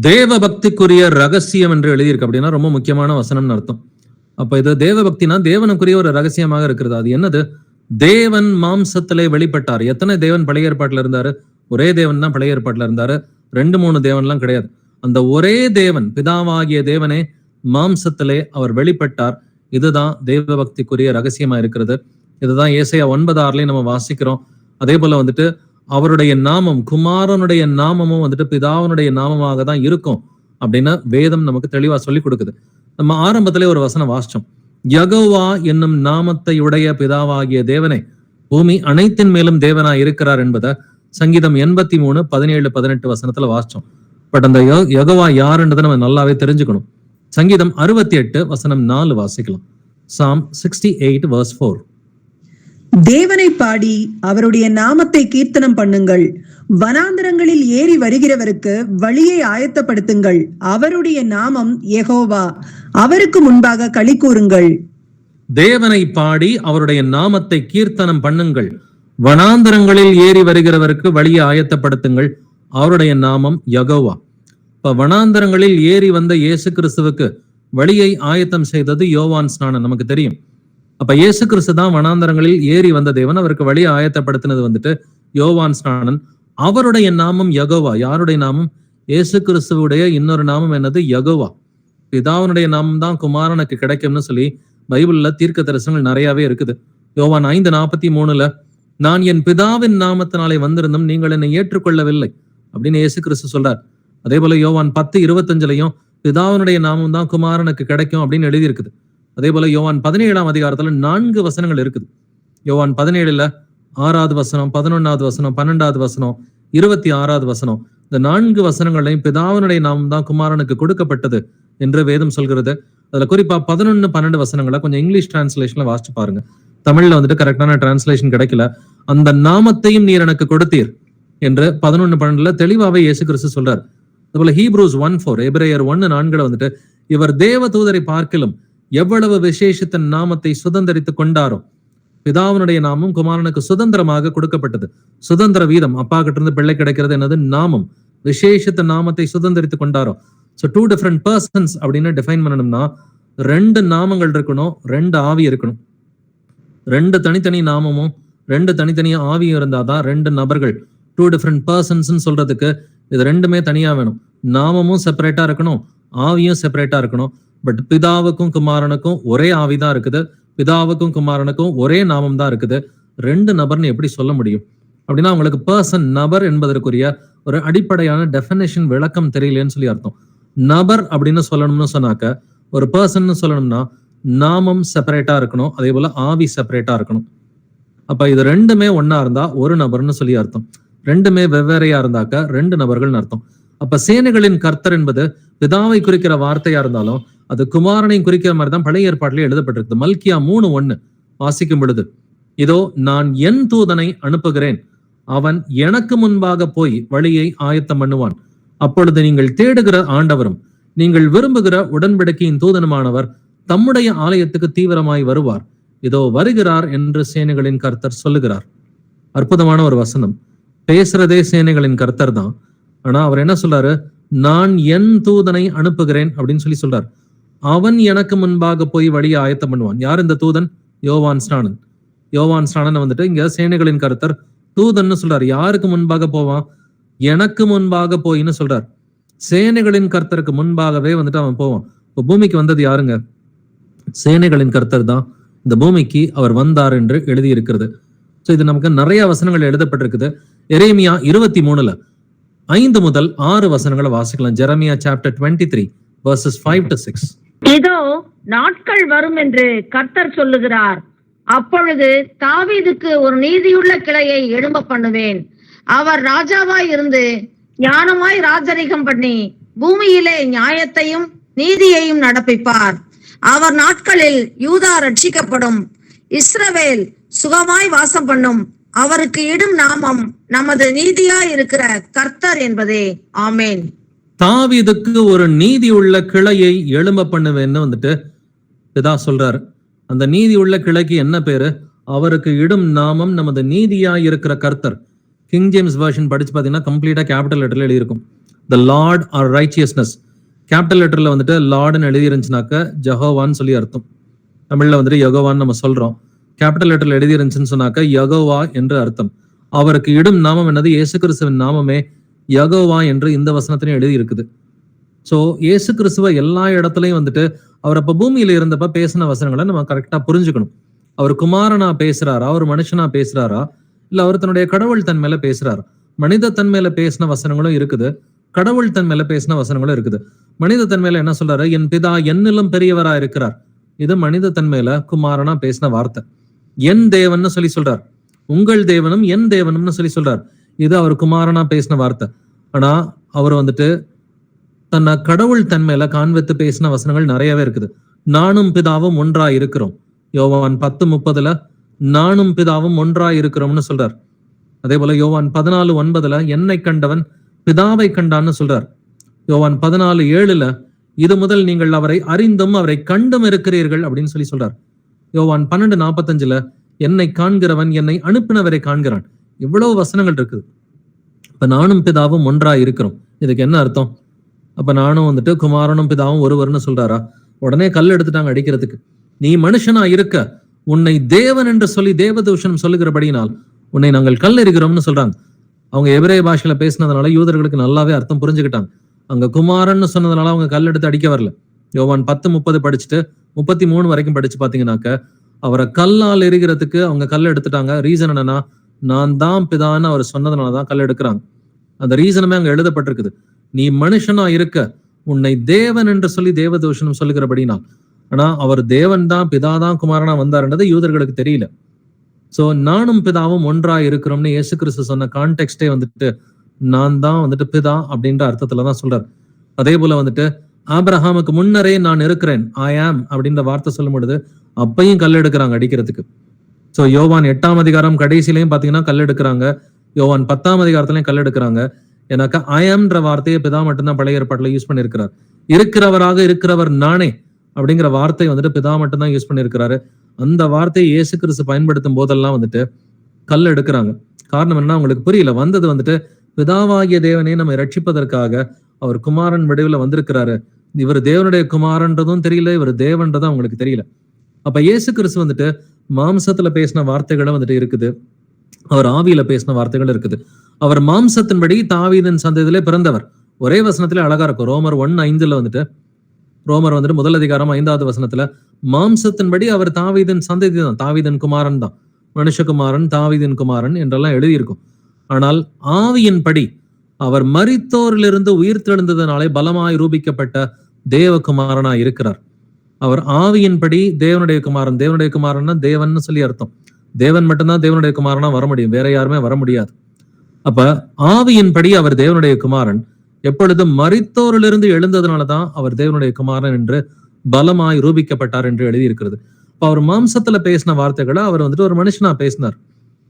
தேவ பக்திக்குரிய ரகசியம் என்று எழுதியிருக்கு. அப்படின்னா ரொம்ப முக்கியமான வசனம்னு அர்த்தம். அப்ப இது தேவ பக்தினா தேவனுக்குரிய ஒரு ரகசியமாக இருக்கிறது. அது என்னது? தேவன் மாம்சத்திலே வெளிப்பட்டார். எத்தனை தேவன் பழைய ஏற்பாட்டுல இருந்தாரு? ஒரே தேவன் தான் பழைய ஏற்பாட்டுல இருந்தாரு. 2-3 தேவன்லாம் கிடையாது. அந்த ஒரே தேவன், பிதாவாகிய தேவனே மாம்சத்திலே அவர் வெளிப்பட்டார். இதுதான் தேவ பக்திக்குரிய ரகசியமா இருக்கிறது. இதுதான் ஏசாயா 9:6 நம்ம வாசிக்கிறோம். அதே போல வந்துட்டு அவருடைய நாமம், குமாரனுடைய நாமமும் வந்துட்டு பிதாவனுடைய நாமமாக தான் இருக்கும் அப்படின்னு வேதம் நமக்கு தெளிவா சொல்லி கொடுக்குது. நம்ம ஆரம்பத்திலே ஒரு வசனம் வாசிச்சோம். யெகோவா என்னும் நாமத்தை உடைய பிதாவாகிய தேவனே பூமி அனைத்தின் மேலும் தேவனாய் இருக்கிறார் என்பதை சங்கீதம் 83, 17, 18 வசனத்துல வாசிச்சோம். பட் அந்த யெகோவா யாருன்றதை நம்ம நல்லாவே தெரிஞ்சுக்கணும். சங்கீதம் 68 வசனம் 4 வாசிக்கலாம். Psalm 68 verse 4. தேவனை பாடி அவருடைய நாமத்தை கீர்த்தனம் பண்ணுங்கள். வனாந்தரங்களில் ஏறி வருகிறவருக்கு வழியை ஆயத்தப்படுத்துங்கள். அவருடைய நாமம் யெகோவா, அவருக்கு முன்பாக களி கூறுங்கள். தேவனை பாடி அவருடைய நாமத்தை கீர்த்தனம் பண்ணுங்கள். வனாந்தரங்களில் ஏறி வருகிறவருக்கு வழியை ஆயத்தப்படுத்துங்கள். அவருடைய நாமம் யெகோவா. இப்ப வனாந்தரங்களில் ஏறி வந்த இயேசு கிறிஸ்துவுக்கு வழியை ஆயத்தம் செய்தது யோவான் ஸ்நானன், நமக்கு தெரியும். அப்ப இயேசு கிறிஸ்து தான் வனாந்தரங்களில் ஏறி வந்த தேவன். அவருக்கு வழியை ஆயத்தப்படுத்தினது வந்துட்டு யோவான் ஸ்நானன். அவருடைய நாமம் யெகோவா. யாருடைய நாமம்? இயேசு கிறிஸ்துவுடைய இன்னொரு நாமம் என்னது? யெகோவா. பிதாவினுடைய நாமம் தான் குமாரனுக்கு கிடைக்கும்னு சொல்லி பைபிள்ல தீர்க்க தரிசனங்கள் நிறையவே இருக்குது. யோவான் 5:43 நான் என் பிதாவின் நாமத்தினாலே வந்திருந்தும் நீங்கள் என்னை ஏற்றுக்கொள்ளவில்லை அப்படின்னு இயேசு கிறிஸ்து சொல்றார். அதே போல யோவான் 10:25 பிதாவினுடைய நாமம் தான் குமாரனுக்கு கிடைக்கும் அப்படின்னு எழுதி இருக்குது. அதே போல யோவான் 17ஆம் அதிகாரத்துல 4 வசனங்கள் இருக்குது. யோவான் 17 6வது வசனம், 11வது வசனம், 12வது வசனம், 26வது வசனம், இந்த 4 வசனங்களையும் பிதாவினுடைய நாமம் தான் குமாரனுக்கு கொடுக்கப்பட்டது என்று வேதம் சொல்கிறது. அதுல குறிப்பா 11, 12 வசனங்களை கொஞ்சம் இங்கிலீஷ் டிரான்ஸ்லேஷன்ல வாசிச்சு பாருங்க. தமிழ்ல வந்துட்டு கரெக்டான டிரான்ஸ்லேஷன் கிடைக்கல. அந்த நாமத்தையும் நீர் எனக்கு கொடுத்தீர் என்று 11, 12 தெளிவாவே இயேசு கிறிஸ்து சொல்றார். அதுபோல ஹீப்ரூஸ் 1:4, எபிரேயர் 1:4 வந்துட்டு இவர் தேவ தூதரை பார்க்கிலும் எவ்வளவு விசேஷித்த நாமத்தை சுதந்திரித்துக் கொண்டாரோ. பிதாவினுடைய நாமம் குமாரனுக்கு சுதந்திரமாக கொடுக்கப்பட்டது. சுதந்திர வீதம், அப்பா கிட்ட இருந்து பிள்ளை கிடைக்கிறது என்னது? நாமம். விசேஷித்த நாமத்தை சுதந்திரித்துக் கொண்டாரோ. ஸோ 2 different persons அப்படின்னு டிஃபைன் பண்ணணும்னா 2 நாமங்கள் இருக்கணும், 2 ஆவி இருக்கணும். 2 தனித்தனி நாமமும் 2 தனித்தனி ஆவியும் இருந்தாதான் 2 நபர்கள். 2 different persons சொல்றதுக்கு இது 2மே தனியா வேணும். நாமமும் செப்பரேட்டா இருக்கணும், ஆவியும் செப்பரேட்டா இருக்கணும். பட் பிதாவுக்கும் குமாரனுக்கும் ஒரே ஆவிதான் இருக்குது, பிதாவுக்கும் குமாரனுக்கும் ஒரே நாமம் தான் இருக்குது. 2 நபர்னு எப்படி சொல்ல முடியும்? அப்படின்னா அவங்களுக்கு பர்சன், நபர் என்பதற்குரிய ஒரு அடிப்படையான டெஃபினேஷன் விளக்கம் தெரியலன்னு சொல்லி அர்த்தம். நபர் அப்படின்னு சொல்லணும்னு சொன்னாக்க, ஒரு பர்சன் சொல்லணும்னா நாமம் செப்பரேட்டா இருக்கணும், அதே போல ஆவி செப்பரேட்டா இருக்கணும். அப்ப இது 2மே ஒன்னா இருந்தா ஒரு நபர்னு சொல்லி அர்த்தம். 2மே வெவ்வேறையா இருந்தாக்க 2 நபர்கள்னு அர்த்தம். அப்ப சேனைகளின் கர்த்தர் என்பது பிதாவை குறிக்கிற வார்த்தையா இருந்தாலும் அது குமாரனையும் குறிக்கிற மாதிரி தான் பழைய ஏற்பாட்டிலே எழுதப்பட்டிருக்கு. மல்கியா 3:1 வாசிக்கும் பொழுது, இதோ நான் என் தூதனை அனுப்புகிறேன், அவன் எனக்கு முன்பாக போய் வழியை ஆயத்தம் பண்ணுவான். அப்பொழுது நீங்கள் தேடுகிற ஆண்டவரும் நீங்கள் விரும்புகிற உடன்படிக்கையின் தூதனுமானவர் தம்முடைய ஆலயத்துக்கு தீவிரமாய் வருவார். இதோ வருகிறார் என்று சேனைகளின் கர்த்தர் சொல்லுகிறார். அற்புதமான ஒரு வசனம். பேசுறதே சேனைகளின் கர்த்தர் தான். ஆனா அவர் என்ன சொல்றாரு? நான் என் தூதனை அனுப்புகிறேன் அப்படின்னு சொல்லி சொல்றார். அவன் எனக்கு முன்பாக போய் வழியை ஆயத்தம் பண்ணுவான். யார் இந்த தூதன்? யோவான் ஸ்நானன். யோவான் ஸ்நானன் வந்துட்டு இங்க சேனைகளின் கர்த்தர் தூதன்னு சொல்றாரு. யாருக்கு முன்பாக போவான்? எனக்கு முன்பாக போயின்னு சொல்றார். சேனைகளின் கர்த்தருக்கு முன்பாகவே வந்துட்டு அவன் போவான். இப்போ பூமிக்கு வந்தது யாருங்க? சேனைகளின் கர்த்தர் தான் இந்த பூமிக்கு அவர் வந்தார் என்று எழுதி இருக்கிறது. ஸோ இது நமக்கு நிறைய வசனங்கள் எழுதப்பட்டிருக்குது. எரேமியா 23 5 முதல் 6 வசனங்களை வாசிக்கலாம். Jeremiah chapter 23 verses 5 to 6. இதோ நாட்கள் வரும் என்று கர்த்தர் சொல்லுகிறார், அப்பொழுது தாவீதுக்கு ஒரு நீதியுள்ள கிளையை எழும்ப பண்ணுவேன். அவர் ராஜாவாய் இருந்து ஞானமாய் ராஜரிகம் பண்ணி பூமியிலே நியாயத்தையும் நீதியையும் நடப்பிப்பார். அவர் நாட்களில் யூதா ரட்சிக்கப்படும், இஸ்ரவேல் சுகமாய் வாசம் பண்ணும். அவருக்கு இடும் நாமம் நமது நீதியாய் இருக்கிற கர்த்தர் என்பதே. ஆமேன். தாவீதுக்கு ஒரு நீதி உள்ள கிளையை எழும்ப பண்ணுவேன்னு வந்துட்டு இதான் சொல்றாரு. அந்த நீதி உள்ள கிளைக்கு என்ன பேரு? அவருக்கு இடும் நாமம் நமது நீதியாய் இருக்கிற கர்த்தர். கிங் ஜேம்ஸ் வெர்ஷன் படிச்சு பாத்தீங்கன்னா கம்ப்ளீட்டா கேபிட்டல் லெட்டர்ல எழுதியிருக்கும். த லார்ட் ஆர் ரைச்சியஸ்னஸ். கேபிட்டல் லெட்டர்ல வந்துட்டு லார்டுன்னு எழுதி இருந்துச்சுனாக்க ஜெகோவான்னு சொல்லி அர்த்தம். தமிழ்ல வந்துட்டு யெகோவான்னு நம்ம சொல்றோம். கேபிட்டல் லெட்டர்ல எழுதி இருந்துச்சுன்னு சொன்னாக்க யெகோவா என்று அர்த்தம். அவருக்கு இடும் நாமம் என்னது? இயேசு கிறிஸ்துவின் நாமமே யெகோவா என்று இந்த வசனத்திலையும் எழுதி இருக்குது. சோ இயேசு கிறிஸ்துவ எல்லா இடத்துலயும் வந்துட்டு அவர் அப்ப பூமியில இருந்தப்ப பேசின வசனங்களை நம்ம கரெக்டா புரிஞ்சுக்கணும். அவர் குமாரனா பேசுறாரா, அவர் மனுஷனா பேசுறாரா, இல்ல அவர் தன்னுடைய கடவுள் தன்மையில பேசுறாரா? மனித தன்மையில பேசின வசனங்களும் இருக்குது, கடவுள் தன்மையில பேசின வசனங்களும் இருக்குது. மனித தன்மையில என்ன சொல்றாரு? என் பிதா என்னிலும் பெரியவரா இருக்கிறார். இது மனித தன்மையில குமாரனா பேசின வார்த்தை. என் தேவன்னு சொல்லி சொல்றார். உங்கள் தேவனும் என் தேவனும்னு சொல்லி சொல்றார். இது அவர் குமாரனா பேசின வார்த்தை. ஆனா அவர் வந்துட்டு தன்னை கடவுள் தன்மையில காண்பித்து பேசின வசனங்கள் நிறையவே இருக்குது. நானும் பிதாவும் ஒன்றா இருக்கிறோம். யோவான் 10:30 நானும் பிதாவும் ஒன்றா இருக்கிறோம்னு சொல்றார். அதே போல யோவான் 14:9 என்னை கண்டவன் பிதாவை கண்டான்னு சொல்றார். யோவான் 14:7 இது முதல் நீங்கள் அவரை அறிந்தும் அவரை கண்டும் இருக்கிறீர்கள் அப்படின்னு சொல்லி சொல்றார். யோவான் 12:45 என்னை காண்கிறவன் என்னை அனுப்பினவரை காண்கிறான். இவ்வளவு வசனங்கள் இருக்குது. இப்ப நானும் பிதாவும் ஒன்றா இருக்கிறோம். இதுக்கு என்ன அர்த்தம்? அப்ப நானும் வந்துட்டு குமாரனும் பிதாவும் ஒருவர்னு சொல்றாரா? உடனே கல் எடுத்துட்டாங்க அடிக்கிறதுக்கு. நீ மனுஷனா இருக்க உன்னை தேவன் என்று சொல்லி தேவதூஷணம் சொல்லுகிறபடியினால் உன்னை நாங்கள் கல் எறிகிறோம்னு சொல்றாங்க. அவங்க எபிரேய பாஷையில பேசினதுனால யூதர்களுக்கு நல்லாவே அர்த்தம் புரிஞ்சுக்கிட்டாங்க. அங்க குமாரன்னு சொன்னதுனால அவங்க கல் எடுத்து அடிக்க வரல. யோவான் 10:30 படிச்சுட்டு 33 வரைக்கும் படிச்சு பாத்தீங்கன்னாக்க அவரை கல்லால் எரிகிறதுக்கு அவங்க கல் எடுத்துட்டாங்க. ரீசன் என்னன்னா, நான் தான் பிதான்னு அவர் சொன்னதுனாலதான் கல் எடுக்கிறாங்க. அந்த ரீசனுமே அங்க எழுதப்பட்டிருக்குது. நீ மனுஷனா இருக்க உன்னை தேவன் என்று சொல்லி தேவதூஷணம் சொல்லுகிறபடினால். ஆனா அவர் தேவன் தான், பிதாதான் குமாரனா வந்தாருன்றது யூதர்களுக்கு தெரியல. சோ நானும் பிதாவும் ஒன்றா இருக்கிறோம்னு இயேசு கிறிஸ்து சொன்ன கான்டெக்ஸ்டே வந்துட்டு நான் தான் வந்துட்டு பிதா அப்படின்ற அர்த்தத்துலதான் சொல்றாரு. அதே போல வந்துட்டு ஆபிரகாமுக்கு முன்னரே நான் இருக்கிறேன், ஐ ஆம் அப்படின்ற வார்த்தை சொல்லும் பொழுது அப்பையும் கல் எடுக்கிறாங்க அடிக்கிறதுக்கு. சோ யோவான் 8ஆம் அதிகாரம் கடைசியிலையும் பாத்தீங்கன்னா கல் எடுக்கிறாங்க. யோவான் 10ஆம் அதிகாரத்திலையும் கல் எடுக்கிறாங்க. எனக்கு ஐ ஆம்ன்ற வார்த்தையை பிதா மட்டும்தான் பழைய ஏற்பாட்டுல யூஸ் பண்ணியிருக்கிறார். இருக்கிறவராக இருக்கிறவர் நானே அப்படிங்கிற வார்த்தை வந்துட்டு பிதா மட்டும்தான் யூஸ் பண்ணியிருக்கிறாரு. அந்த வார்த்தையை இயேசு கிறிஸ்து பயன்படுத்தும் போதெல்லாம் வந்துட்டு கல் எடுக்கிறாங்க. காரணம் என்ன? அவங்களுக்கு புரியல. வந்தது வந்துட்டு பிதாவாகிய தேவனை நம்ம ரட்சிப்பதற்காக அவர் குமாரன் வடிவில் வந்திருக்கிறாரு. இவர் தேவனுடைய குமாரன்றதும் தெரியல, இவர் தேவன்றதும் அவங்களுக்கு தெரியல. அப்ப இயேசு கிறிஸ்து வந்துட்டு மாம்சத்துல பேசின வார்த்தைகளும் வந்துட்டு இருக்குது, அவர் ஆவியில பேசின வார்த்தைகள் இருக்குது. அவர் மாம்சத்தின்படி தாவீதின் சந்ததியிலே பிறந்தவர். ஒரே வசனத்துல அழகா இருக்கும். ரோமர் 1:5 வந்துட்டு ரோமர் வந்துட்டு 1 அதிகாரம் 5வது வசனத்துல மாம்சத்தின்படி அவர் தாவீதின் சந்ததி தான், தாவீதின் குமாரன் தான், மனுஷகுமாரன் தாவீதின் குமாரன் என்றெல்லாம் எழுதியிருக்கும். ஆனால் ஆவியின்படி அவர் மரித்தோரிலிருந்து உயிர்த்தெழுந்ததனாலே பலமாய் ரூபிக்கப்பட்ட தேவகுமாரனாய் இருக்கிறார். அவர் ஆவியின்படி தேவனுடைய குமாரன். தேவனுடைய குமாரன்னா தேவன் சொல்லி அர்த்தம். தேவன் மட்டும்தான் தேவனுடைய குமாரனா வர முடியும், வேற யாருமே வர முடியாது. அப்ப ஆவியின்படி அவர் தேவனுடைய குமாரன். எப்பொழுதும் மரித்தோரிலிருந்து எழுந்ததுனாலதான் அவர் தேவனுடைய குமாரன் என்று பலமாய் ரூபிக்கப்பட்டார் என்று எழுதியிருக்கிறது. அவர் மாம்சத்துல பேசின வார்த்தைகளை அவர் வந்துட்டு ஒரு மனுஷனா பேசினார்.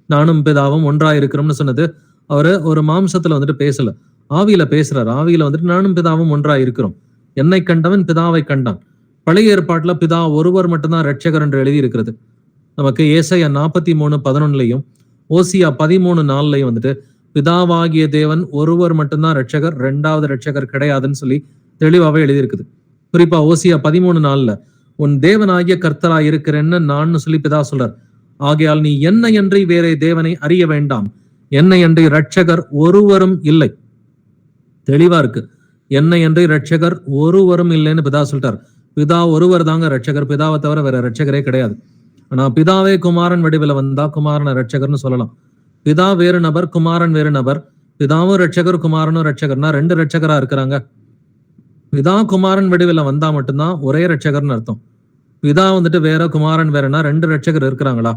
நானும் பிதாவும் ஒன்றா இருக்கிறோம்னு சொன்னது அவரு ஒரு மாம்சத்துல வந்துட்டு பேசல, ஆவியில பேசுறாரு. ஆவியில வந்துட்டு நானும் பிதாவும் ஒன்றா இருக்கிறோம். என்னை கண்டவன் பிதாவை கண்டான். பழைய ஏற்பாட்டுல பிதா ஒருவர் மட்டும்தான் ரட்சகர் என்று எழுதி இருக்கிறது. நமக்கு ஏசாயா 43:11 ஓசியா 13:4 வந்துட்டு பிதாவாகிய தேவன் ஒருவர் மட்டும்தான் ரட்சகர், 2வது ரட்சகர் கிடையாதுன்னு சொல்லி தெளிவாவே எழுதியிருக்குது. குறிப்பா ஓசியா 13:4 உன் தேவனாகிய கர்த்தராய் இருக்கிறேன்னு நான் சொல்லி பிதா சொல்றார். ஆகையால் நீ என்னை அன்றி வேற தேவனை அறிய வேண்டாம், என்னை அன்றி ரட்சகர் ஒருவரும் இல்லை. தெளிவா இருக்கு. என்னை அன்றி ரட்சகர் ஒருவரும் இல்லைன்னு பிதா சொல்லிட்டார். பிதா ஒருவர் தாங்க ரட்சகர், பிதாவை தவிர வேற ரட்சகரே கிடையாது. ஆனா பிதாவே குமாரன் வடிவில் வந்தா குமாரன ரட்சகர்னு சொல்லலாம். பிதா வேறு நபர், குமாரன் வேறு நபர். பிதாவும் ரட்சகர், குமாரனும் ரட்சகர்னா 2 ரட்சகரா இருக்கிறாங்க. பிதா குமாரன் வடிவில் வந்தா மட்டும்தான் ஒரே ரட்சகர்னு அர்த்தம். பிதா வந்துட்டு வேற, குமாரன் வேறனா 2 ரட்சகர் இருக்கிறாங்களா?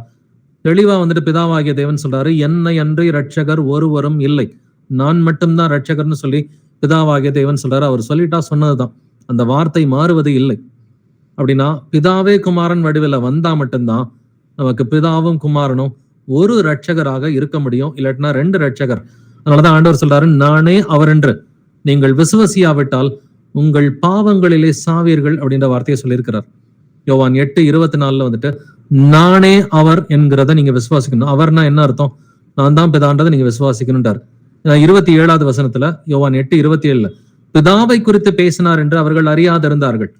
தெளிவா வந்துட்டு பிதாவாகிய தேவன் சொல்றாரு, என்னை அன்றி ரட்சகர் ஒருவரும் இல்லை, நான் மட்டும்தான் ரட்சகர்னு சொல்லி பிதாவாகிய தேவன் சொல்றாரு. அவர் சொல்லிட்டா சொன்னதுதான், அந்த வார்த்தை மாறுவது இல்லை. அப்படின்னா பிதாவே குமாரன் வடிவில் வந்தா மட்டும்தான் நமக்கு பிதாவும் குமாரனும் ஒரு ரட்சகராக இருக்க முடியும், இல்லாட்டினா 2 ரட்சகர். அதனாலதான் ஆண்டவர் சொல்றாரு, நானே அவர் என்று நீங்கள் விசுவசியாவிட்டால் உங்கள் பாவங்களிலே சாவீர்கள் அப்படின்ற வார்த்தையை சொல்லியிருக்கிறார். யோவான் 8:24 வந்துட்டு நானே அவர் என்கிறத நீங்க விசுவாசிக்கணும். அவர்னா என்ன அர்த்தம்? நான் தான் பிதான்றதை நீங்க விசுவாசிக்கணும்ன்றார். 27வது வசனத்துல யோவான் 8:27 பிதாவை குறித்து பேசினார் என்று அவர்கள் அறியாதிருந்தார்கள்.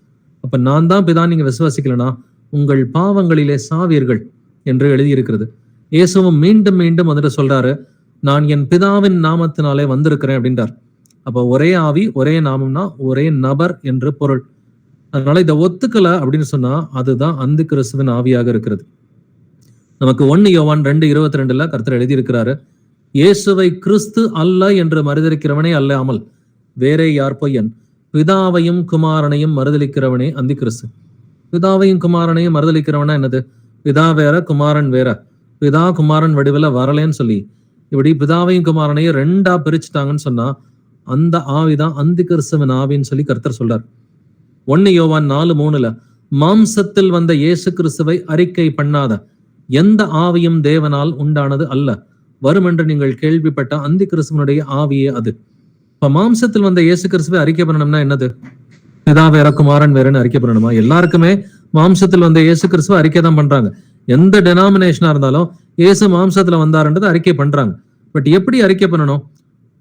அப்ப நான் தான் பிதா நீங்க விசுவாசிக்கலனா உங்கள் பாவங்களிலே சாவீர்கள் என்று எழுதியிருக்கிறது. இயேசுவும் மீண்டும் மீண்டும் வந்துட்டு சொல்றாரு, நான் என் பிதாவின் நாமத்தினாலே வந்திருக்கிறேன் அப்படின்றார். அப்ப ஒரே ஆவி, ஒரே நாமம்னா ஒரே நபர் என்று பொருள். அதனால இதை ஒத்துக்கல அப்படின்னு சொன்னா அதுதான் அந்தி கிறிஸ்துவின் ஆவியாக இருக்கிறது. நமக்கு 1 யோவான் 2:22 கர்த்தர் எழுதியிருக்கிறாரு, இயேசுவை கிறிஸ்து அல்ல என்று மறுதலிக்கிறவனே அல்லாமல் வேறே யார் பொய்யன்? பிதாவையும் குமாரனையும் மறுதலிக்கிறவனே அந்தி கிறிஸ்து. பிதாவையும் குமாரனையும் மறுதலிக்கிறவனா என்னது? பிதா வேற குமாரன் வேற. பிதா குமாரன் வடிவில் வரலேன்னு சொல்லி இப்படி பிதாவையும் குமாரனையும் ரெண்டா பிரிச்சுட்டாங்கன்னு சொன்னா அந்த ஆவிதான் அந்தி கிறிஸ்துவின் ஆவின்னு சொல்லி கர்த்தர் சொல்றார். 1 யோவான் 4:3 மாம்சத்தில் வந்த இயேசு கிறிஸ்துவை அறிக்கை பண்ணாத எந்த ஆவியும் தேவனால் உண்டானது அல்ல, வரும் என்று நீங்கள் கேள்விப்பட்ட அந்தி கிறிஸ்துவனுடைய ஆவியே அது. இப்ப மாம்சத்தில் வந்த இயேசு கிறிஸ்துவை அறிக்கை பண்ணணும்னா என்னது? பிதா வேற குமாரன் வேறன்னு அறிக்கை பண்ணணுமா? எல்லாருக்குமே மாம்சத்தில் வந்த இயேசு கிறிஸ்துவ அறிக்கை தான் பண்றாங்க. எந்த டெனாமினேஷனா இருந்தாலும் இயேசு மாம்சத்துல வந்தாருன்றது அறிக்கை பண்றாங்க. பட் எப்படி அறிக்கை பண்ணணும்?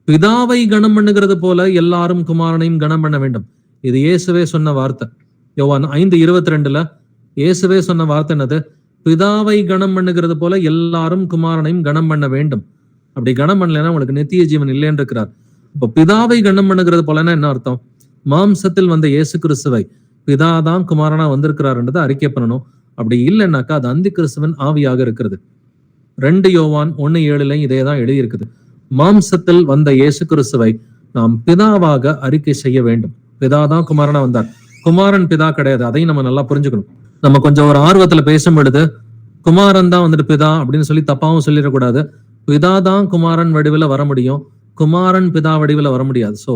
பிதாவை கனம் பண்ணுகிறது போல எல்லாரும் குமாரனையும் கனம் பண்ண வேண்டும். இது இயேசுவே சொன்ன வார்த்தை. யோவான் 5:22 இயேசுவே சொன்ன வார்த்தை என்னது? பிதாவை கனம் பண்ணுகிறது போல எல்லாரும் குமாரனையும் கனம் பண்ண வேண்டும். அப்படி கனம் பண்ணலைன்னா உங்களுக்கு நித்திய ஜீவன் இல்லைன்னு இருக்கிறார். இப்போ பிதாவை கனம் பண்ணுகிறது போலன்னா என்ன அர்த்தம்? மாம்சத்தில் வந்த இயேசு கிறிஸ்துவை பிதாதான் குமாரனா வந்திருக்கிறாருன்றதை அறிக்கை பண்ணணும். அப்படி இல்லைன்னாக்கா அது அந்தி கிறிஸ்துவன் ஆவியாக இருக்கிறது. 2 யோவான் 1:7 இதே தான் எழுதியிருக்குது. மாம்சத்தில் வந்த இயேசு கிறிஸ்துவை நாம் பிதாவாக அறிக்கை செய்ய வேண்டும். பிதாதான் குமாரனா வந்தார், குமாரன் பிதா கிடையாது. அதையும் நம்ம நல்லா புரிஞ்சுக்கணும். நம்ம கொஞ்சம் ஒரு ஆர்வத்துல பேசும் பொழுது குமாரன் தான் வந்துட்டு பிதா அப்படின்னு சொல்லி தப்பாவும் சொல்லிடக்கூடாது. பிதா தான் குமாரன் வடிவில் வர முடியும், குமாரன் பிதா வடிவில் வர முடியாது. சோ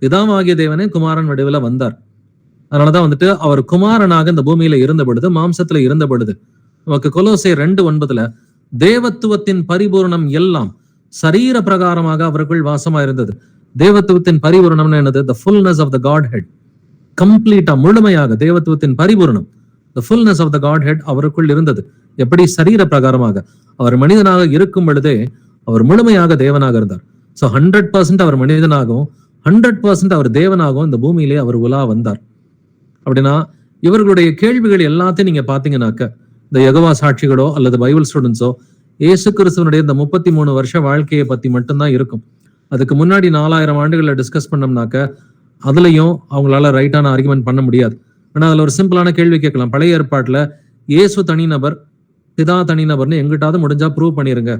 பிதாவாகிய தேவனே குமாரன் வடிவில் வந்தார். அதனாலதான் வந்துட்டு அவர் குமாரனாக இந்த பூமியில இருந்த பொழுது, மாம்சத்துல இருந்த பொழுது, நமக்கு கொலோசையர் 2:9 தேவத்துவத்தின் பரிபூரணம் எல்லாம் சரீர பிரகாரமாக அவருக்குள் வாசமா இருந்தது. தேவத்துவத்தின் பரிபூரணம்னு என்னது? the fullness of the Godhead. கம்ப்ளீட்டா முழுமையாக தேவத்துவத்தின் பரிபூரணம், the fullness of the Godhead அவருக்குள் இருந்தது. எப்படி? சரீர பிரகாரமாக. அவர் மனிதனாக இருக்கும் பொழுதே அவர் முழுமையாக தேவனாக இருந்தார். ஸோ 100% அவர் மனிதனாகவும் 100% அவர் தேவனாகவும் இந்த பூமியிலே அவர் உலா வந்தார். அப்படின்னா இவர்களுடைய கேள்விகள் எல்லாத்தையும் நீங்க பாத்தீங்கன்னாக்க, இந்த யெகோவா சாட்சிகளோ அல்லது பைபிள் ஸ்டூடெண்ட்ஸோ இயேசு கிறிஸ்துவனுடைய இந்த 33 வருஷ வாழ்க்கையை பத்தி மட்டும்தான் இருக்கும். அதுக்கு முன்னாடி 4000 ஆண்டுகளை டிஸ்கஸ் பண்ணோம்னாக்க அதுலயும் அவங்களால ரைட்டான ஆர்குமெண்ட் பண்ண முடியாது. ஆனா அதுல ஒரு சிம்பிளான கேள்வி கேட்கலாம். பழைய ஏற்பாட்டுல இயேசு தனிநபர், பிதா தனிநபர்னு எங்கிட்டாவது முடிஞ்சா ப்ரூவ் பண்ணிருங்க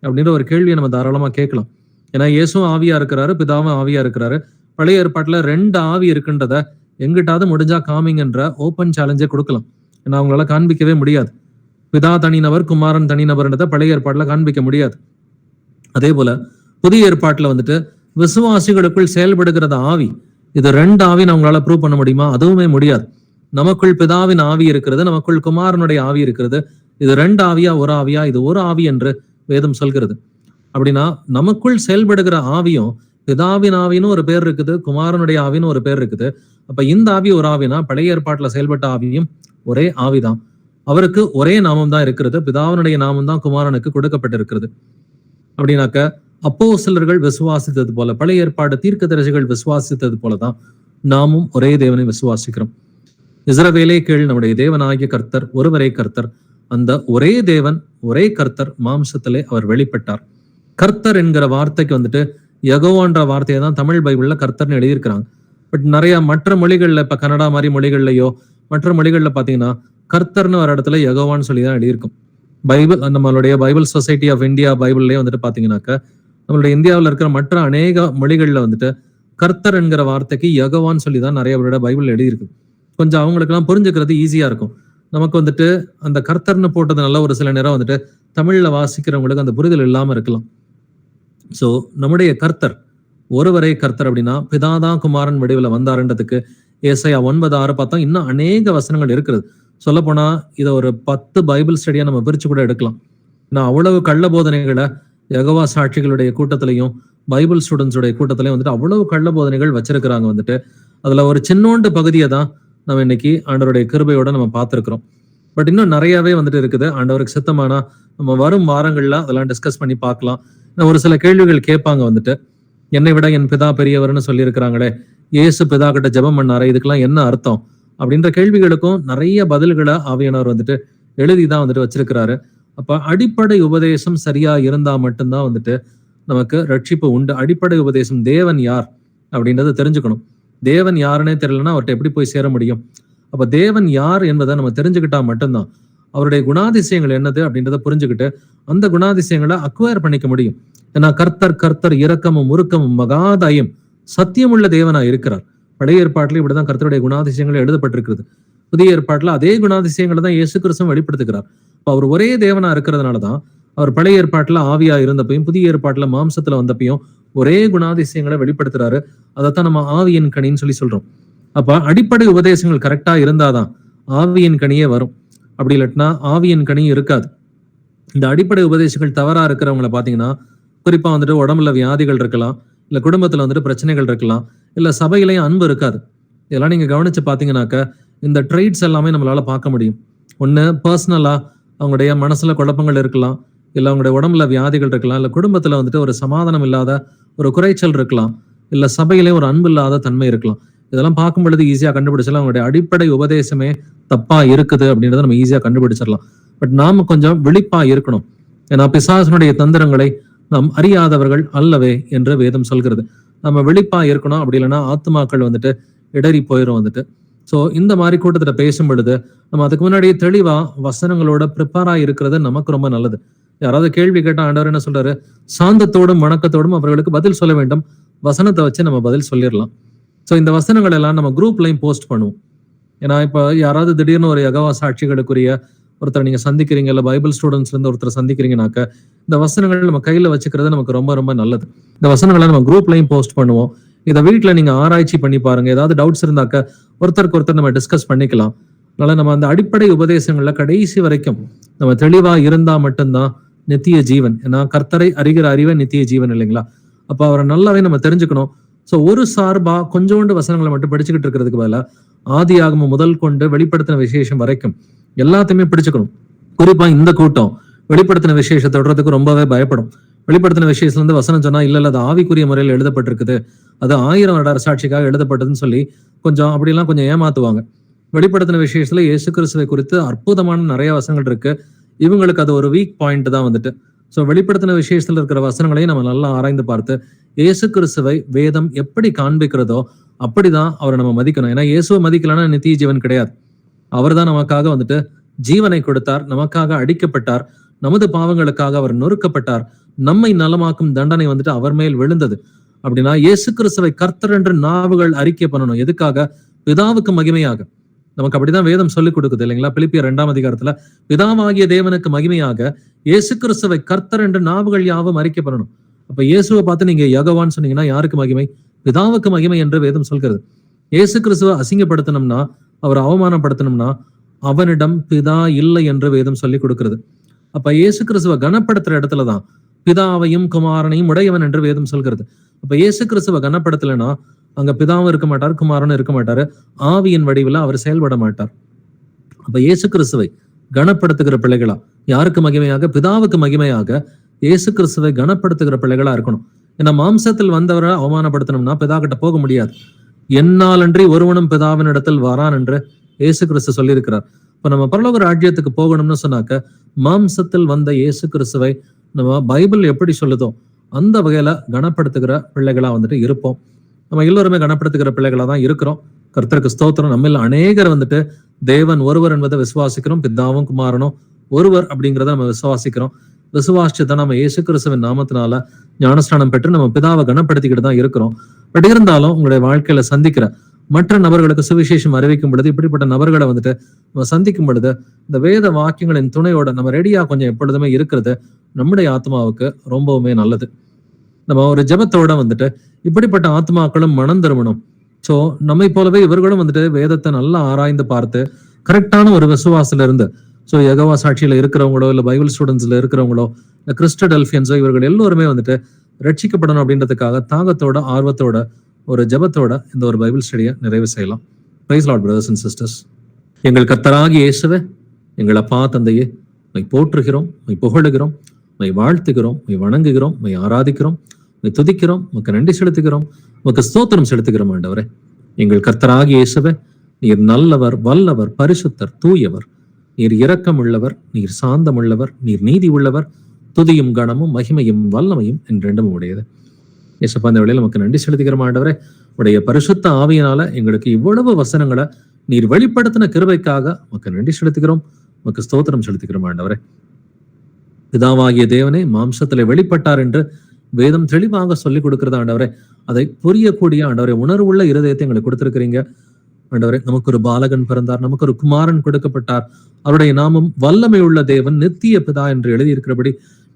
அப்படின்ற ஒரு கேள்வியை நம்ம தாராளமா கேட்கலாம். ஏன்னா இயேசுவும் ஆவியா இருக்கிறாரு, பிதாவும் ஆவியா இருக்கிறாரு. பழைய ஏற்பாட்டுல 2 ஆவி இருக்குன்றத எங்கிட்டாவது முடிஞ்சா காமிங்கன்ற ஓப்பன் சேலஞ்சே கொடுக்கலாம். ஏன்னா அவங்களால காண்பிக்கவே முடியாது. பிதா தனிநபர், குமாரன் தனிநபர்ன்றதை பழைய ஏற்பாட்டுல காண்பிக்க முடியாது. அதே போல புதிய ஏற்பாட்டுல வந்துட்டு விசுவாசிகளுக்குள் செயல்படுகிறத ஆவி, இது 2 ஆவின்னு அவங்களால ப்ரூவ் பண்ண முடியுமா? அதுவுமே முடியாது. நமக்குள் பிதாவின் ஆவி இருக்கிறது, நமக்குள் குமாரனுடைய ஆவி இருக்கிறது. இது 2 ஆவியா ஒரு ஆவியா? இது ஒரு ஆவி என்று வேதம் சொல்கிறது. அப்படின்னா நமக்குள் செயல்படுகிற ஆவியும் பிதாவின் ஆவின்னு ஒரு பேர் இருக்குது, குமாரனுடைய ஆவின்னு ஒரு பேர் இருக்குது. அப்ப இந்த ஆவி ஒரு ஆவினா பழைய ஏற்பாட்டுல செயல்பட்ட ஆவியும் ஒரே ஆவிதான். அவருக்கு ஒரே நாமம் தான் இருக்கிறது, பிதாவினுடைய நாமம் தான் குமாரனுக்கு கொடுக்கப்பட்டிருக்கிறது. அப்படின்னாக்க அப்போஸ்தலர்கள் விசுவாசித்தது போல, பழைய ஏற்பாடு தீர்க்கதரிசிகள் விசுவாசித்தது போலதான் நாமும் ஒரே தேவனை விசுவாசிக்கிறோம். இஸ்ரவேலே கேள், நம்முடைய தேவனாகிய கர்த்தர் ஒருவரே கர்த்தர். அந்த ஒரே தேவன், ஒரே கர்த்தர் மாம்சத்திலே அவர் வெளிப்பட்டார். கர்த்தர் என்கிற வார்த்தைக்கு வந்துட்டு யெகோவான்ற வார்த்தையை தான் தமிழ் பைபிள்ல கர்த்தர்னு எழுதியிருக்கிறாங்க. பட் நிறைய மற்ற மொழிகள்ல, இப்ப கன்னடா மாதிரி மொழிகள்லயோ மற்ற மொழிகள்ல பாத்தீங்கன்னா கர்த்தர்னு ஒரு இடத்துல யெகோவான்னு சொல்லி தான் எழுதியிருக்கும். பைபிள், நம்மளுடைய பைபிள் சொசைட்டி ஆஃப் இந்தியா பைபிள்லயே வந்துட்டு பாத்தீங்கன்னாக்க நம்மளுடைய இந்தியாவில் இருக்கிற மற்ற அநேக மொழிகள்ல வந்துட்டு கர்த்தர் என்கிற வார்த்தைக்கு யெகோவான்னு சொல்லி தான் நிறைய பேரோட பைபிள் எழுதியிருக்கு. கொஞ்சம் அவங்களுக்கு எல்லாம் புரிஞ்சுக்கிறது ஈஸியா இருக்கும். நமக்கு வந்துட்டு அந்த கர்த்தர்னு போட்டது நல்ல ஒரு சில நேரம் வந்துட்டு தமிழ்ல வாசிக்கிறவங்களுக்கு அந்த புரிதல் இல்லாம இருக்கலாம். சோ நம்முடைய கர்த்தர் ஒருவரே கர்த்தர். அப்படின்னா பிதாதான் குமாரன் வடிவில் வந்தாருன்றதுக்கு ஏசாயா 9:6 பார்த்தா இன்னும் அநேக வசனங்கள் இருக்கிறது. சொல்ல போனா இதை ஒரு 10 பைபிள் ஸ்டடியா நம்ம பிரிச்சு கூட எடுக்கலாம். நான் அவ்வளவு கள்ள போதனைகளை யெகோவா சாட்சிகளுடைய கூட்டத்திலையும் பைபிள் ஸ்டூடெண்ட்ஸுடைய கூட்டத்திலையும் வந்துட்டு அவ்வளவு கள்ள போதனைகள் வச்சிருக்கிறாங்க. வந்துட்டு அதுல ஒரு சின்னோண்டு பகுதியை தான் நம்ம இன்னைக்கு ஆண்டவருடைய கிருபையோட நம்ம பார்த்திருக்கிறோம். பட் இன்னும் நிறையவே வந்துட்டு இருக்குது. ஆண்டவருக்கு சித்தமானா நம்ம வரும் வாரங்கள்ல அதெல்லாம் டிஸ்கஸ் பண்ணி பார்க்கலாம். ஒரு சில கேள்விகள் கேட்பாங்க. வந்துட்டு என்னை விட என் பிதா பெரியவர்னு சொல்லியிருக்கிறாங்களே, இயேசு பிதா கிட்ட ஜெபம் பண்ணாரு, இதுக்கெல்லாம் என்ன அர்த்தம் அப்படின்ற கேள்விகளுக்கும் நிறைய பதில்களை ஆவியானவர் வந்துட்டு எழுதிதான் வந்துட்டு வச்சிருக்கிறாரு. அப்ப அடிப்படை உபதேசம் சரியா இருந்தா மட்டும்தான் வந்துட்டு நமக்கு ரட்சிப்பு உண்டு. அடிப்படை உபதேசம் தேவன் யார் அப்படின்றத தெரிஞ்சுக்கணும். தேவன் யாருன்னே தெரியலன்னா அவர்கிட்ட எப்படி போய் சேர முடியும்? அப்ப தேவன் யார் என்பதை நம்ம தெரிஞ்சுக்கிட்டா மட்டும்தான் அவருடைய குணாதிசயங்கள் என்னது அப்படின்றத புரிஞ்சுக்கிட்டு அந்த குணாதிசயங்களை அக்வயர் பண்ணிக்க முடியும். ஏன்னா கர்த்தர் இரக்கமும் உருக்கமும் மகாதயம் சத்தியமுள்ள தேவனா இருக்கிறார். பழைய ஏற்பாட்டில் இப்படிதான் கர்த்தருடைய குணாதிசயங்கள் எழுதப்பட்டிருக்கிறது. புதிய ஏற்பாட்டில் அதே குணாதிசயங்களை தான் இயேசு கிறிஸ்து வெளிப்படுத்துகிறார். அவர் ஒரே தேவனா இருக்கிறதுனாலதான் அவர் பழைய ஏற்பாட்டுல ஆவியா இருந்தப்பையும் புதிய ஏற்பாட்டுல மாம்சத்துல வந்தப்பையும் ஒரே குணாதிசயங்களை வெளிப்படுத்துறாரு. அதைத்தான் நம்ம ஆவியின் கனின்னு சொல்லி சொல்றோம். அப்ப அடிப்படை உபதேசங்கள் கரெக்டா இருந்தாதான் ஆவியின் கனியே வரும். அப்படி இல்லாட்டினா ஆவியின் கனி இருக்காது. இந்த அடிப்படை உபதேசங்கள் தவறா இருக்கிறவங்களை பாத்தீங்கன்னா, குறிப்பா வந்துட்டு உடம்புல வியாதிகள் இருக்கலாம், இல்ல குடும்பத்துல வந்துட்டு பிரச்சனைகள் இருக்கலாம், இல்ல சபையிலையும் அன்பு இருக்காது. இதெல்லாம் நீங்க கவனிச்சு பாத்தீங்கன்னாக்க இந்த ட்ரைட்ஸ் எல்லாமே நம்மளால பார்க்க முடியும். ஒண்ணு பர்சனலா அவங்களுடைய மனசுல குழப்பங்கள் இருக்கலாம், இல்ல அவங்களுடைய உடம்புல வியாதிகள் இருக்கலாம், இல்ல குடும்பத்துல வந்துட்டு ஒரு சமாதானம் இல்லாத ஒரு குறைச்சல் இருக்கலாம், இல்ல சபையிலே ஒரு அன்பு இல்லாத தன்மை இருக்கலாம். இதெல்லாம் பார்க்கும் பொழுது ஈஸியா கண்டுபிடிச்சலாம் அவங்களுடைய அடிப்படை உபதேசமே தப்பா இருக்குது அப்படின்றத நம்ம ஈஸியா கண்டுபிடிச்சிடலாம். பட் நாம கொஞ்சம் விழிப்பா இருக்கணும். ஏன்னா பிசாசனுடைய தந்திரங்களை நாம் அறியாதவர்கள் அல்லவே என்று வேதம் சொல்கிறது. நம்ம விழிப்பா இருக்கணும். அப்படி இல்லைன்னா ஆத்மாக்கள் வந்துட்டு இடறி போயிடும் வந்துட்டு. ஸோ இந்த மாதிரி கூட்டத்துல பேசும் பொழுது நம்ம அதுக்கு முன்னாடியே தெளிவா வசனங்களோட ப்ரிப்பேரா இருக்கிறது நமக்கு ரொம்ப நல்லது. யாராவது கேள்வி கேட்டா ஆண்டவர் என்ன சொல்றாரு? சாந்தத்தோடும் வணக்கத்தோடும் அவர்களுக்கு பதில் சொல்ல வேண்டும். வசனத்தை வச்சு நம்ம பதில் சொல்லிடலாம். ஸோ இந்த வசனங்கள் எல்லாம் நம்ம குரூப்லையும் போஸ்ட் பண்ணுவோம். ஏன்னா இப்ப யாராவது திடீர்னு ஒரு யெகோவா சாட்சிகளுக்குரிய ஒருத்தர் நீங்க சந்திக்கிறீங்க, இல்ல பைபிள் ஸ்டூடெண்ட்ஸ்ல இருந்து ஒருத்தர் சந்திக்கிறீங்கனாக்க இந்த வசனங்கள் நம்ம கையில வச்சுக்கிறது நமக்கு ரொம்ப ரொம்ப நல்லது. இந்த வசனங்களை நம்ம குரூப்லையும் போஸ்ட் பண்ணுவோம். இதை வீட்டுல நீங்க ஆராய்ச்சி பண்ணி பாருங்க. ஏதாவது டவுட்ஸ் இருந்தாக்க ஒருத்தருக்கு ஒருத்தர் நம்ம டிஸ்கஸ் பண்ணிக்கலாம். அதனால நம்ம அந்த அடிப்படை உபதேசங்கள்ல கடைசி வரைக்கும் நம்ம தெளிவா இருந்தா மட்டும்தான் நித்திய ஜீவன். ஏன்னா கர்த்தரை அறிகிற அறிவே நித்திய ஜீவன் இல்லைங்களா? அப்ப அவரை நல்லாவே நம்ம தெரிஞ்சுக்கணும். ஸோ ஒரு சார்பா கொஞ்சோண்டு வசனங்களை மட்டும் படிச்சுக்கிட்டு இருக்கிறதுக்கு பதிலா ஆதியாகமம் முதல் கொண்டு வெளிப்படுத்தின விசேஷம் வரைக்கும் எல்லாத்தையுமே பிடிச்சுக்கணும். குறிப்பா இந்த கூட்டம் வெளிப்படுத்தின விசேஷத்தை தொடர்றதுக்கு ரொம்பவே பயப்படும். வெளிப்படுத்தின விசேஷத்துல இருந்து வசனம் சொன்னா இல்ல அது ஆவிக்குரிய முறையில் எழுதப்பட்டிருக்குது, அது 1000 வருட சாட்சிக்காக எழுதப்பட்டதுன்னு சொல்லி கொஞ்சம் அப்படிலாம் கொஞ்சம் ஏமாத்துவாங்க. வெளிப்படுத்தின விசேஷத்துல இயேசு கிறிஸ்துவை குறித்து அற்புதமான நிறைய வசனங்கள் இருக்கு. இவங்களுக்கு அது ஒரு வீக் பாயிண்ட் தான் வந்துட்டு. ஸோ வெளிப்படுத்தின விசேஷத்துல இருக்கிற வசனங்களையும் நம்ம நல்லா ஆராய்ந்து பார்த்து இயேசு கிறிஸ்துவை வேதம் எப்படி காண்பிக்கிறதோ அப்படிதான் அவரை நம்ம மதிக்கணும். ஏன்னா இயேசுவை மதிக்கலன்னா நித்திய ஜீவன் கிடையாது. அவர் தான் நமக்காக வந்துட்டு ஜீவனை கொடுத்தார், நமக்காக அடிக்கப்பட்டார், நமது பாவங்களுக்காக அவர் நொறுக்கப்பட்டார், நம்மை நலமாக்கும் தண்டனை வந்துட்டு அவர் மேல் விழுந்தது. அப்படின்னா இயேசு கிறிஸ்துவை கர்த்தர் என்று நாவுகள் அறிக்கை பண்ணணும். எதுக்காக? பிதாவுக்கு மகிமையாக. நமக்கு அப்படிதான் வேதம் சொல்லிக் கொடுக்குது இல்லைங்களா? பிலிப்பியர் 2ஆம் அதிகாரத்துல பிதாவாகிய தேவனுக்கு மகிமையாக இயேசு கிறிஸ்துவை கர்த்தர் என்று நாவுகள் யாவும் அறிக்கை பண்ணணும். அப்ப இயேசுவை பார்த்து நீங்க யெகோவான்னு சொன்னீங்கன்னா யாருக்கு மகிமை? பிதாவுக்கு மகிமை என்று வேதம் சொல்கிறது. இயேசு கிறிஸ்துவை அசிங்கப்படுத்தணும்னா, அவர் அவமானப்படுத்தணும்னா அவனிடம் பிதா இல்லை என்று வேதம் சொல்லி கொடுக்கிறது. அப்ப இயேசு கிறிஸ்துவை கனப்படுத்துற இடத்துலதான் பிதாவையும் குமாரனையும் உடையவன் என்று வேதம் சொல்கிறது. அப்ப இயேசு கிறிஸ்துவை கனப்படுத்தலைன்னா அங்க பிதாவும் இருக்க மாட்டார், குமாரனும் இருக்க மாட்டாரு, ஆவியின் வடிவில் அவர் செயல்பட மாட்டார். அப்ப இயேசு கிறிஸ்துவை கனப்படுத்துகிற பிள்ளைகளா யாருக்கு மகிமையாக? பிதாவுக்கு மகிமையாக இயேசு கிறிஸ்துவை கனப்படுத்துகிற பிள்ளைகளா இருக்கணும். ஏன்னா மாம்சத்தில் வந்தவரை அவமானப்படுத்தணும்னா பிதா கிட்ட போக முடியாது. என்னாலன்றி ஒருவனும் பிதாவின் இடத்தில் வரான் என்று இயேசு கிறிஸ்து சொல்லியிருக்கிறார். இப்ப நம்ம பரலோக ராஜ்யத்துக்கு போகணும்னு சொன்னாக்க மாம்சத்தில் வந்த இயேசு கிறிஸ்துவை நம்ம பைபிள் எப்படி சொல்லுதோ அந்த வகையில கனப்படுத்துகிற பிள்ளைகளா வந்துட்டு இருப்போம். நம்ம எல்லோருமே கனப்படுத்துகிற பிள்ளைகளா தான் இருக்கிறோம். கர்த்தருக்கு ஸ்தோத்திரம். நம்மில் அநேகர் வந்துட்டு தேவன் ஒருவர் என்பதை விசுவாசிக்கிறோம். பிதாவும் குமாரனும் ஒருவர் அப்படிங்கிறத நம்ம விசுவாசிக்கிறோம். விசுவாசிச்சுதான் நம்ம இயேசு கிறிஸ்துவின் நாமத்தினால ஞானஸ்நானம் பெற்று நம்ம பிதாவை கனப்படுத்திக்கிட்டு தான் இருக்கிறோம். பட் இருந்தாலும் உங்களுடைய வாழ்க்கையில சந்திக்கிற மற்ற நபர்களுக்கு சுவிசேஷம் அறிவிக்கும் பொழுது இப்படிப்பட்ட நபர்களை வந்துட்டு நம்ம சந்திக்கும் பொழுது இந்த வேத வாக்கியங்களின் துணையோட நம்ம ரெடியா கொஞ்சம் எப்பொழுதுமே இருக்கிறது நம்முடைய ஆத்மாவுக்கு ரொம்பவுமே நல்லது. நம்ம ஒரு ஜெபத்தோட வந்துட்டு இப்படிப்பட்ட ஆத்மாக்களும் மனம் திரும்பணும். சோ நம்மை போலவே இவர்களும் வந்துட்டு வேதத்தை நல்லா ஆராய்ந்து பார்த்து கரெக்டான ஒரு விசுவாசத்துல இருந்து, ஸோ யெகோவா சாட்சியில இருக்கிறவங்களோ இல்ல பைபிள் ஸ்டூடெண்ட்ஸ்ல இருக்கிறவங்களோ இல்ல கிறிஸ்டடெல்பியன்ஸோ இவர்கள் எல்லோருமே வந்துட்டு ரட்சிக்கப்படணும் அப்படின்றதுக்காக தாகத்தோட ஆர்வத்தோட ஒரு ஜெபத்தோட இந்த ஒரு பைபிள் ஸ்டடியை நிறைவு செய்யலாம். Praise lord brothers and sisters. எங்கள் கர்த்தராகிய இயேசுவே, எங்கள் அப்பா தந்தையே, மை போற்றுகிறோம், மை புகழுகிறோம், மை வாழ்த்துகிறோம், மை வணங்குகிறோம், மை ஆராதிக்கிறோம், மை துதிக்கிறோம், உமக்கு நன்றி செலுத்துகிறோம், உமக்கு ஸ்தோத்திரம் செலுத்துகிறோம். ஆண்டவரே, எங்கள் கர்த்தராகிய இயேசுவே, நீர் நல்லவர், வல்லவர், பரிசுத்தர், தூயவர், நீர் இரக்கம் உள்ளவர், நீர் சாந்தம் உள்ளவர், நீர் நீதி உள்ளவர், துதியும் கனமும் மகிமையும் வல்லமையும் என்றெண்டும் உடையது. இயேசுப்பா, இந்த வேளையில நமக்கு நன்றி செலுத்துகிறோம். ஆண்டவரே, உடைய பரிசுத்த ஆவியினால எங்களுக்கு இவ்வளவு வசனங்களை நீர் வெளிப்படுத்தின கிருபைக்காக உமக்கு நன்றி செலுத்துகிறோம், உமக்கு ஸ்தோத்திரம் செலுத்துகிறோம். ஆண்டவரே, பிதாவாகிய தேவனே மாம்சத்திலே வெளிப்பட்டார் என்று வேதம் தெளிவாக சொல்லிக் கொடுக்கிறது ஆண்டவரே. அதை புரியக்கூடிய ஆண்டவரே உணர்வுள்ள இருதயத்தை எங்களுக்கு கொடுத்திருக்கிறீங்க ஆண்டவரே. நமக்கு ஒரு பாலகன் பிறந்தார், நமக்கு ஒரு குமாரன் கொடுக்கப்பட்டார், அவருடைய நாமம் வல்லமை உள்ள தேவன், நித்திய பிதா என்று எழுதியிருக்கிறபடி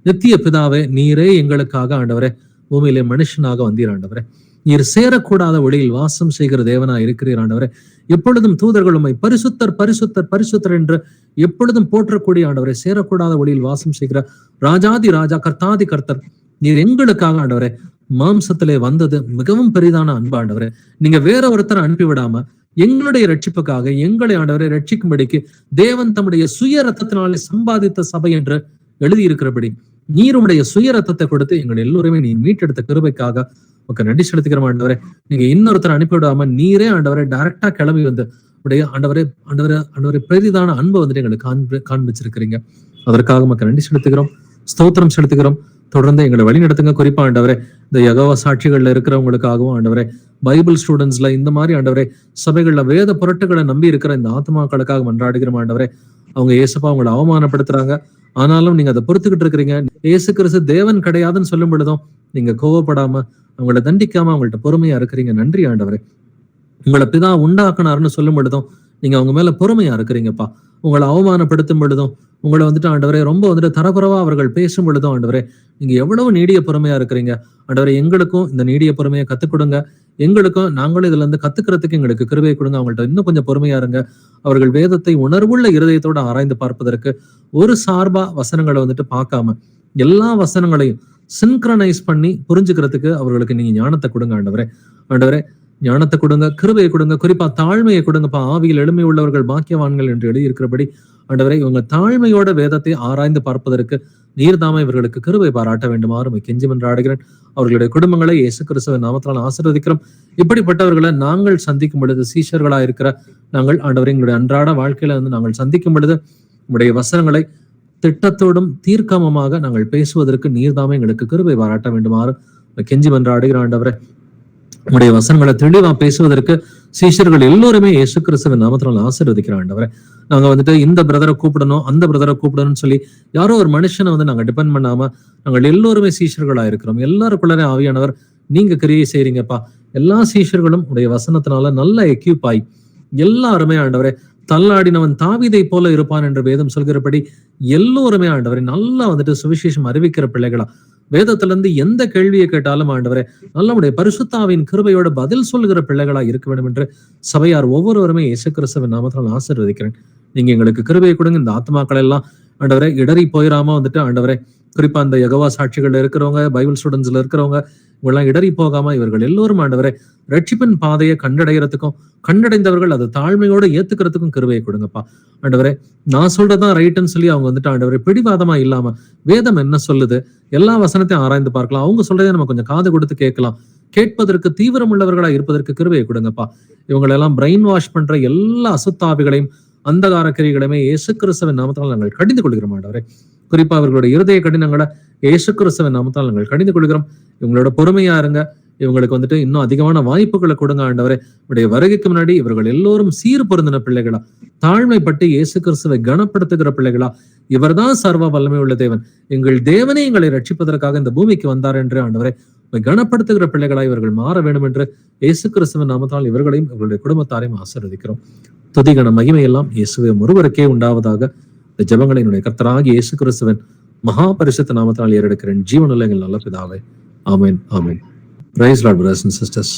நித்திய பிதாவே நீரே எங்களுக்காக ஆண்டவரே பூமியிலே மனுஷனாக வந்தீர் ஆண்டவரே. நீர் சேரக்கூடாத ஒளியில் வாசம் செய்கிற தேவனா இருக்கிறீர் ஆண்டவரே. எப்பொழுதும் தூதர்கள் உம்மை பரிசுத்தர் பரிசுத்தர் பரிசுத்தர் என்று எப்பொழுதும் போற்றக்கூடிய ஆண்டவரே, சேரக்கூடாத ஒளியில் வாசம் செய்கிற ராஜாதி ராஜா கர்த்தாதி கர்த்தர் நீர் எங்களுக்காக ஆண்டவரே மாம்சத்திலே வந்தது மிகவும் பெரிதான அன்பு ஆண்டவரே. நீங்க வேற ஒருத்தரை அனுப்பிவிடாம எங்களுடைய ரட்சிப்புக்காக எங்களை ஆண்டவரை ரட்சிக்கும்படிக்கு தேவன் தம்முடைய சுய ரத்தத்தினாலே சம்பாதித்த சபை என்று எழுதியிருக்கிறபடி நீருடைய சுய ரத்தத்தை கொடுத்து எங்கள் எல்லோருமே நீ மீட்டெடுத்த கிருபைக்காக உங்க நன்றி செலுத்துகிற ஆண்டவரே. நீங்க இன்னொருத்தர் அனுப்பிவிடாம நீரே ஆண்டவரை டைரக்டா கிளம்பி வந்து உடைய ஆண்டவரே ஆண்டவரே ஆண்டவரை பெரிதான அன்பை வந்துட்டு எங்களுக்கு காண்பிச்சிருக்கிறீங்க. அதற்காக உமக்கு நன்றி செலுத்துகிறோம், ஸ்தோத்திரம் செலுத்துகிறோம். தொடர்ந்து எங்களை வழி நடத்துங்க. குறிப்பா ஆண்டவரே இந்த யெகோவா சாட்சிகள்ல இருக்கிறவங்களுக்காகவும் ஆண்டவரே, பைபிள் ஸ்டூடெண்ட்ஸ்ல இந்த மாதிரி ஆண்டவரே சபைகள்ல வேத புரட்டுகளை நம்பி இருக்கிற இந்த ஆத்மாக்களுக்காக மன்றாடுகிற ஆண்டவரே. அவங்க ஏசப்பா அவங்களை அவமானப்படுத்துறாங்க, ஆனாலும் நீங்க அதை பொறுத்துக்கிட்டு இருக்கிறீங்க. இயேசு கிறிஸ்து தேவன் கிடையாதுன்னு சொல்லும் பொழுதும் நீங்க கோவப்படாம அவங்களை தண்டிக்காம அவங்கள்ட்ட பொறுமையா இருக்கிறீங்க. நன்றி ஆண்டவரே. உங்களை பிதா உண்டாக்குனாருன்னு சொல்லும் பொழுதும் நீங்க அவங்க மேல பொறுமையா இருக்கிறீங்கப்பா. உங்களை அவமானப்படுத்தும் பொழுதும் உங்களை வந்துட்டு ஆண்டவரே ரொம்ப வந்துட்டு தரக்குறவா அவர்கள் பேசும் பொழுதும் ஆண்டவரே நீங்க எவ்வளவு நீடிய பொறுமையா இருக்கிறீங்க ஆண்டவரே. எங்களுக்கும் இந்த நீடிய பொறுமையை கத்துக் கொடுங்க. எங்களுக்கும் நாங்களும் இதுல இருந்து கத்துக்கிறதுக்கு எங்களுக்கு கிருபையை கொடுங்க. அவங்கள்ட்ட இன்னும் கொஞ்சம் பொறுமையா இருங்க. அவர்கள் வேதத்தை உணர்வுள்ள இருதயத்தோட ஆராய்ந்து பார்ப்பதற்கு ஒரு சார்பா வசனங்களை வந்துட்டு பார்க்காம எல்லா வசனங்களையும் சின்க்ரனைஸ் பண்ணி புரிஞ்சுக்கிறதுக்கு அவர்களுக்கு நீங்க ஞானத்தை கொடுங்க ஆண்டவரே. ஆண்டவரே ஞானத்தை கொடுங்க, கிருபையை கொடுங்க, குறிப்பா தாழ்மையை கொடுங்கப்பா. ஆவியில் எளிமை உள்ளவர்கள் பாக்கியவான்கள் என்று எழுதியிருக்கிறபடி ஆண்டவரே இவங்க தாழ்மையோட வேதத்தை ஆராய்ந்து பார்ப்பதற்கு நீர்தாம இவர்களுக்கு கிருபை பாராட்ட வேண்டுமாறு கெஞ்சி மன்றாடுகிறேன். அவர்களுடைய குடும்பங்களை இயேசு கிறிஸ்துவின் நாமத்தால் ஆசீர்வதிக்கிறோம். இப்படிப்பட்டவர்களை நாங்கள் சந்திக்கும் பொழுது சீஷர்களா இருக்கிற நாங்கள் ஆண்டவரே எங்களுடைய அன்றாட வாழ்க்கையில வந்து நாங்கள் சந்திக்கும் பொழுது உங்களுடைய வசனங்களை திட்டத்தோடும் தீர்க்கமமாக நாங்கள் பேசுவதற்கு நீர்தாமே எங்களுக்கு கிருபை பாராட்ட வேண்டுமாறு கெஞ்சி மன்றாடுகிற ஆண்டவரே. உங்களுடைய வசனங்களை தெளிவா பேசுவதற்கு சீஷர்கள் எல்லோருமே இயேசு கிறிஸ்துவின் நாமத்தினால் ஆசீர்வதிக்கிற ஆண்டவரே. நாங்க வந்துட்டு இந்த பிரதரை கூப்பிடணும் அந்த பிரதரை கூப்பிடணும்னு சொல்லி யாரோ ஒரு மனுஷனை வந்து நாங்க டிபெண்ட் பண்ணாம நாங்கள் எல்லோருமே சீஷர்களா இருக்கிறோம். எல்லாருக்குள்ளே ஆவியானவர் நீங்க கிரியை செய்றீங்கப்பா. எல்லா சீஷர்களும் உடைய வசனத்தினால நல்ல எக்யூப் ஆகி எல்லாருமே ஆண்டவரே தள்ளாடினவன் தாவீதை போல இருப்பான் என்று வேதம் சொல்கிறபடி எல்லோருமே ஆண்டவரை நல்லா வந்துட்டு சுவிசேஷம் அறிவிக்கிற பிள்ளைகளா, வேதத்துல இருந்து எந்த கேள்வியை கேட்டாலும் ஆண்டவரே நம்முடைய பரிசுத்தாவின் கிருபையோட பதில் சொல்கிற பிள்ளைகளா இருக்க வேண்டும் என்று சபையார் ஒவ்வொருவருமே இயேசு கிறிஸ்துவின் நாமத்தால் ஆசீர்வதிக்கிறேன். நீங்க எங்களுக்கு கிருபையை கொடுங்க. இந்த ஆத்மாக்கள் எல்லாம் ஆண்டவரே இடறி போயிடாம வந்துட்டு ஆண்டவரே குறிப்பா அந்த யெகோவா சாட்சிகள்ல இருக்கிறவங்க, பைபிள் ஸ்டூடெண்ட்ஸ்ல இருக்கிறவங்க இவெல்லாம் இடறி போகாம இவர்கள் எல்லோரும் ஆண்டவரே ரட்சிப்பின் பாதையை கண்டடைகிறதுக்கும் கண்டடைந்தவர்கள் அதை தாழ்மையோடு ஏத்துக்கிறதுக்கும் கிருபையை கொடுங்கப்பா. ஆண்டவரே நான் சொல்றதான் ரைட்டுன்னு சொல்லி அவங்க வந்துட்டு ஆண்டவரே பிடிவாதமா இல்லாம வேதம் என்ன சொல்லுது எல்லா வசனத்தையும் ஆராய்ந்து பார்க்கலாம். அவங்க சொல்றதை நம்ம கொஞ்சம் காது கொடுத்து கேட்கலாம். கேட்பதற்கு தீவிரம் உள்ளவர்களா இருப்பதற்கு கிருபையை கொடுங்கப்பா. இவங்களெல்லாம் பிரெயின் வாஷ் பண்ற எல்லா அசுத்தாவிகளையும் அந்தகார கிரிகளையுமே இயேசு கிறிஸ்துவின் நாமத்தால் நாங்கள் கடிந்து கொள்கிறோம் ஆண்டவரே. குறிப்பா அவர்களுடைய இருதய கடினங்களை இயேசு கிறிஸ்துவின் நாமத்தால் நாங்கள் கடிந்து கொள்கிறோம். இவங்களோட பொறுமையா இருங்க. இவங்களுக்கு வந்துட்டு இன்னும் அதிகமான வாய்ப்புகளை கொடுங்க ஆண்டவரே. உடைய வருகைக்கு முன்னாடி இவர்கள் எல்லோரும் சீர் பொருந்தின பிள்ளைகளா, தாழ்மைப்பட்டு இயேசு கிறிஸ்துவை கனப்படுத்துகிற பிள்ளைகளா, இவர்தான் சர்வ வல்லமை உள்ள தேவன், எங்கள் தேவனே எங்களை ரட்சிப்பதற்காக இந்த பூமிக்கு வந்தார் என்று ஆண்டவரே கனப்படுத்துகிற பிள்ளைகளா இவர்கள் மாற வேண்டும் என்று இயேசு கிறிஸ்துவின் நாமத்தால் இவர்களையும் இவர்களுடைய குடும்பத்தாரையும் ஆசீர்வதிக்கிறோம். துதிகன மகிமை எல்லாம் இயேசுவே ஒருவருக்கே உண்டாவதாக. இந்த ஜெபங்களை என்னுடைய கர்த்தராகிய இயேசு கிறிஸ்துவின் மகா பரிசுத்த நாமத்தால் ஏறெடுக்கிறேன். ஜீவனுள்ள எங்கள் நல்ல பிதாவே. ஆமென், ஆமென். Praise Lord, brothers and sisters.